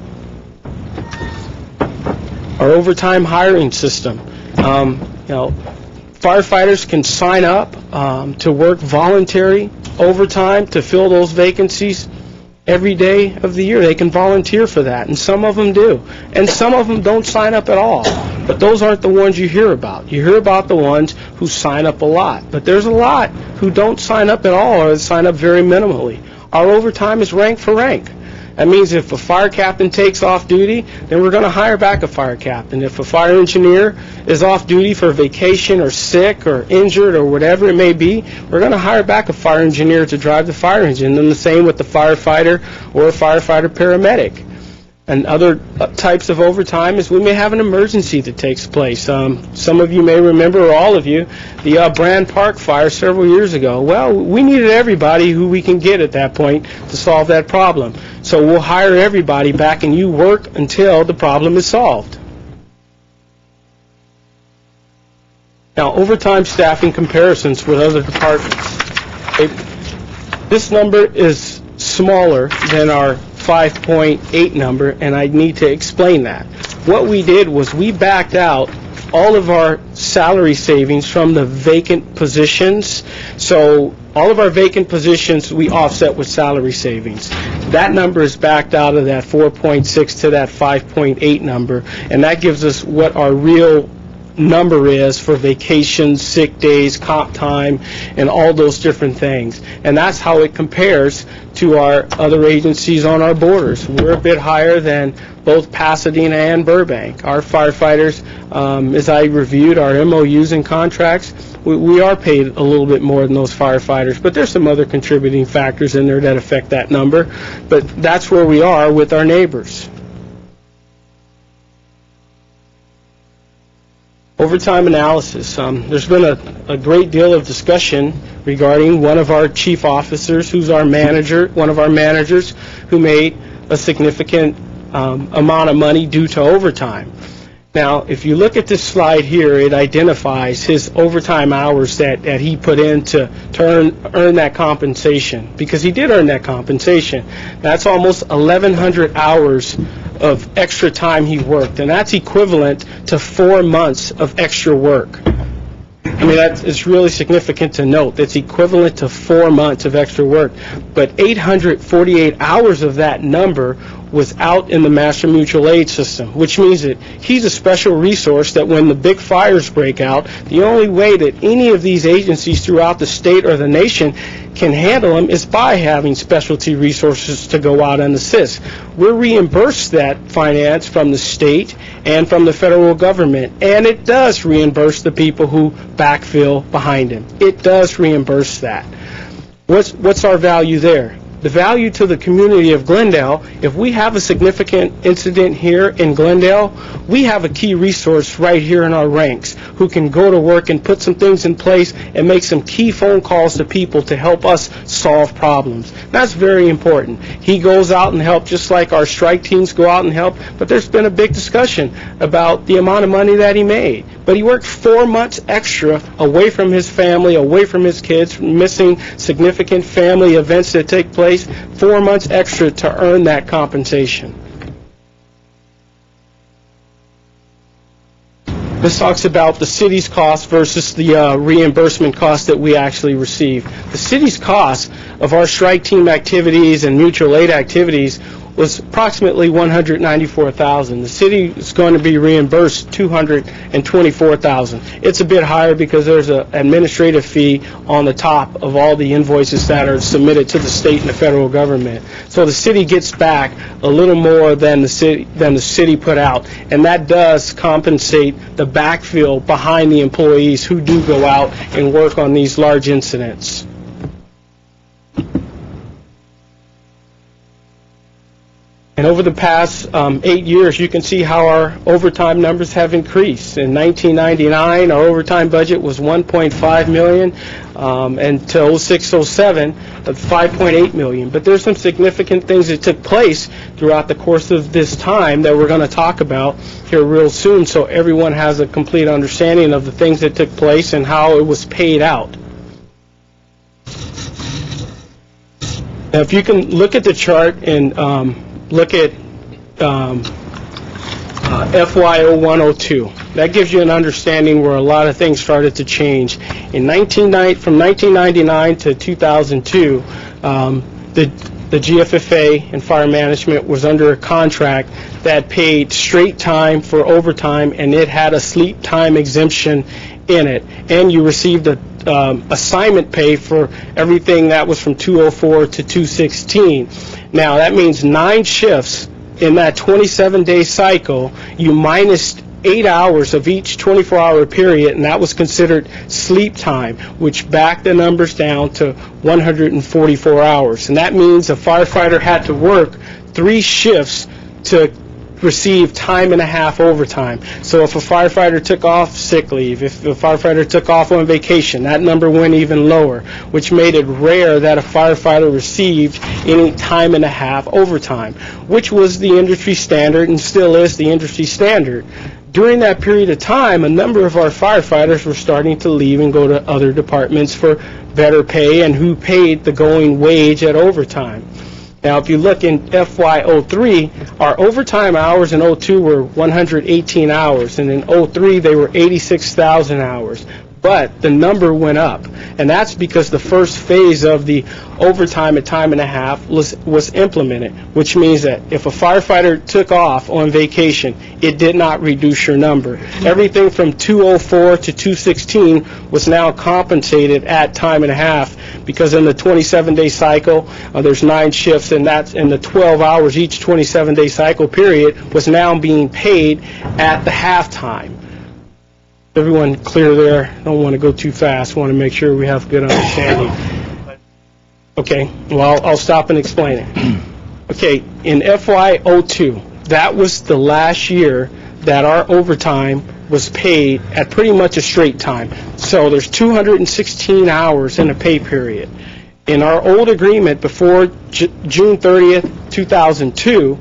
Our overtime hiring system. Firefighters can sign up to work voluntary overtime to fill those vacancies every day of the year. They can volunteer for that, and some of them do. And some of them don't sign up at all. But those aren't the ones you hear about. You hear about the ones who sign up a lot. But there's a lot who don't sign up at all or sign up very minimally. Our overtime is rank for rank. That means if a fire captain takes off duty, then we're going to hire back a fire captain. If a fire engineer is off duty for vacation or sick or injured or whatever it may be, we're going to hire back a fire engineer to drive the fire engine. And the same with the firefighter or a firefighter paramedic. And other types of overtime is we may have an emergency that takes place. Some of you may remember, or all of you, the Brand Park fire several years ago. Well, we needed everybody who we can get at that point to solve that problem. So we'll hire everybody back and you work until the problem is solved. Now, overtime staffing comparisons with other departments. This number is smaller than our 5.8 number, and I need to explain that. What we did was we backed out all of our salary savings from the vacant positions. So all of our vacant positions we offset with salary savings. That number is backed out of that 4.6 to that 5.8 number, and that gives us what our real number is for vacations, sick days, comp time, and all those different things. And that's how it compares to our other agencies on our borders. We're a bit higher than both Pasadena and Burbank. Our firefighters, as I reviewed our MOUs and contracts, we are paid a little bit more than those firefighters, but there's some other contributing factors in there that affect that number. But that's where we are with our neighbors. Overtime analysis. There's been a great deal of discussion regarding one of our chief officers, who's our manager, one of our managers, who made a significant amount of money due to overtime. Now, if you look at this slide here, it identifies his overtime hours that he put in to earn that compensation, because he did earn that compensation. That's almost 1,100 hours of extra time he worked, and that's equivalent to 4 months of extra work. I mean, it's really significant to note. That's equivalent to 4 months of extra work. But 848 hours of that number was out in the Master Mutual Aid system, which means that he's a special resource that when the big fires break out, the only way that any of these agencies throughout the state or the nation can handle them is by having specialty resources to go out and assist. We're reimbursed that finance from the state and from the federal government, and it does reimburse the people who backfill behind him. It does reimburse that. What's our value there? The value to the community of Glendale, if we have a significant incident here in Glendale, we have a key resource right here in our ranks who can go to work and put some things in place and make some key phone calls to people to help us solve problems. That's very important. He goes out and helps just like our strike teams go out and help, but there's been a big discussion about the amount of money that he made. But he worked 4 months extra away from his family, away from his kids, missing significant family events that take place, 4 months extra to earn that compensation. This talks about the city's cost versus the reimbursement cost that we actually receive. The city's cost of our strike team activities and mutual aid activities was approximately $194,000. The city is going to be reimbursed $224,000. It's a bit higher because there's an administrative fee on the top of all the invoices that are submitted to the state and the federal government. So the city gets back a little more than the city put out, and that does compensate the backfill behind the employees who do go out and work on these large incidents. And over the past 8 years, you can see how our overtime numbers have increased. In 1999, our overtime budget was $1.5 million, and to 06-07, $5.8 million. But there's some significant things that took place throughout the course of this time that we're going to talk about here real soon, so everyone has a complete understanding of the things that took place and how it was paid out. Now, if you can look at the chart and look at FY0102. That gives you an understanding where a lot of things started to change. From 1999 to 2002, the GFFA and fire management was under a contract that paid straight time for overtime, and it had a sleep time exemption in it. And you received a assignment pay for everything that was from 204 to 216. Now, that means 9 shifts in that 27-day cycle. You minus 8 hours of each 24-hour period, and that was considered sleep time, which backed the numbers down to 144 hours. And that means a firefighter had to work 3 shifts to receive time and a half overtime. So if a firefighter took off sick leave, if a firefighter took off on vacation, that number went even lower, which made it rare that a firefighter received any time and a half overtime, which was the industry standard and still is the industry standard. During that period of time, a number of our firefighters were starting to leave and go to other departments for better pay and who paid the going wage at overtime. Now, if you look in FY03, our overtime hours in 02 were 118 hours, and in 03 they were 86,000 hours. But the number went up, and that's because the first phase of the overtime at time and a half was implemented, which means that if a firefighter took off on vacation, it did not reduce your number. Everything from 204 to 216 was now compensated at time and a half, because in the 27-day cycle, there's 9 shifts, and that's in the 12 hours each 27-day cycle period was now being paid at the halftime. Everyone clear there? I don't want to go too fast. I want to make sure we have good understanding. Okay, well, I'll stop and explain it. Okay, in FY02, that was the last year that our overtime was paid at pretty much a straight time. So there's 216 hours in a pay period. In our old agreement before June 30th, 2002,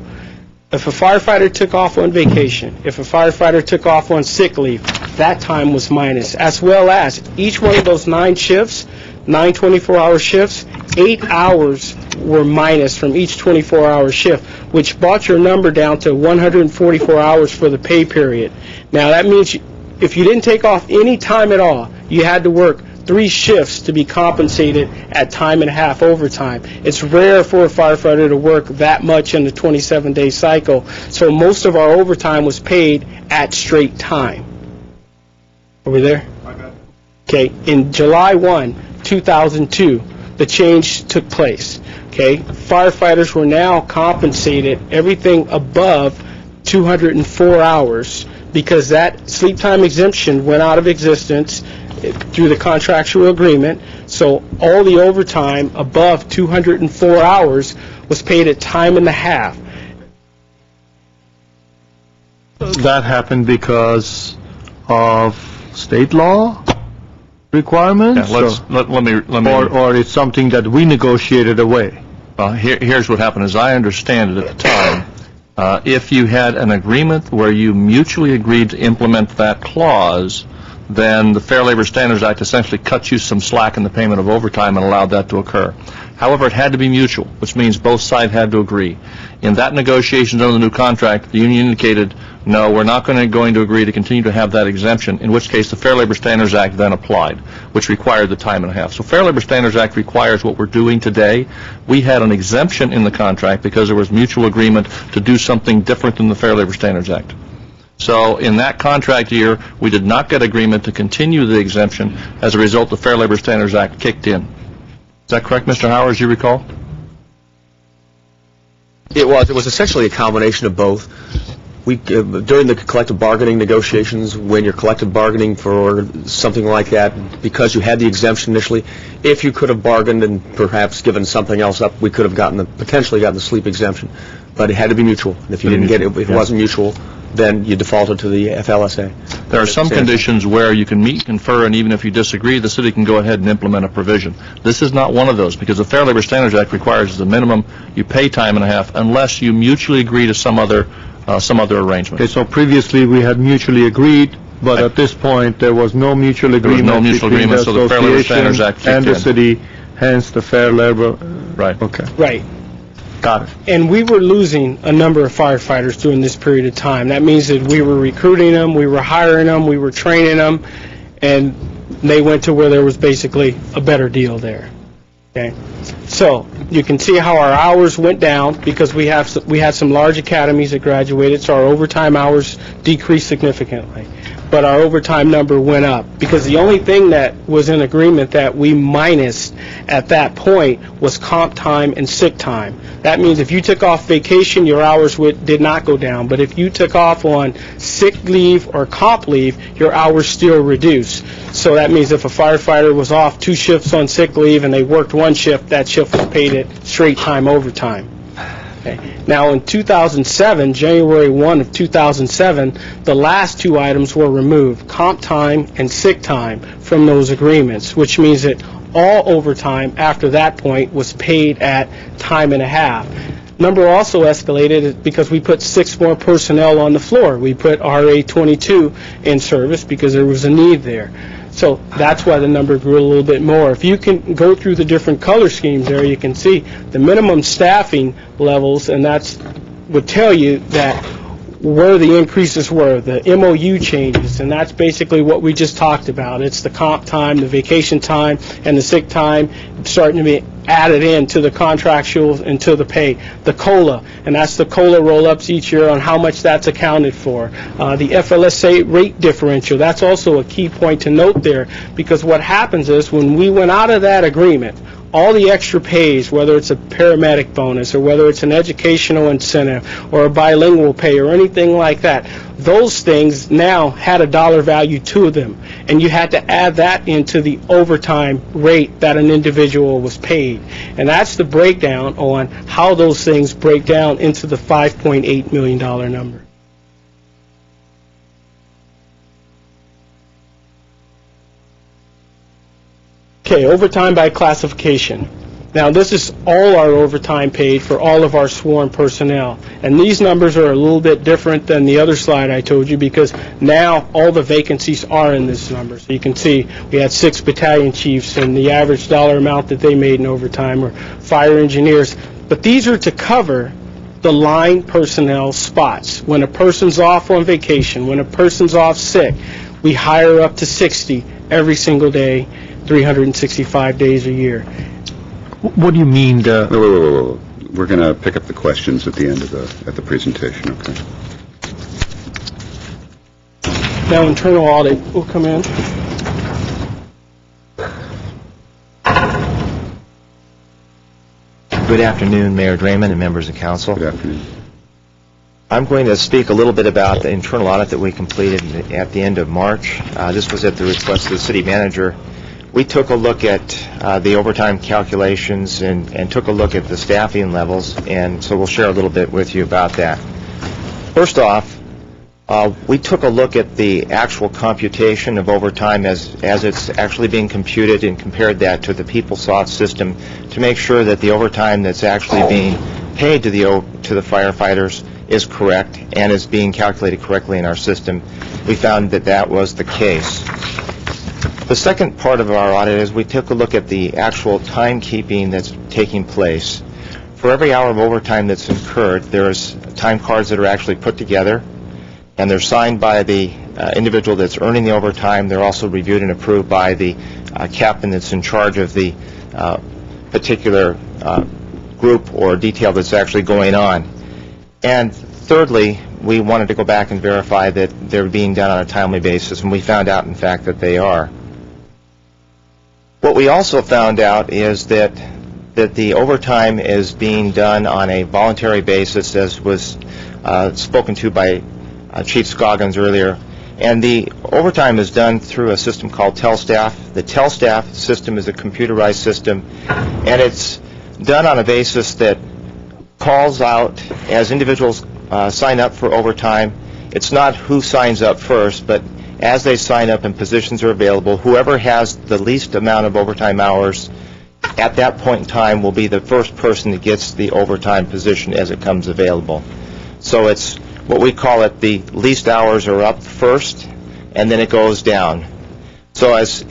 if a firefighter took off on vacation, if a firefighter took off on sick leave, that time was minus, as well as each one of those 9 shifts, 9 24-hour shifts, 8 hours were minus from each 24-hour shift, which brought your number down to 144 hours for the pay period. Now, that means if you didn't take off any time at all, you had to work 3 shifts to be compensated at time and a half overtime. It's rare for a firefighter to work that much in the 27-day cycle, so most of our overtime was paid at straight time. Are we there? Okay, in July 1, 2002, the change took place. Okay, firefighters were now compensated everything above 204 hours because that sleep time exemption went out of existence through the contractual agreement, so all the overtime above 204 hours was paid at time and a half. That happened because of state law requirements? Yeah, let me. Or it's something that we negotiated away? Here's what happened. As I understand it at the time, if you had an agreement where you mutually agreed to implement that clause, then the Fair Labor Standards Act essentially cuts you some slack in the payment of overtime and allowed that to occur. However, it had to be mutual, which means both sides had to agree. In that negotiations under the new contract, the union indicated, no, we're not going to agree to continue to have that exemption, in which case the Fair Labor Standards Act then applied, which required the time and a half. So Fair Labor Standards Act requires what we're doing today. We had an exemption in the contract because there was mutual agreement to do something different than the Fair Labor Standards Act. So in that contract year, we did not get agreement to continue the exemption. As a result, the Fair Labor Standards Act kicked in. Is that correct, Mr. Howard, as you recall? It was essentially a combination of both. During the collective bargaining negotiations, when you're collective bargaining for something like that, because you had the exemption initially, if you could have bargained and perhaps given something else up, we could have potentially gotten the sleep exemption. But it had to be mutual. And if you didn't get it, if it wasn't mutual, then you defaulted to the FLSA. There are some conditions where you can meet, confer, and even if you disagree, the city can go ahead and implement a provision. This is not one of those, because the Fair Labor Standards Act requires as a minimum you pay time and a half unless you mutually agree to some other arrangement. Okay, so previously we had mutually agreed, but at this point there was no mutual agreement. There was no mutual between agreement, so the Fair Labor Standards Act kicked and the in. city, hence the Fair Labor. Right. Okay. Right. Got it. And we were losing a number of firefighters during this period of time. That means that we were recruiting them, we were hiring them, we were training them, and they went to where there was basically a better deal there. Okay, so you can see how our hours went down because we had some large academies that graduated, so our overtime hours decreased significantly. But our overtime number went up because the only thing that was in agreement that we minused at that point was comp time and sick time. That means if you took off vacation, your hours did not go down. But if you took off on sick leave or comp leave, your hours still reduced. So that means if a firefighter was off 2 shifts on sick leave and they worked 1 shift, that shift was paid at straight time overtime. Okay. Now in 2007, January 1 of 2007, the last 2 items were removed, comp time and sick time, from those agreements, which means that all overtime after that point was paid at time and a half. Number also escalated because we put 6 more personnel on the floor. We put RA 22 in service because there was a need there. So that's why the number grew a little bit more. If you can go through the different color schemes there, you can see the minimum staffing levels, and that's would tell you that where the increases were, the MOU changes, and that's basically what we just talked about. It's the comp time, the vacation time, and the sick time starting to be added into the contractual and to the pay. The COLA, and that's the COLA roll-ups each year on how much that's accounted for. The FLSA rate differential, that's also a key point to note there, because what happens is when we went out of that agreement, all the extra pays, whether it's a paramedic bonus or whether it's an educational incentive or a bilingual pay or anything like that, those things now had a dollar value to them, and you had to add that into the overtime rate that an individual was paid. And that's the breakdown on how those things break down into the $5.8 million number. Okay, overtime by classification. Now, this is all our overtime paid for all of our sworn personnel. And these numbers are a little bit different than the other slide I told you because now all the vacancies are in this number. So you can see we had 6 battalion chiefs and the average dollar amount that they made in overtime, or fire engineers. But these are to cover the line personnel spots. When a person's off on vacation, when a person's off sick, we hire up to 60 every single day, 365 days a year. What do you mean? Wait. We're going to pick up the questions at the end of the presentation, okay? Now internal audit will come in. Good afternoon, Mayor Draymond and members of council. Good afternoon. I'm going to speak a little bit about the internal audit that we completed at the end of March. This was at the request of the city manager. We took a look at the overtime calculations and took a look at the staffing levels, and so we'll share a little bit with you about that. First off, we took a look at the actual computation of overtime as it's actually being computed and compared that to the PeopleSoft system to make sure that the overtime that's actually being paid to the firefighters is correct and is being calculated correctly in our system. We found that that was the case. The second part of our audit is we took a look at the actual timekeeping that's taking place. For every hour of overtime that's incurred, there's time cards that are actually put together, and they're signed by the individual that's earning the overtime. They're also reviewed and approved by the captain that's in charge of the particular group or detail that's actually going on. And thirdly, we wanted to go back and verify that they're being done on a timely basis, and we found out, in fact, that they are. What we also found out is that the overtime is being done on a voluntary basis, as was spoken to by Chief Scoggins earlier. And the overtime is done through a system called TellStaff. The TellStaff system is a computerized system, and it's done on a basis that calls out as individuals sign up for overtime. It's not who signs up first, but as they sign up and positions are available, whoever has the least amount of overtime hours at that point in time will be the first person that gets the overtime position as it comes available. So it's what we call it, the least hours are up first, and then it goes down. So as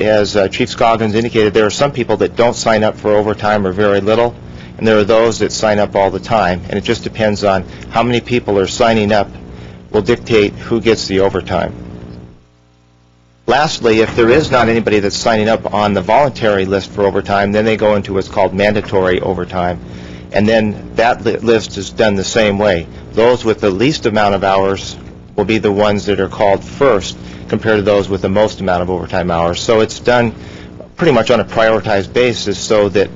Chief Scoggins indicated, there are some people that don't sign up for overtime or very little, and there are those that sign up all the time, and it just depends on how many people are signing up will dictate who gets the overtime. Lastly, if there is not anybody that's signing up on the voluntary list for overtime, then they go into what's called mandatory overtime, and then that list is done the same way. Those with the least amount of hours will be the ones that are called first compared to those with the most amount of overtime hours. So it's done pretty much on a prioritized basis so that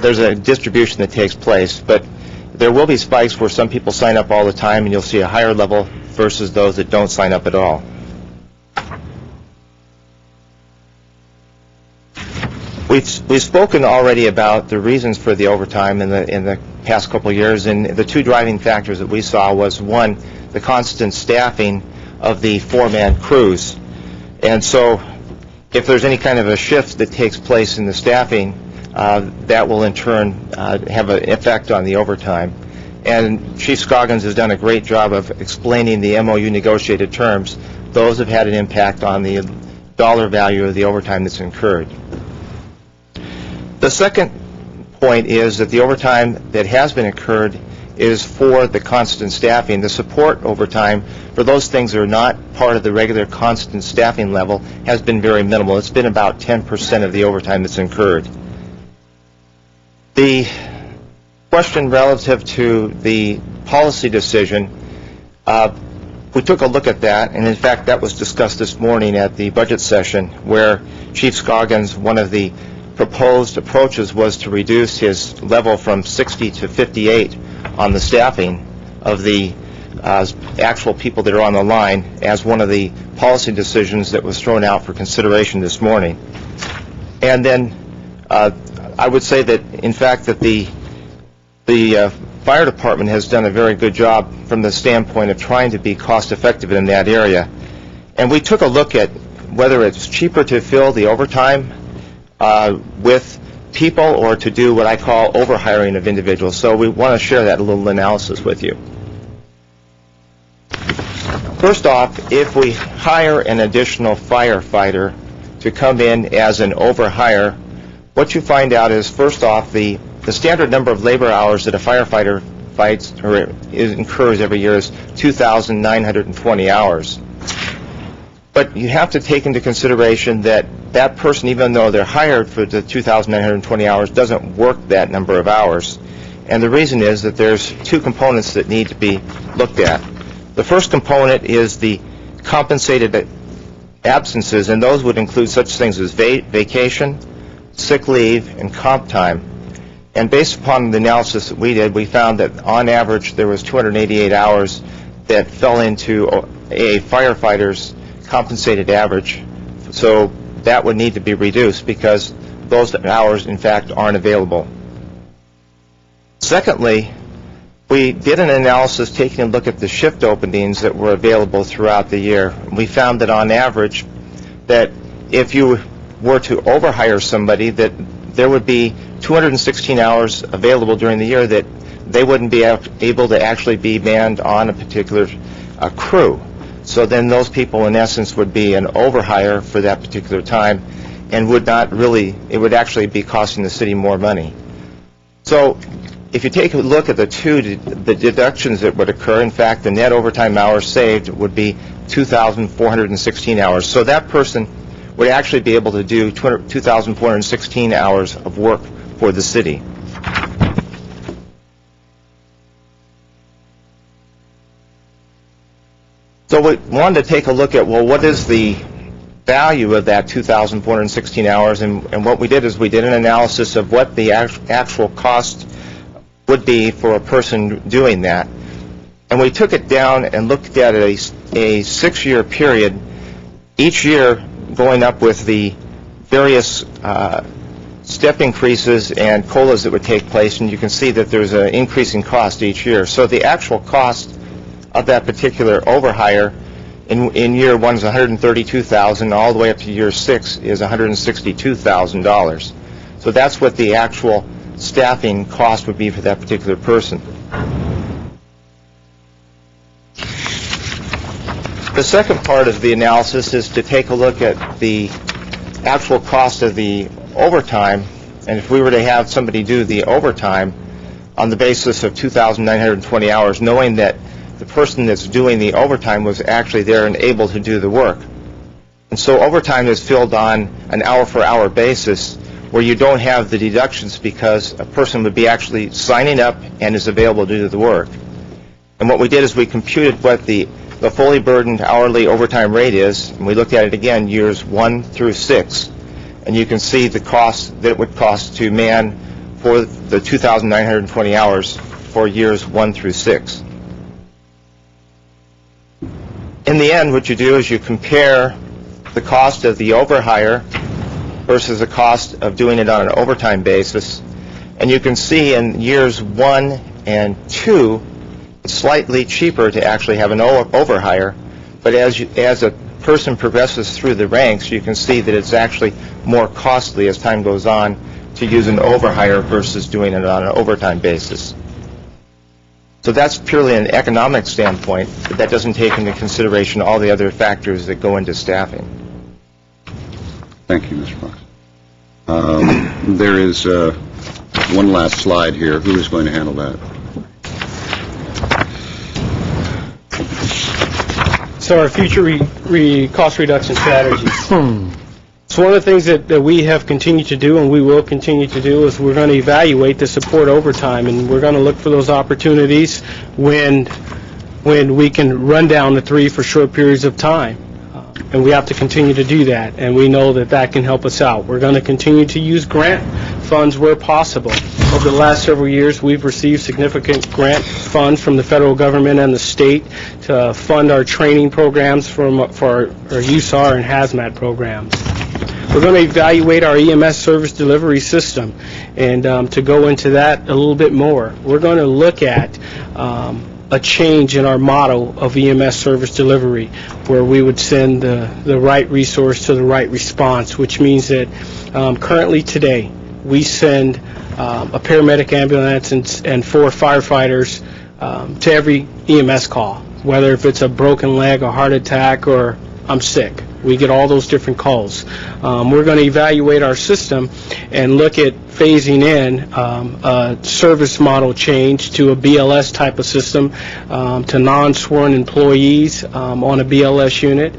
there's a distribution that takes place. But there will be spikes where some people sign up all the time, and you'll see a higher level versus those that don't sign up at all. We've spoken already about the reasons for the overtime in the past couple of years, and the two driving factors that we saw was, one, the constant staffing of the four-man crews. And so if there's any kind of a shift that takes place in the staffing, that will in turn have an effect on the overtime. And Chief Scoggins has done a great job of explaining the MOU negotiated terms. Those have had an impact on the dollar value of the overtime that's incurred. The second point is that the overtime that has been incurred is for the constant staffing. The support overtime for those things that are not part of the regular constant staffing level has been very minimal. It's been about 10% of the overtime that's incurred. The question relative to the policy decision, we took a look at that, and in fact that was discussed this morning at the budget session, where Chief Scoggins, one of the proposed approaches was to reduce his level from 60 to 58 on the staffing of the actual people that are on the line as one of the policy decisions that was thrown out for consideration this morning. And then I would say that, in fact, that the fire department has done a very good job from the standpoint of trying to be cost effective in that area. And we took a look at whether it's cheaper to fill the overtime with people or to do what I call overhiring of individuals. So we want to share that little analysis with you. First off, if we hire an additional firefighter to come in as an overhire, what you find out is, first off, the standard number of labor hours that a firefighter incurs every year is 2,920 hours. But you have to take into consideration that that person, even though they're hired for the 2,920 hours, doesn't work that number of hours. And the reason is that there's two components that need to be looked at. The first component is the compensated absences, and those would include such things as vacation, sick leave, and comp time. And based upon the analysis that we did, we found that on average there was 288 hours that fell into a firefighter's compensated average. So that would need to be reduced because those hours, in fact, aren't available. Secondly, we did an analysis taking a look at the shift openings that were available throughout the year. We found that on average that if you were to overhire somebody, that there would be 216 hours available during the year that they wouldn't be able to actually be manned on a particular crew. So then those people, in essence, would be an overhire for that particular time, and would not really, it would actually be costing the city more money. So if you take a look at the deductions that would occur, in fact, the net overtime hours saved would be 2,416 hours. So that person would actually be able to do 2,416 hours of work for the city. So we wanted to take a look at, well, what is the value of that 2,416 hours? And what we did is we did an analysis of what the actual cost would be for a person doing that. And we took it down and looked at a 6-year period, each year going up with the various step increases and COLAs that would take place, and you can see that there's an increasing cost each year. So the actual cost of that particular overhire in year 1 is $132,000, all the way up to year 6 is $162,000. So that's what the actual staffing cost would be for that particular person. The second part of the analysis is to take a look at the actual cost of the overtime, and if we were to have somebody do the overtime on the basis of 2,920 hours, knowing that the person that's doing the overtime was actually there and able to do the work. And so overtime is filled on an hour-for-hour basis where you don't have the deductions because a person would be actually signing up and is available to do the work. And what we did is we computed what the fully burdened hourly overtime rate is, and we looked at it again years 1 through 6. And you can see the cost that it would cost to man for the 2,920 hours for years 1 through 6. In the end, what you do is you compare the cost of the overhire versus the cost of doing it on an overtime basis. And you can see in years 1 and 2, it's slightly cheaper to actually have an overhire. But as a person progresses through the ranks, you can see that it's actually more costly as time goes on to use an overhire versus doing it on an overtime basis. So that's purely an economic standpoint, but that doesn't take into consideration all the other factors that go into staffing. Thank you, Mr. Fox. There is one last slide here. Who is going to handle that? So our future cost reduction strategies. So one of the things that we have continued to do and we will continue to do is we're going to evaluate the support overtime, and we're going to look for those opportunities when we can run down the 3 for short periods of time. And we have to continue to do that, and we know that that can help us out. We're going to continue to use grant funds where possible. Over the last several years, we've received significant grant funds from the federal government and the state to fund our training programs for our USAR and HAZMAT programs. We're going to evaluate our EMS service delivery system, and to go into that a little bit more, we're going to look at a change in our model of EMS service delivery, where we would send the right resource to the right response, which means that currently today we send a paramedic ambulance and 4 firefighters to every EMS call, whether if it's a broken leg, a heart attack, or I'm sick. We get all those different calls. We're going to evaluate our system and look at phasing in a service model change to a BLS type of system to non-sworn employees on a BLS unit,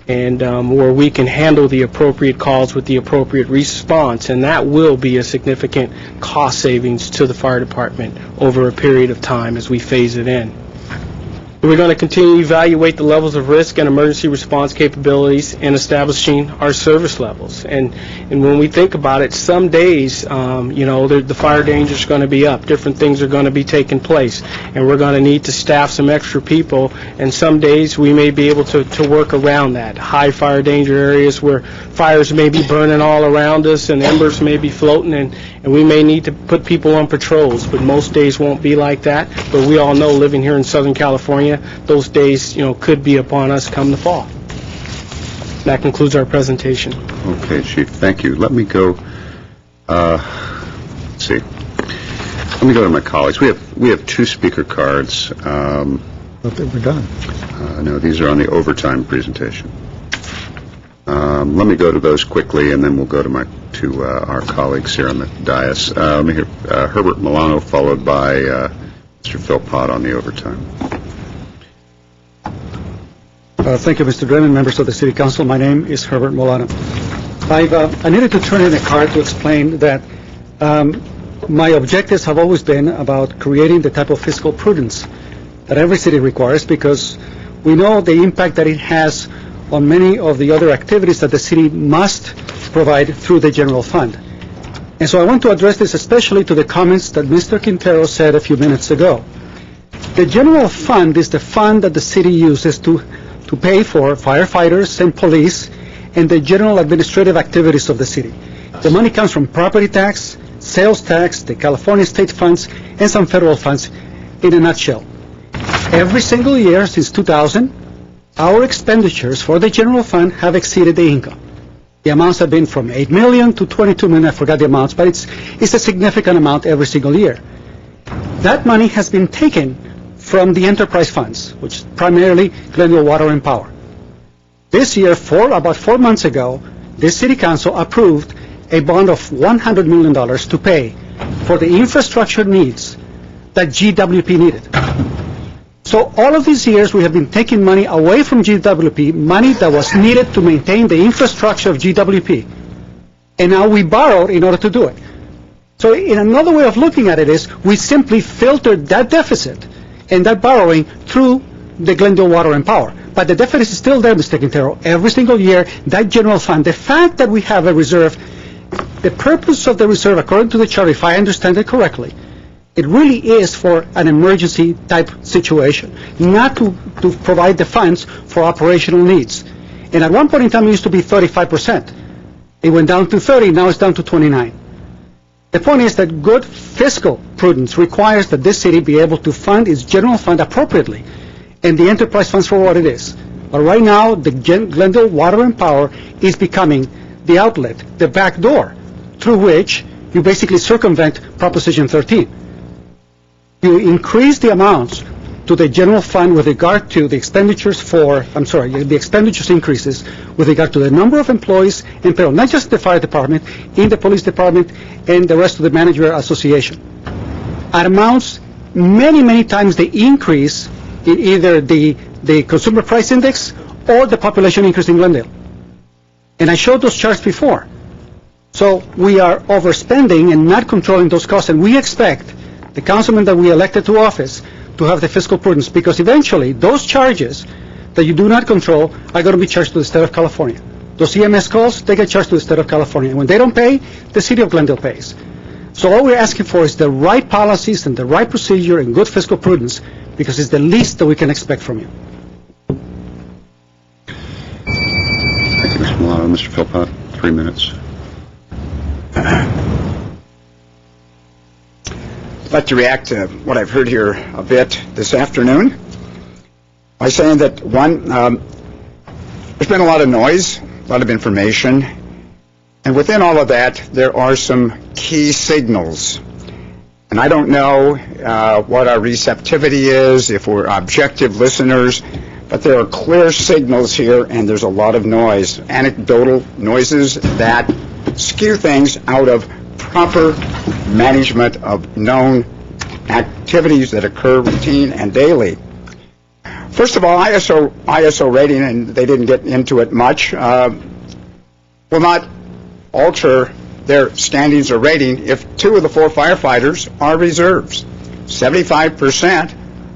and where we can handle the appropriate calls with the appropriate response, and that will be a significant cost savings to the fire department over a period of time as we phase it in. We're going to continue to evaluate the levels of risk and emergency response capabilities in establishing our service levels. And when we think about it, some days, the fire danger is going to be up. Different things are going to be taking place. And we're going to need to staff some extra people. And some days we may be able to work around that. High fire danger areas where fires may be burning all around us and embers may be floating, and we may need to put people on patrols. But most days won't be like that. But we all know, living here in Southern California, those days, could be upon us come the fall. That concludes our presentation. Okay, Chief, thank you. Let me go, let's see. Let me go to my colleagues. We have two speaker cards. But we're done. No, these are on the overtime presentation. Let me go to those quickly, and then we'll go to our colleagues here on the dais. Let me hear Herbert Milano, followed by Mr. Philpott on the overtime. Thank you, Mr. Draymond, members of the City Council. My name is Herbert Milano. I needed to turn in a card to explain that my objectives have always been about creating the type of fiscal prudence that every city requires, because we know the impact that it has on many of the other activities that the city must provide through the general fund. And so I want to address this especially to the comments that Mr. Quintero said a few minutes ago. The general fund is the fund that the city uses to pay for firefighters and police and the general administrative activities of the city. The money comes from property tax, sales tax, the California state funds, and some federal funds in a nutshell. Every single year since 2000, our expenditures for the general fund have exceeded the income. The amounts have been from $8 million to $22 million, I forgot the amounts, but it's a significant amount every single year. That money has been taken from the enterprise funds, which is primarily Glendale Water and Power. This year, about 4 months ago, the City Council approved a bond of $100 million to pay for the infrastructure needs that GWP needed. So all of these years, we have been taking money away from GWP, money that was needed to maintain the infrastructure of GWP. And now we borrowed in order to do it. So in another way of looking at it is, we simply filtered that deficit and that borrowing through the Glendale Water and Power. But the deficit is still there, Mr. Quintero. Every single year, that general fund, the fact that we have a reserve, the purpose of the reserve, according to the charter, if I understand it correctly, it really is for an emergency type situation, not to provide the funds for operational needs. And at one point in time, it used to be 35%. It went down to 30, now it's down to 29. The point is that good fiscal prudence requires that this city be able to fund its general fund appropriately, and the enterprise funds for what it is. But right now, the Glendale Water and Power is becoming the outlet, the back door, through which you basically circumvent Proposition 13. You increase the amounts to the general fund with regard to the expenditures the expenditures increases with regard to the number of employees and payroll, not just the fire department, in the police department, and the rest of the manager association. At amounts many, many times the increase in either the consumer price index or the population increase in Glendale. And I showed those charts before. So we are overspending and not controlling those costs, and we expect the councilmen that we elected to office to have the fiscal prudence, because eventually those charges that you do not control are going to be charged to the state of California. Those EMS calls, they get charged to the state of California. And when they don't pay, the city of Glendale pays. So all we're asking for is the right policies and the right procedure and good fiscal prudence, because it's the least that we can expect from you. Thank you, Mr. Milano. Mr. Philpott, 3 minutes. I'd like to react to what I've heard here a bit this afternoon by saying that, one, there's been a lot of noise, a lot of information, and within all of that, there are some key signals. And I don't know what our receptivity is, if we're objective listeners, but there are clear signals here, and there's a lot of noise, anecdotal noises that skew things out of proper management of known activities that occur routine and daily. First of all, ISO rating, and they didn't get into it much, will not alter their standings or rating if 2 of the 4 firefighters are reserves. 75%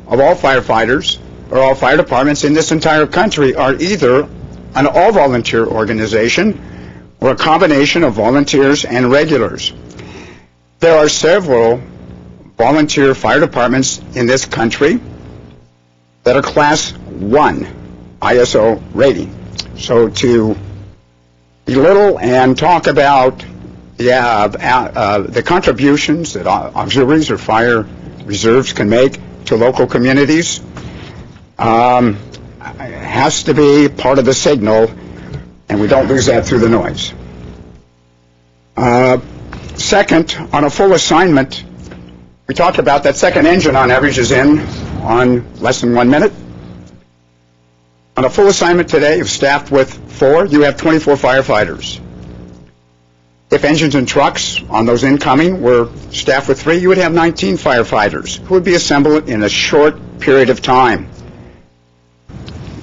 of all firefighters or all fire departments in this entire country are either an all-volunteer organization or a combination of volunteers and regulars. There are several volunteer fire departments in this country that are Class 1 ISO rating. So to belittle and talk about the contributions that auxiliaries or fire reserves can make to local communities has to be part of the signal, and we don't lose that through the noise. Second, on a full assignment, We talked about that second engine on average is in on less than 1 minute. On a full assignment today, if staffed with 4, you have 24 firefighters. If engines and trucks on those incoming were staffed with 3, you would have 19 firefighters who would be assembled in a short period of time.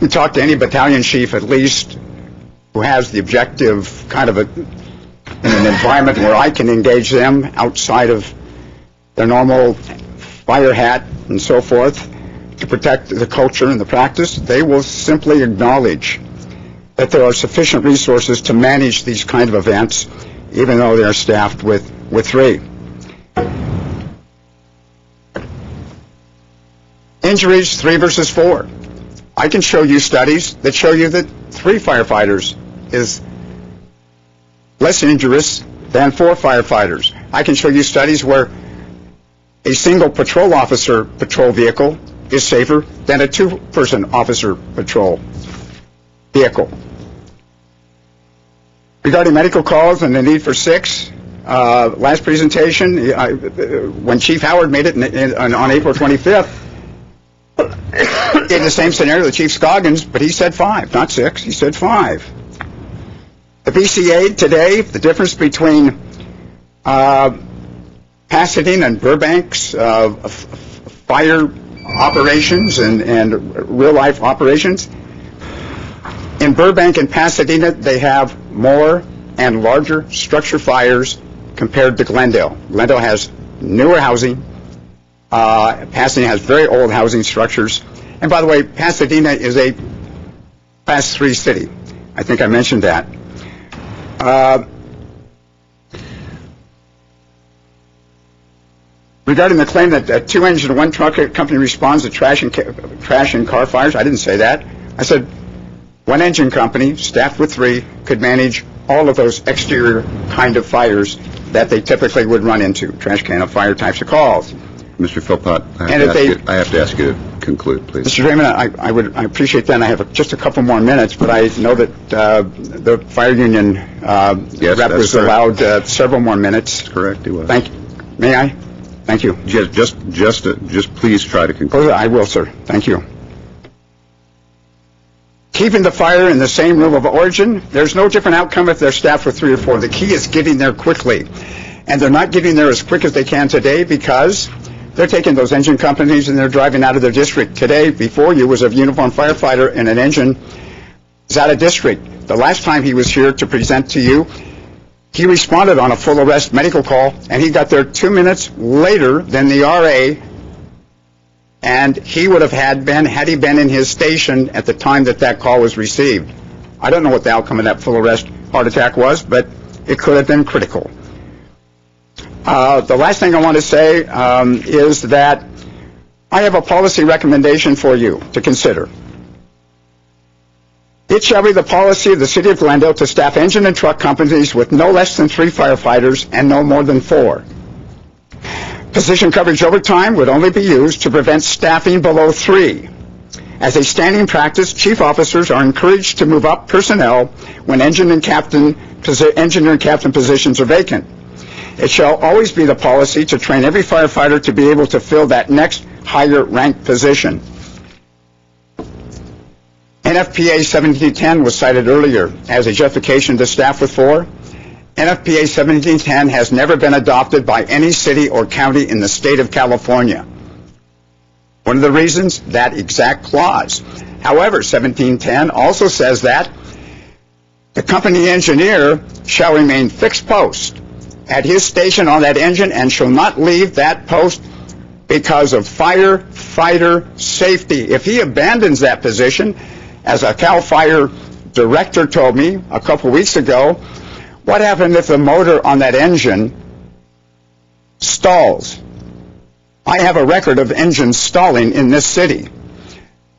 You talk to any battalion chief, at least, who has the objective kind of in an environment where I can engage them outside of their normal fire hat and so forth to protect the culture and the practice, they will simply acknowledge that there are sufficient resources to manage these kind of events, even though they are staffed with 3. Injuries, 3 versus 4. I can show you studies that show you that 3 firefighters is less injurious than 4 firefighters. I can show you studies where a single patrol officer patrol vehicle is safer than a 2-person officer patrol vehicle. Regarding medical calls and the need for 6, last presentation, when Chief Howard made it on April 25th, in the same scenario with Chief Scoggins, but he said 5, not 6, he said 5. The BCA today, the difference between Pasadena and Burbank's fire operations and real-life operations, in Burbank and Pasadena, they have more and larger structure fires compared to Glendale. Glendale has newer housing. Pasadena has very old housing structures. And by the way, Pasadena is a Class 3 city. I think I mentioned that. Regarding the claim that a 2-engine, 1-truck company responds to trash and car fires, I didn't say that. I said 1-engine company, staffed with 3, could manage all of those exterior kind of fires that they typically would run into, trash can of fire types of calls. Mr. Philpott, I have to ask you to conclude, please. Mr. Draymond, I appreciate that, and I have just a couple more minutes, but I know that the fire union rep was allowed several more minutes. That's correct, he was. Thank you. May I? Thank you. Just please try to conclude. I will, sir. Thank you. Keeping the fire in the same room of origin, there's no different outcome if they're staffed with 3 or 4. The key is getting there quickly. And they're not getting there as quick as they can today because they're taking those engine companies and they're driving out of their district. Today, before you, was a uniformed firefighter in an engine is out of district. The last time he was here to present to you, he responded on a full arrest medical call, and he got there 2 minutes later than the RA, and he would have been had he been in his station at the time that call was received. I don't know what the outcome of that full arrest heart attack was, but it could have been critical. The last thing I want to say is that I have a policy recommendation for you to consider. It shall be the policy of the City of Glendale to staff engine and truck companies with no less than 3 firefighters and no more than 4. Position coverage overtime would only be used to prevent staffing below 3. As a standing practice, chief officers are encouraged to move up personnel when engineer and captain positions are vacant. It shall always be the policy to train every firefighter to be able to fill that next higher ranked position. NFPA 1710 was cited earlier as a justification to staff with 4. NFPA 1710 has never been adopted by any city or county in the state of California. One of the reasons, that exact clause. However, 1710 also says that the company engineer shall remain fixed post at his station on that engine and shall not leave that post because of firefighter safety. If he abandons that position, as a CAL FIRE director told me a couple weeks ago, what happened if the motor on that engine stalls? I have a record of engines stalling in this city.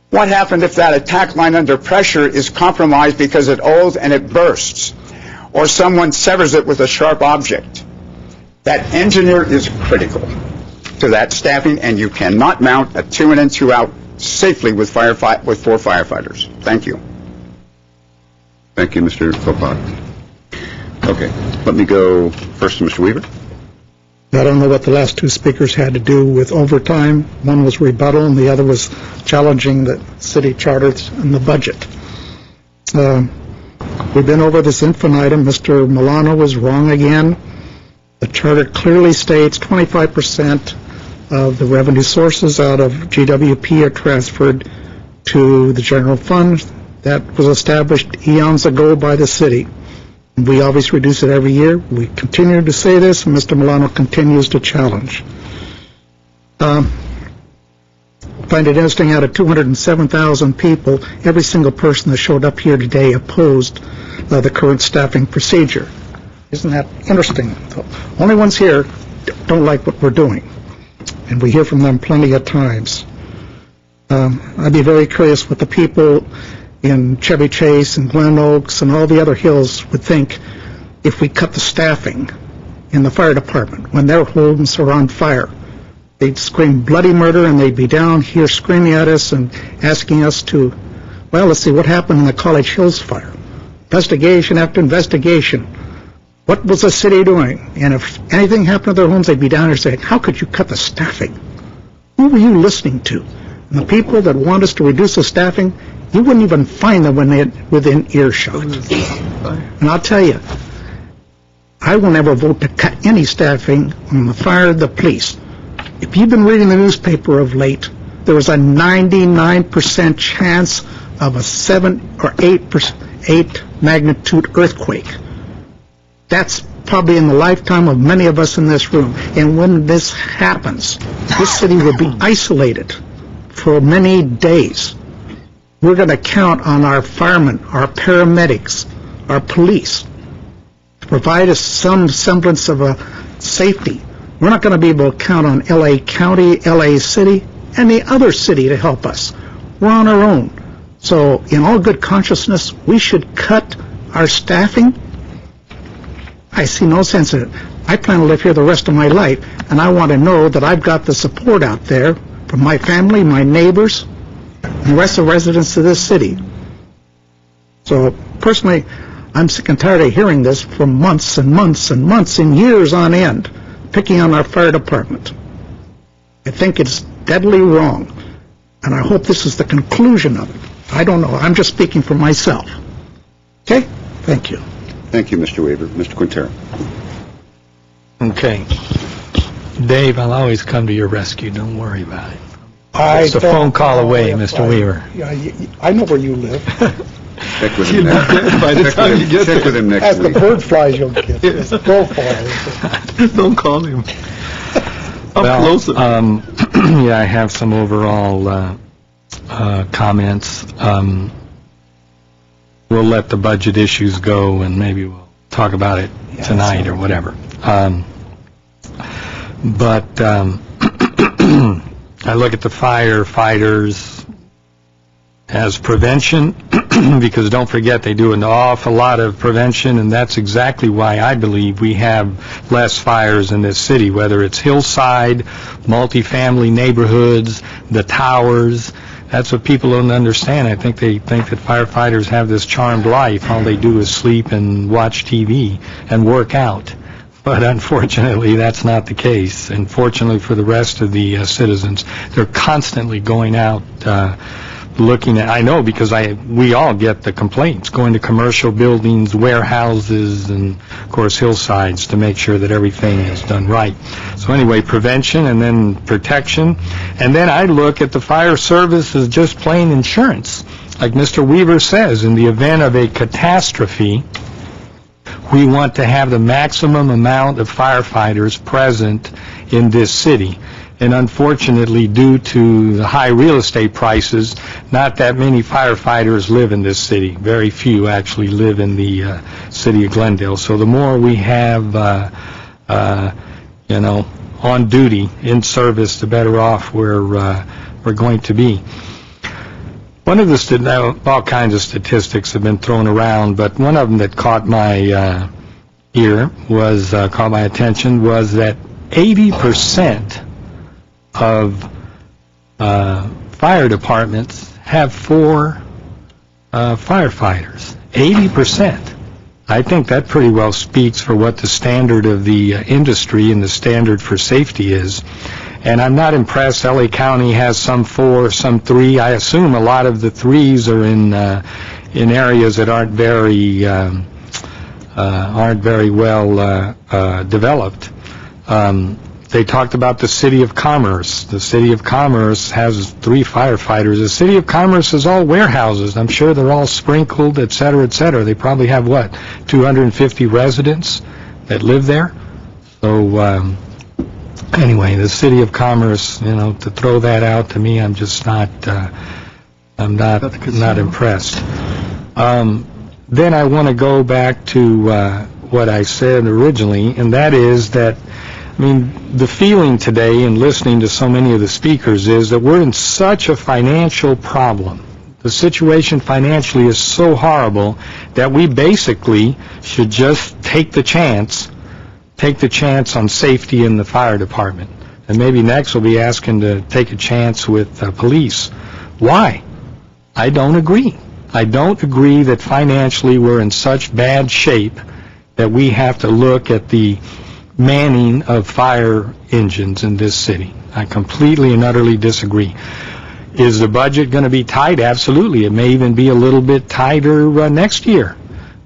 What happened if that attack line under pressure is compromised because it oils and it bursts, or someone severs it with a sharp object? That engineer is critical to that staffing, and you cannot mount a 2 in and 2 out safely with 4 firefighters. Thank you. Thank you, Mr. Philpott. Okay, let me go first to Mr. Weaver. I don't know what the last two speakers had to do with overtime. One was rebuttal, and the other was challenging the city charters and the budget. We've been over this infinitum. Mr. Milano was wrong again. The charter clearly states 25% of the revenue sources out of GWP are transferred to the general fund. That was established eons ago by the city. We obviously reduce it every year. We continue to say this, and Mr. Milano continues to challenge. Find it interesting, out of 207,000 people, every single person that showed up here today opposed the current staffing procedure. Isn't that interesting? The only ones here don't like what we're doing, and we hear from them plenty of times. I'd be very curious what the people in Chevy Chase and Glen Oaks and all the other hills would think if we cut the staffing in the fire department when their homes are on fire. They'd scream bloody murder, and they'd be down here screaming at us and asking us to, well, let's see what happened in the College Hills fire. Investigation after investigation. What was the city doing? And if anything happened to their homes, they'd be down here saying, how could you cut the staffing? Who were you listening to? And the people that want us to reduce the staffing, you wouldn't even find them when they're within earshot. And I'll tell you, I will never vote to cut any staffing on the fire, the police. If you've been reading the newspaper of late, there was a 99% chance of a 7 or 8 magnitude earthquake. That's probably in the lifetime of many of us in this room. And when this happens, this city will be isolated for many days. We're going to count on our firemen, our paramedics, our police to provide us some semblance of a safety. We're not going to be able to count on L.A. County, L.A. City, any other city to help us. We're on our own. So in all good consciousness, we should cut our staffing. I see no sense in it. I plan to live here the rest of my life, and I want to know that I've got the support out there from my family, my neighbors, and the rest of the residents of this city. So personally, I'm sick and tired of hearing this for months and months and months and years on end, picking on our fire department. I think it's deadly wrong, and I hope this is the conclusion of it. I don't know. I'm just speaking for myself. Okay? Thank you. Thank you, Mr. Weaver. Mr. Quintero. Okay. Dave, I'll always come to your rescue. Don't worry about it. I It's a phone call away, Mr. Weaver. I know where you live. Check with him next. By the time you get Check with him next As week. the bird flies, you'll get this. Go for it. Don't call him. Yeah, I have some overall comments. We'll let the budget issues go, and maybe we'll talk about it tonight or whatever. But I look at the firefighters as prevention, because don't forget they do an awful lot of prevention, and that's exactly why I believe we have less fires in this city, whether it's hillside, multifamily neighborhoods, the towers. That's what people don't understand. I think they think that firefighters have this charmed life. All they do is sleep and watch TV and work out. But unfortunately, that's not the case. And fortunately for the rest of the citizens, they're constantly going out looking at, I know because we all get the complaints, going to commercial buildings, warehouses, and of course hillsides to make sure that everything is done right. So anyway, prevention and then protection. And then I look at the fire service as just plain insurance. Like Mr. Weaver says, in the event of a catastrophe, we want to have the maximum amount of firefighters present in this city. And unfortunately, due to the high real estate prices, not that many firefighters live in this city. Very few actually live in the city of Glendale. So the more we have, on duty, in service, the better off we're going to be. One of the, all kinds of statistics have been thrown around, but one of them that caught my caught my attention was that 80% of fire departments have 4 firefighters. 80%. I think that pretty well speaks for what the standard of the industry and the standard for safety is. And I'm not impressed. LA County has some 4, some 3. I assume a lot of the 3s are in areas that aren't very well developed. They talked about the City of Commerce. The City of Commerce has 3 firefighters. The City of Commerce is all warehouses. I'm sure they're all sprinkled, et cetera, et cetera. They probably have, 250 residents that live there? So, anyway, the City of Commerce, to throw that out, to me, I'm just not impressed. Then I want to go back to what I said originally, and that is that, the feeling today in listening to so many of the speakers is that we're in such a financial problem. The situation financially is so horrible that we basically should just take the chance on safety in the fire department. And maybe next we'll be asking to take a chance with police. Why? I don't agree. I don't agree that financially we're in such bad shape that we have to look at the manning of fire engines in this city. I completely and utterly disagree. Is the budget going to be tight? Absolutely. It may even be a little bit tighter next year.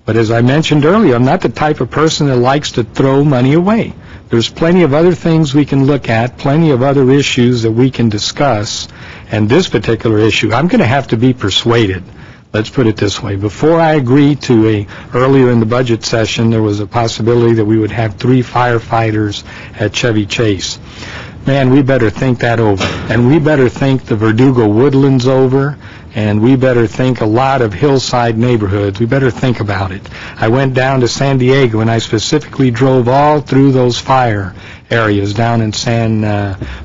But as I mentioned earlier, I'm not the type of person that likes to throw money away. There's plenty of other things we can look at, plenty of other issues that we can discuss. And this particular issue, I'm going to have to be persuaded. Let's put it this way. Before I agreed to earlier in the budget session, there was a possibility that we would have 3 firefighters at Chevy Chase. Man, we better think that over. And we better think the Verdugo Woodlands over. And we better think a lot of hillside neighborhoods. We better think about it. I went down to San Diego, and I specifically drove all through those fire areas down in San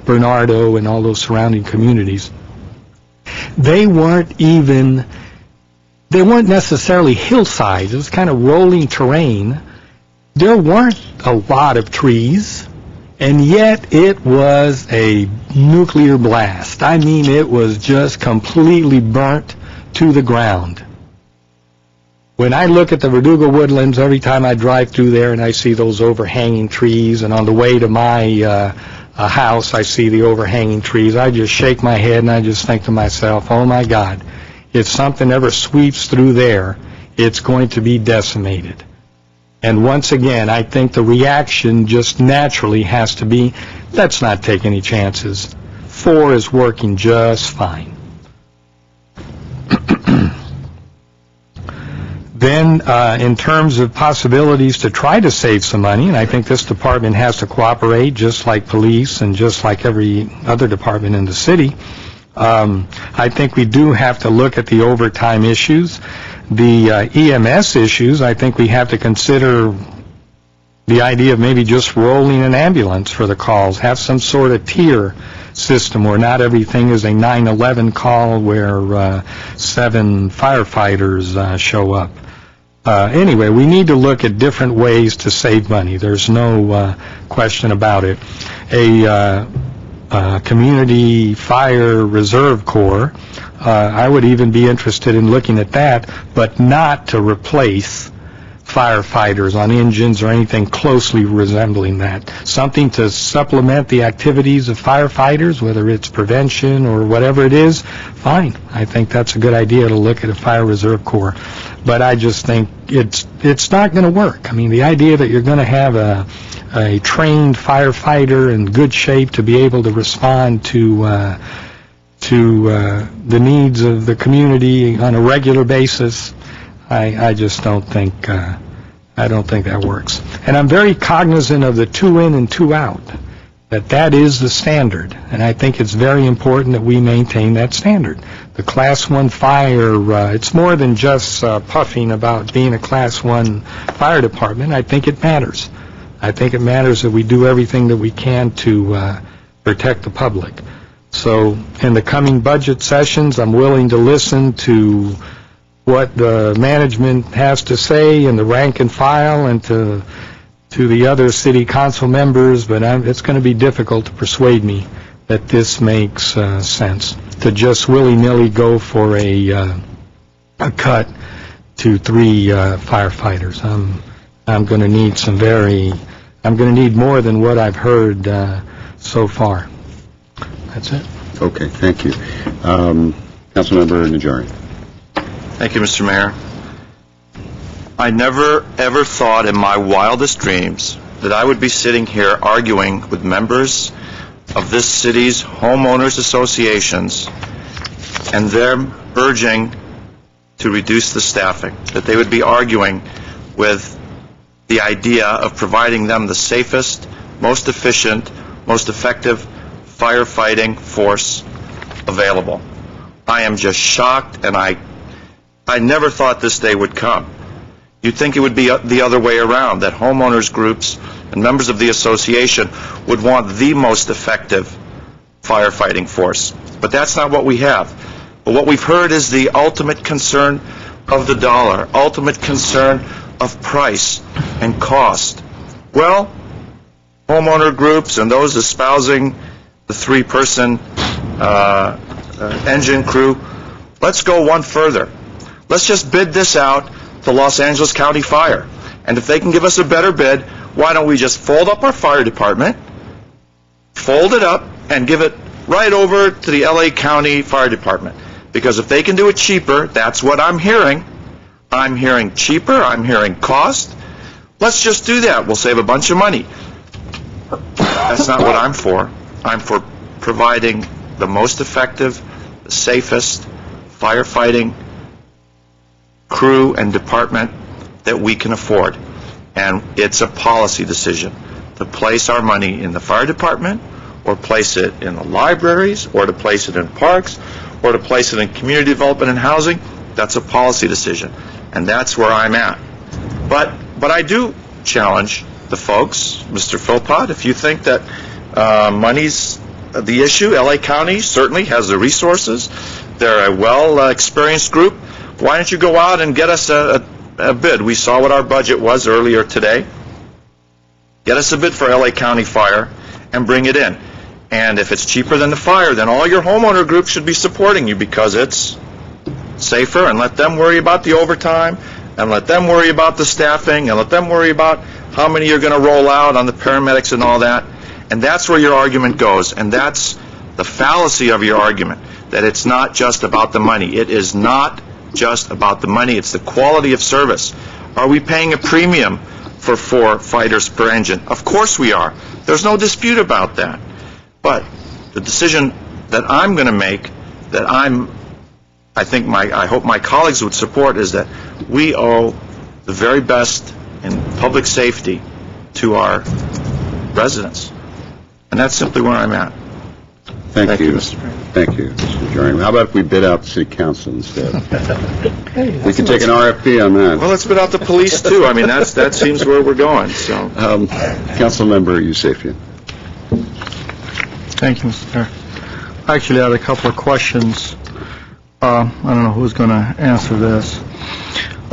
Bernardo and all those surrounding communities. They weren't necessarily hillsides. It was kind of rolling terrain. There weren't a lot of trees, and yet it was a nuclear blast. I mean, it was just completely burnt to the ground. When I look at the Verdugo Woodlands, every time I drive through there and I see those overhanging trees, and on the way to my house I see the overhanging trees, I just shake my head and I just think to myself, oh my God, if something ever sweeps through there, it's going to be decimated. And once again, I think the reaction just naturally has to be, let's not take any chances. 4 is working just fine. Then, in terms of possibilities to try to save some money, and I think this department has to cooperate just like police and just like every other department in the city, I think we do have to look at the overtime issues. The EMS issues, I think we have to consider the idea of maybe just rolling an ambulance for the calls, have some sort of tier system where not everything is a 911 call where 7 firefighters show up. Anyway, we need to look at different ways to save money. There's no question about it. A community fire reserve corps, I would even be interested in looking at that, but not to replace firefighters on engines or anything closely resembling that. Something to supplement the activities of firefighters, whether it's prevention or whatever it is, fine. I think that's a good idea to look at a fire reserve corps. But I just think it's not going to work. I mean, the idea that you're going to have a trained firefighter in good shape to be able to respond to the needs of the community on a regular basis, I just don't think that works. And I'm very cognizant of the 2 in and 2 out, that is the standard. And I think it's very important that we maintain that standard. The Class 1 fire, it's more than just puffing about being a Class 1 fire department. I think it matters. I think it matters that we do everything that we can to protect the public. So in the coming budget sessions, I'm willing to listen to what the management has to say and the rank and file and to the other city council members, but it's going to be difficult to persuade me that this makes sense, to just willy-nilly go for a cut to 3 firefighters. I'm going to need I'm going to need more than what I've heard so far. That's it. Okay, thank you. Councilmember Najarian. Thank you, Mr. Mayor. I never, ever thought in my wildest dreams that I would be sitting here arguing with members of this city's homeowners associations and them urging to reduce the staffing, that they would be arguing with the idea of providing them the safest, most efficient, most effective firefighting force available. I am just shocked, and I never thought this day would come. You'd think it would be the other way around, that homeowners groups and members of the association would want the most effective firefighting force. But that's not what we have. But what we've heard is the ultimate concern of the dollar, ultimate concern of price and cost. Well, homeowner groups and those espousing the 3-person engine crew, let's go one further. Let's just bid this out to Los Angeles County Fire. And if they can give us a better bid, why don't we just fold up our fire department, fold it up, and give it right over to the LA County Fire Department? Because if they can do it cheaper, that's what I'm hearing. I'm hearing cheaper, I'm hearing cost. Let's just do that. We'll save a bunch of money. That's not what I'm for. I'm for providing the most effective, the safest firefighting crew and department that we can afford. And it's a policy decision to place our money in the fire department, or place it in the libraries, or to place it in parks, or to place it in community development and housing. That's a policy decision. And that's where I'm at. But I do challenge the folks, Mr. Philpott, if you think that money's the issue. LA County certainly has the resources. They're a well-experienced group. Why don't you go out and get us a bid? We saw what our budget was earlier today. Get us a bid for LA County Fire and bring it in. And if it's cheaper than the fire, then all your homeowner groups should be supporting you because it's safer, and let them worry about the overtime, and let them worry about the staffing, and let them worry about how many you're going to roll out on the paramedics and all that. And that's where your argument goes, and that's the fallacy of your argument, that it's not just about the money. It is not just about the money. It's the quality of service. Are we paying a premium for 4 fighters per engine? Of course we are. There's no dispute about that. But the decision that I'm going to make, that I hope my colleagues would support, is that we owe the very best in public safety to our residents. And that's simply where I'm at. Thank you, Mr. Thank you, Mr. Najarian. How about if we bid out the city council instead? We can take an RFP on that. Well, let's bid out the police too. I mean, that seems where we're going. So, Councilmember Yusefian. Thank you, Mr. Mayor. I actually had a couple of questions. I don't know who's going to answer this.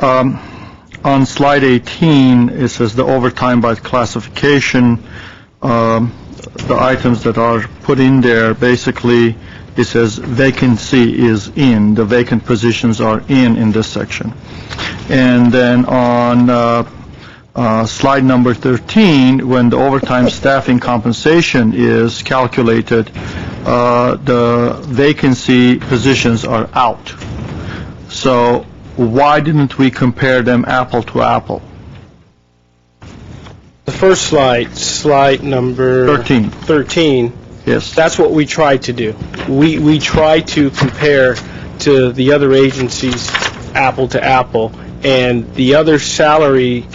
On slide 18, it says the overtime by classification. The items that are put in there, basically, it says vacancy is in. The vacant positions are in this section. And then on slide number 13, when the overtime staffing compensation is calculated, the vacancy positions are out. So why didn't we compare them apple to apple? The first slide number 13. Yes. That's what we tried to do. We tried to compare to the other agencies apple to apple, and the other salary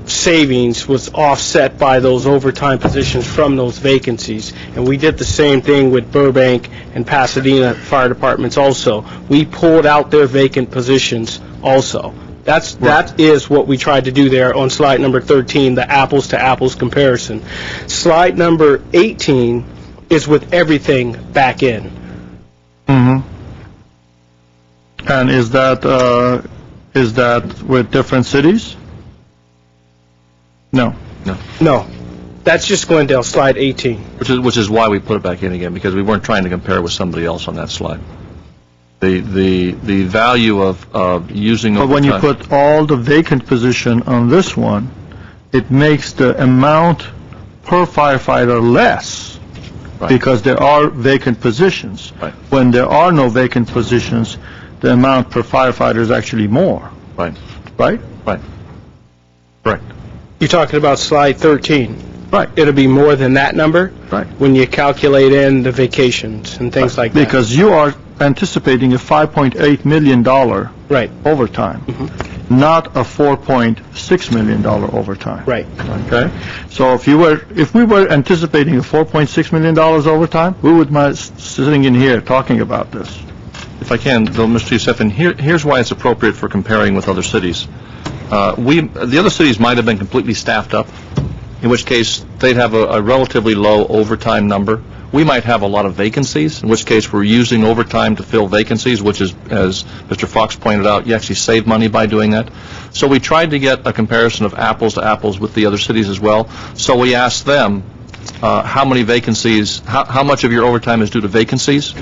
savings was offset by those overtime positions from those vacancies. And we did the same thing with Burbank and Pasadena fire departments also. We pulled out their vacant positions also. That is what we tried to do there on slide number 13, the apples to apples comparison. Slide number 18 is with everything back in. Mm-hmm. And is that with different cities? No. No. That's just Glendale, slide 18. Which is why we put it back in again, because we weren't trying to compare with somebody else on that slide. The value of using But when you put all the vacant position on this one, it makes the amount per firefighter less, because there are vacant positions. When there are no vacant positions, the amount per firefighter is actually more. Right. Right? Right. Correct. You're talking about slide 13. Right. It'll be more than that number? Right. When you calculate in the vacations and things like that. Because you are anticipating a $5.8 million overtime, not a $4.6 million overtime. Right. Okay? So if we were anticipating a $4.6 million overtime, we would be sitting in here talking about this. If I can, though, Mr. Youssef, here's why it's appropriate for comparing with other cities. The other cities might have been completely staffed up, in which case they'd have a relatively low overtime number. We might have a lot of vacancies, in which case we're using overtime to fill vacancies, which is, as Mr. Fox pointed out, you actually save money by doing that. So we tried to get a comparison of apples to apples with the other cities as well. So we asked them, how many vacancies, how much of your overtime is due to vacancies?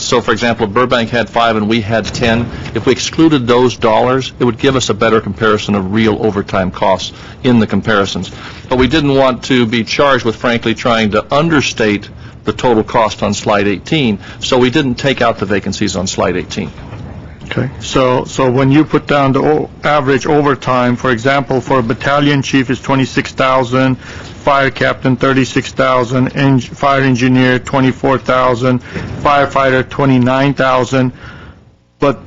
So, for example, Burbank had 5 and we had 10. If we excluded those dollars, it would give us a better comparison of real overtime costs in the comparisons. But we didn't want to be charged with, frankly, trying to understate the total cost on slide 18, so we didn't take out the vacancies on slide 18. Okay, so when you put down the average overtime, for example, for a battalion chief is $26,000, fire captain $36,000, fire engineer $24,000, firefighter $29,000, but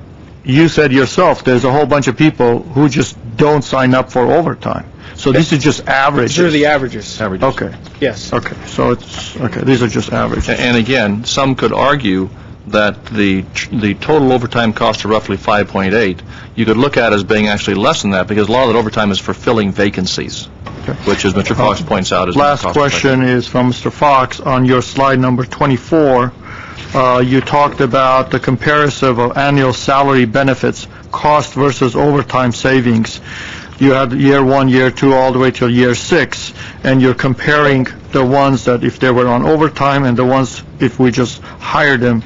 you said yourself there's a whole bunch of people who just don't sign up for overtime. So these are just averages. These are the averages. Okay. Yes. Okay. So these are just averages. And again, some could argue that the total overtime costs are roughly 5.8. You could look at it as being actually less than that, because a lot of that overtime is for filling vacancies, which, as Mr. Fox points out, is last question is from Mr. Fox on your slide number 24. You talked about the comparison of annual salary benefits cost versus overtime savings. You had year 1, year 2, all the way till year 6, and you're comparing the ones that if they were on overtime and the ones if we just hired them.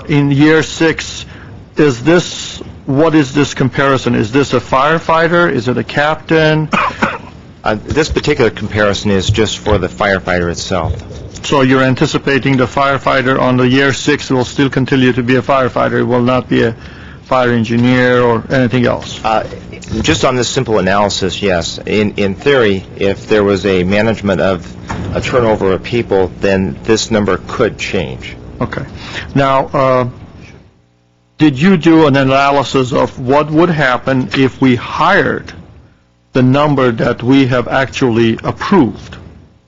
In year 6, what is this comparison? Is this a firefighter? Is it a captain? This particular comparison is just for the firefighter itself. So you're anticipating the firefighter on the year 6 will still continue to be a firefighter, it will not be a fire engineer or anything else? Just on this simple analysis, yes. In theory, if there was a management of a turnover of people, then this number could change. Okay. Now, did you do an analysis of what would happen if we hired the number that we have actually approved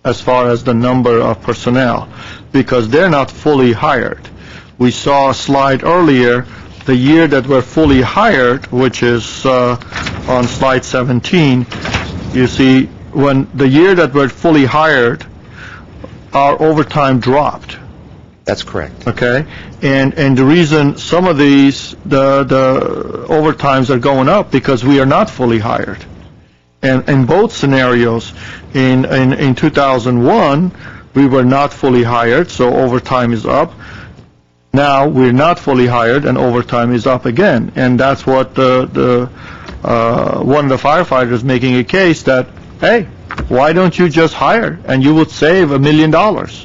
as far as the number of personnel? Because they're not fully hired. We saw a slide earlier, the year that we're fully hired, which is on slide 17, you see when the year that we're fully hired, our overtime dropped. That's correct. Okay, and the reason some of these, the overtimes are going up because we are not fully hired. And in both scenarios, in 2001, we were not fully hired, so overtime is up. Now we're not fully hired, and overtime is up again. And that's what one of the firefighters making a case that, hey, why don't you just hire and you would save $1 million?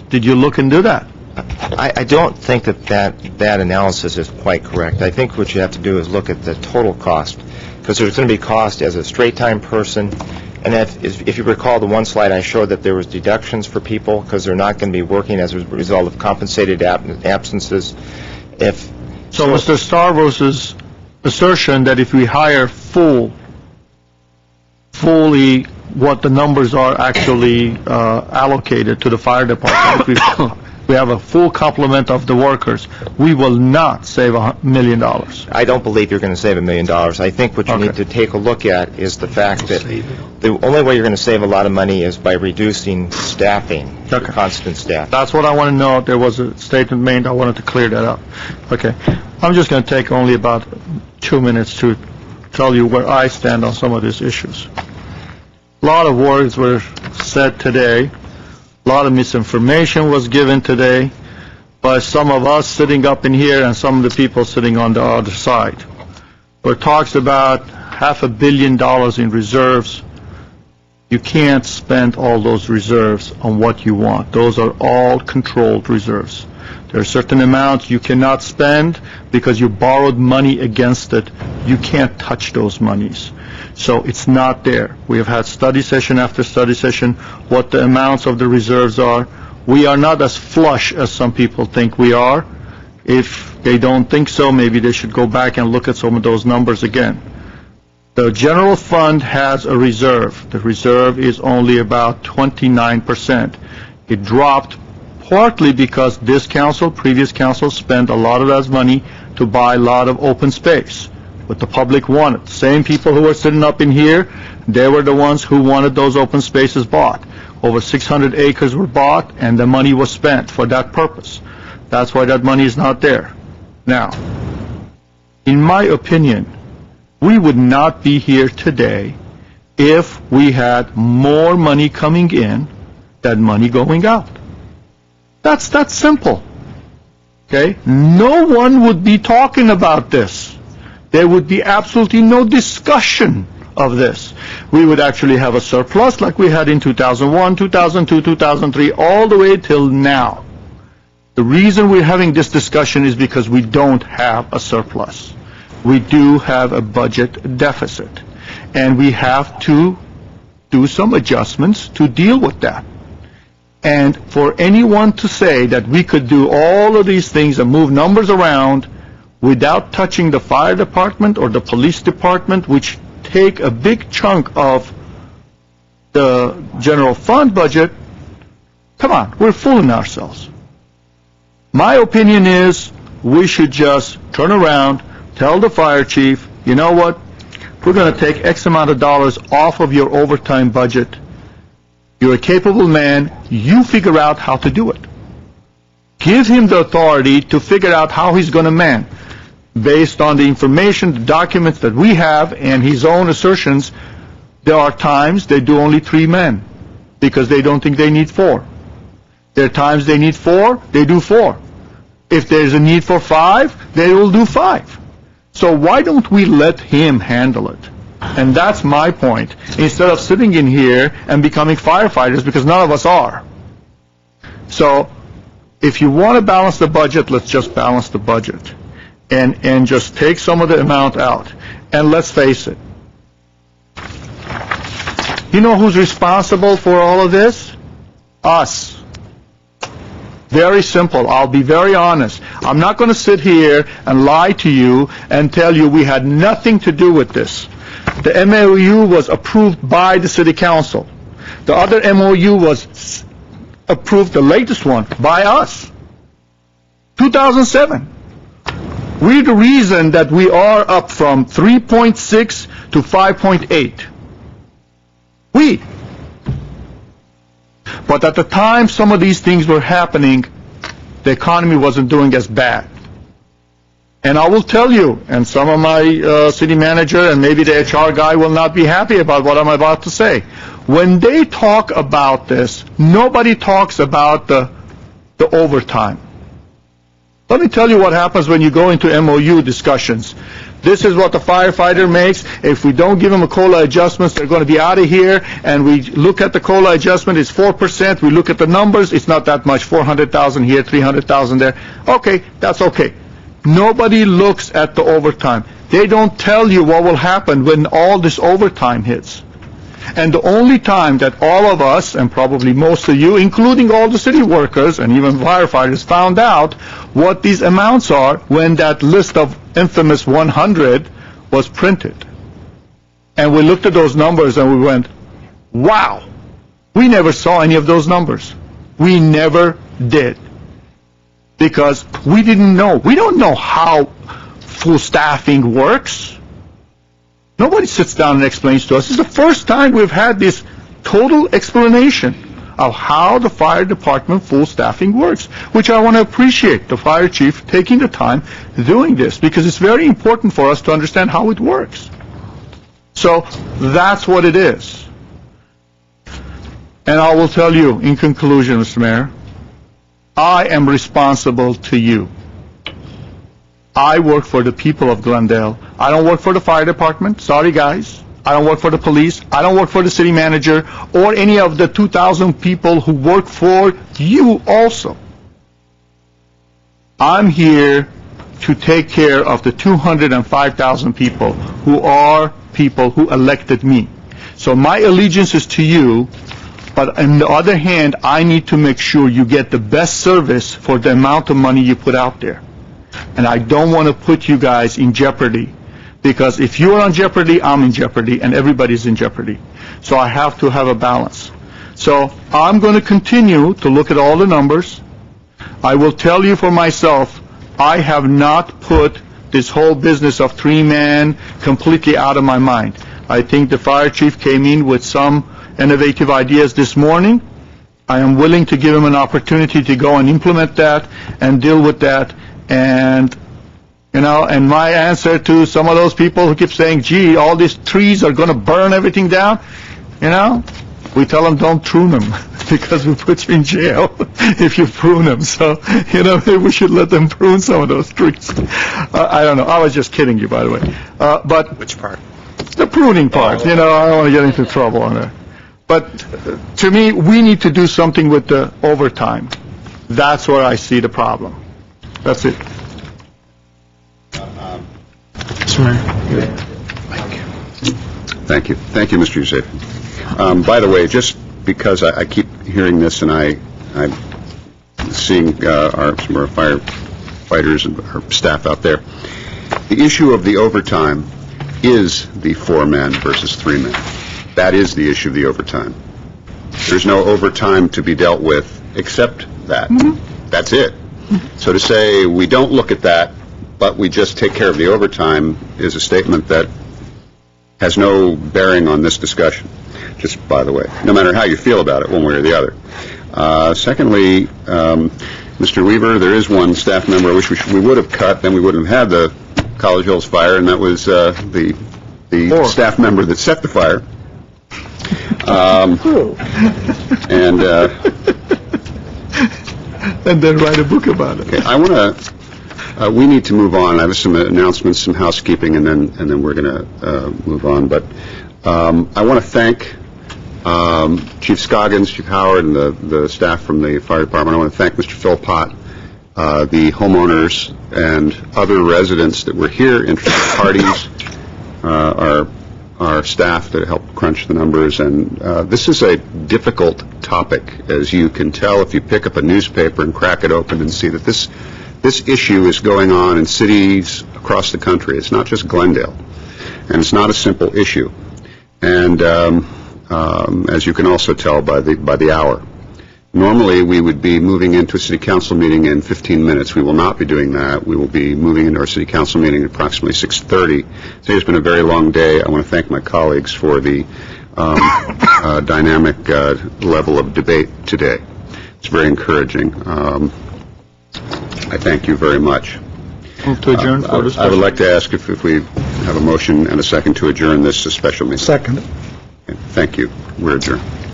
Did you look into that? I don't think that analysis is quite correct. I think what you have to do is look at the total cost, because there's going to be cost as a straight-time person. And if you recall the one slide I showed that there was deductions for people because they're not going to be working as a result of compensated absences. So Mr. Stavros' assertion that if we hire fully what the numbers are actually allocated to the fire department, if we have a full complement of the workers, we will not save $1 million. I don't believe you're going to save $1 million. I think what you need to take a look at is the fact that the only way you're going to save a lot of money is by reducing staffing, constant staff. That's what I want to know. There was a statement made. I wanted to clear that up. Okay. I'm just going to take only about 2 minutes to tell you where I stand on some of these issues. A lot of words were said today. A lot of misinformation was given today, but by some of us sitting up in here and some of the people sitting on the other side, where it talks about $500 million in reserves. You can't spend all those reserves on what you want. Those are all controlled reserves. There are certain amounts you cannot spend because you borrowed money against it. You can't touch those monies. So it's not there. We have had study session after study session what the amounts of the reserves are. We are not as flush as some people think we are. If they don't think so, maybe they should go back and look at some of those numbers again. The general fund has a reserve. The reserve is only about 29%. It dropped partly because this council, previous council, spent a lot of that money to buy a lot of open space, what the public wanted. The same people who were sitting up in here, they were the ones who wanted those open spaces bought. Over 600 acres were bought, and the money was spent for that purpose. That's why that money is not there. Now, in my opinion, we would not be here today if we had more money coming in than money going out. That's that simple. Okay? No one would be talking about this. There would be absolutely no discussion of this. We would actually have a surplus like we had in 2001, 2002, 2003, all the way till now. The reason we're having this discussion is because we don't have a surplus. We do have a budget deficit, and we have to do some adjustments to deal with that. And for anyone to say that we could do all of these things and move numbers around without touching the fire department or the police department, which take a big chunk of the general fund budget, come on, we're fooling ourselves. My opinion is we should just turn around, tell the fire chief, you know what, we're going to take X amount of dollars off of your overtime budget. You're a capable man. You figure out how to do it. Give him the authority to figure out how he's going to man. Based on the information, the documents that we have, and his own assertions, there are times they do only 3 men because they don't think they need 4. There are times they need 4, they do 4. If there's a need for 5, they will do 5. So why don't we let him handle it? And that's my point. Instead of sitting in here and becoming firefighters, because none of us are. So if you want to balance the budget, let's just balance the budget. And just take some of the amount out. And let's face it. You know who's responsible for all of this? Us. Very simple. I'll be very honest. I'm not going to sit here and lie to you and tell you we had nothing to do with this. The MOU was approved by the city council. The other MOU was approved, the latest one, by us. 2007. We're the reason that we are up from 3.6 to 5.8. We. But at the time some of these things were happening, the economy wasn't doing as bad. And I will tell you, and some of my city manager and maybe the HR guy will not be happy about what I'm about to say. When they talk about this, nobody talks about the overtime. Let me tell you what happens when you go into MOU discussions. This is what the firefighter makes. If we don't give them a COLA adjustments, they're going to be out of here. And we look at the COLA adjustment, it's 4%. We look at the numbers, it's not that much, 400,000 here, 300,000 there. Okay, that's okay. Nobody looks at the overtime. They don't tell you what will happen when all this overtime hits. And the only time that all of us, and probably most of you, including all the city workers and even firefighters, found out what these amounts are when that list of infamous 100 was printed. And we looked at those numbers and we went, wow, we never saw any of those numbers. We never did. Because we didn't know. We don't know how full staffing works. Nobody sits down and explains to us. This is the first time we've had this total explanation of how the fire department full staffing works, which I want to appreciate the fire chief taking the time doing this, because it's very important for us to understand how it works. So that's what it is. And I will tell you, in conclusion, Mr. Mayor, I am responsible to you. I work for the people of Glendale. I don't work for the fire department. Sorry, guys. I don't work for the police. I don't work for the city manager or any of the 2,000 people who work for you also. I'm here to take care of the 205,000 people who are people who elected me. So my allegiance is to you, but on the other hand, I need to make sure you get the best service for the amount of money you put out there. And I don't want to put you guys in jeopardy, because if you're on jeopardy, I'm in jeopardy, and everybody's in jeopardy. So I have to have a balance. So I'm going to continue to look at all the numbers. I will tell you for myself, I have not put this whole business of three-man completely out of my mind. I think the fire chief came in with some innovative ideas this morning. I am willing to give him an opportunity to go and implement that and deal with that. And, you know, and my answer to some of those people who keep saying, gee, all these trees are going to burn everything down, you know, we tell them don't prune them because we put you in jail if you prune them. So, you know, maybe we should let them prune some of those trees. I don't know. I was just kidding you, by the way. But which part? The pruning part. You know, I don't want to get into trouble on that. But to me, we need to do something with the overtime. That's where I see the problem. That's it. Thank you. Thank you, Mr. Youssef. By the way, just because I keep hearing this and I'm seeing some of our firefighters and our staff out there, the issue of the overtime is the 4-man versus 3-man. That is the issue of the overtime. There's no overtime to be dealt with except that. Mm-hmm. That's it. Mm-hmm. So to say we don't look at that, but we just take care of the overtime is a statement that has no bearing on this discussion, just by the way, no matter how you feel about it, one way or the other. Secondly, Mr. Weaver, there is one staff member I wish we would have cut, then we wouldn't have had the College Hills fire, and that was the staff member that set the fire. And then write a book about it. Okay, I want to. We need to move on. I have some announcements, some housekeeping, and then we're going to move on. But I want to thank Chief Scoggins, Chief Howard, and the staff from the fire department. I want to thank Mr. Philpott, the homeowners, and other residents that were here, interested parties, our staff that helped crunch the numbers. And this is a difficult topic, as you can tell if you pick up a newspaper and crack it open and see that this issue is going on in cities across the country. It's not just Glendale, and it's not a simple issue. And as you can also tell by the hour, normally we would be moving into a city council meeting in 15 minutes. We will not be doing that. We will be moving into our city council meeting at approximately 6:30. Today has been a very long day. I want to thank my colleagues for the dynamic level of debate today. It's very encouraging. I thank you very much. Move to adjourn for this. I would like to ask if we have a motion and a second to adjourn this special meeting. Second. Okay, thank you. We're adjourned.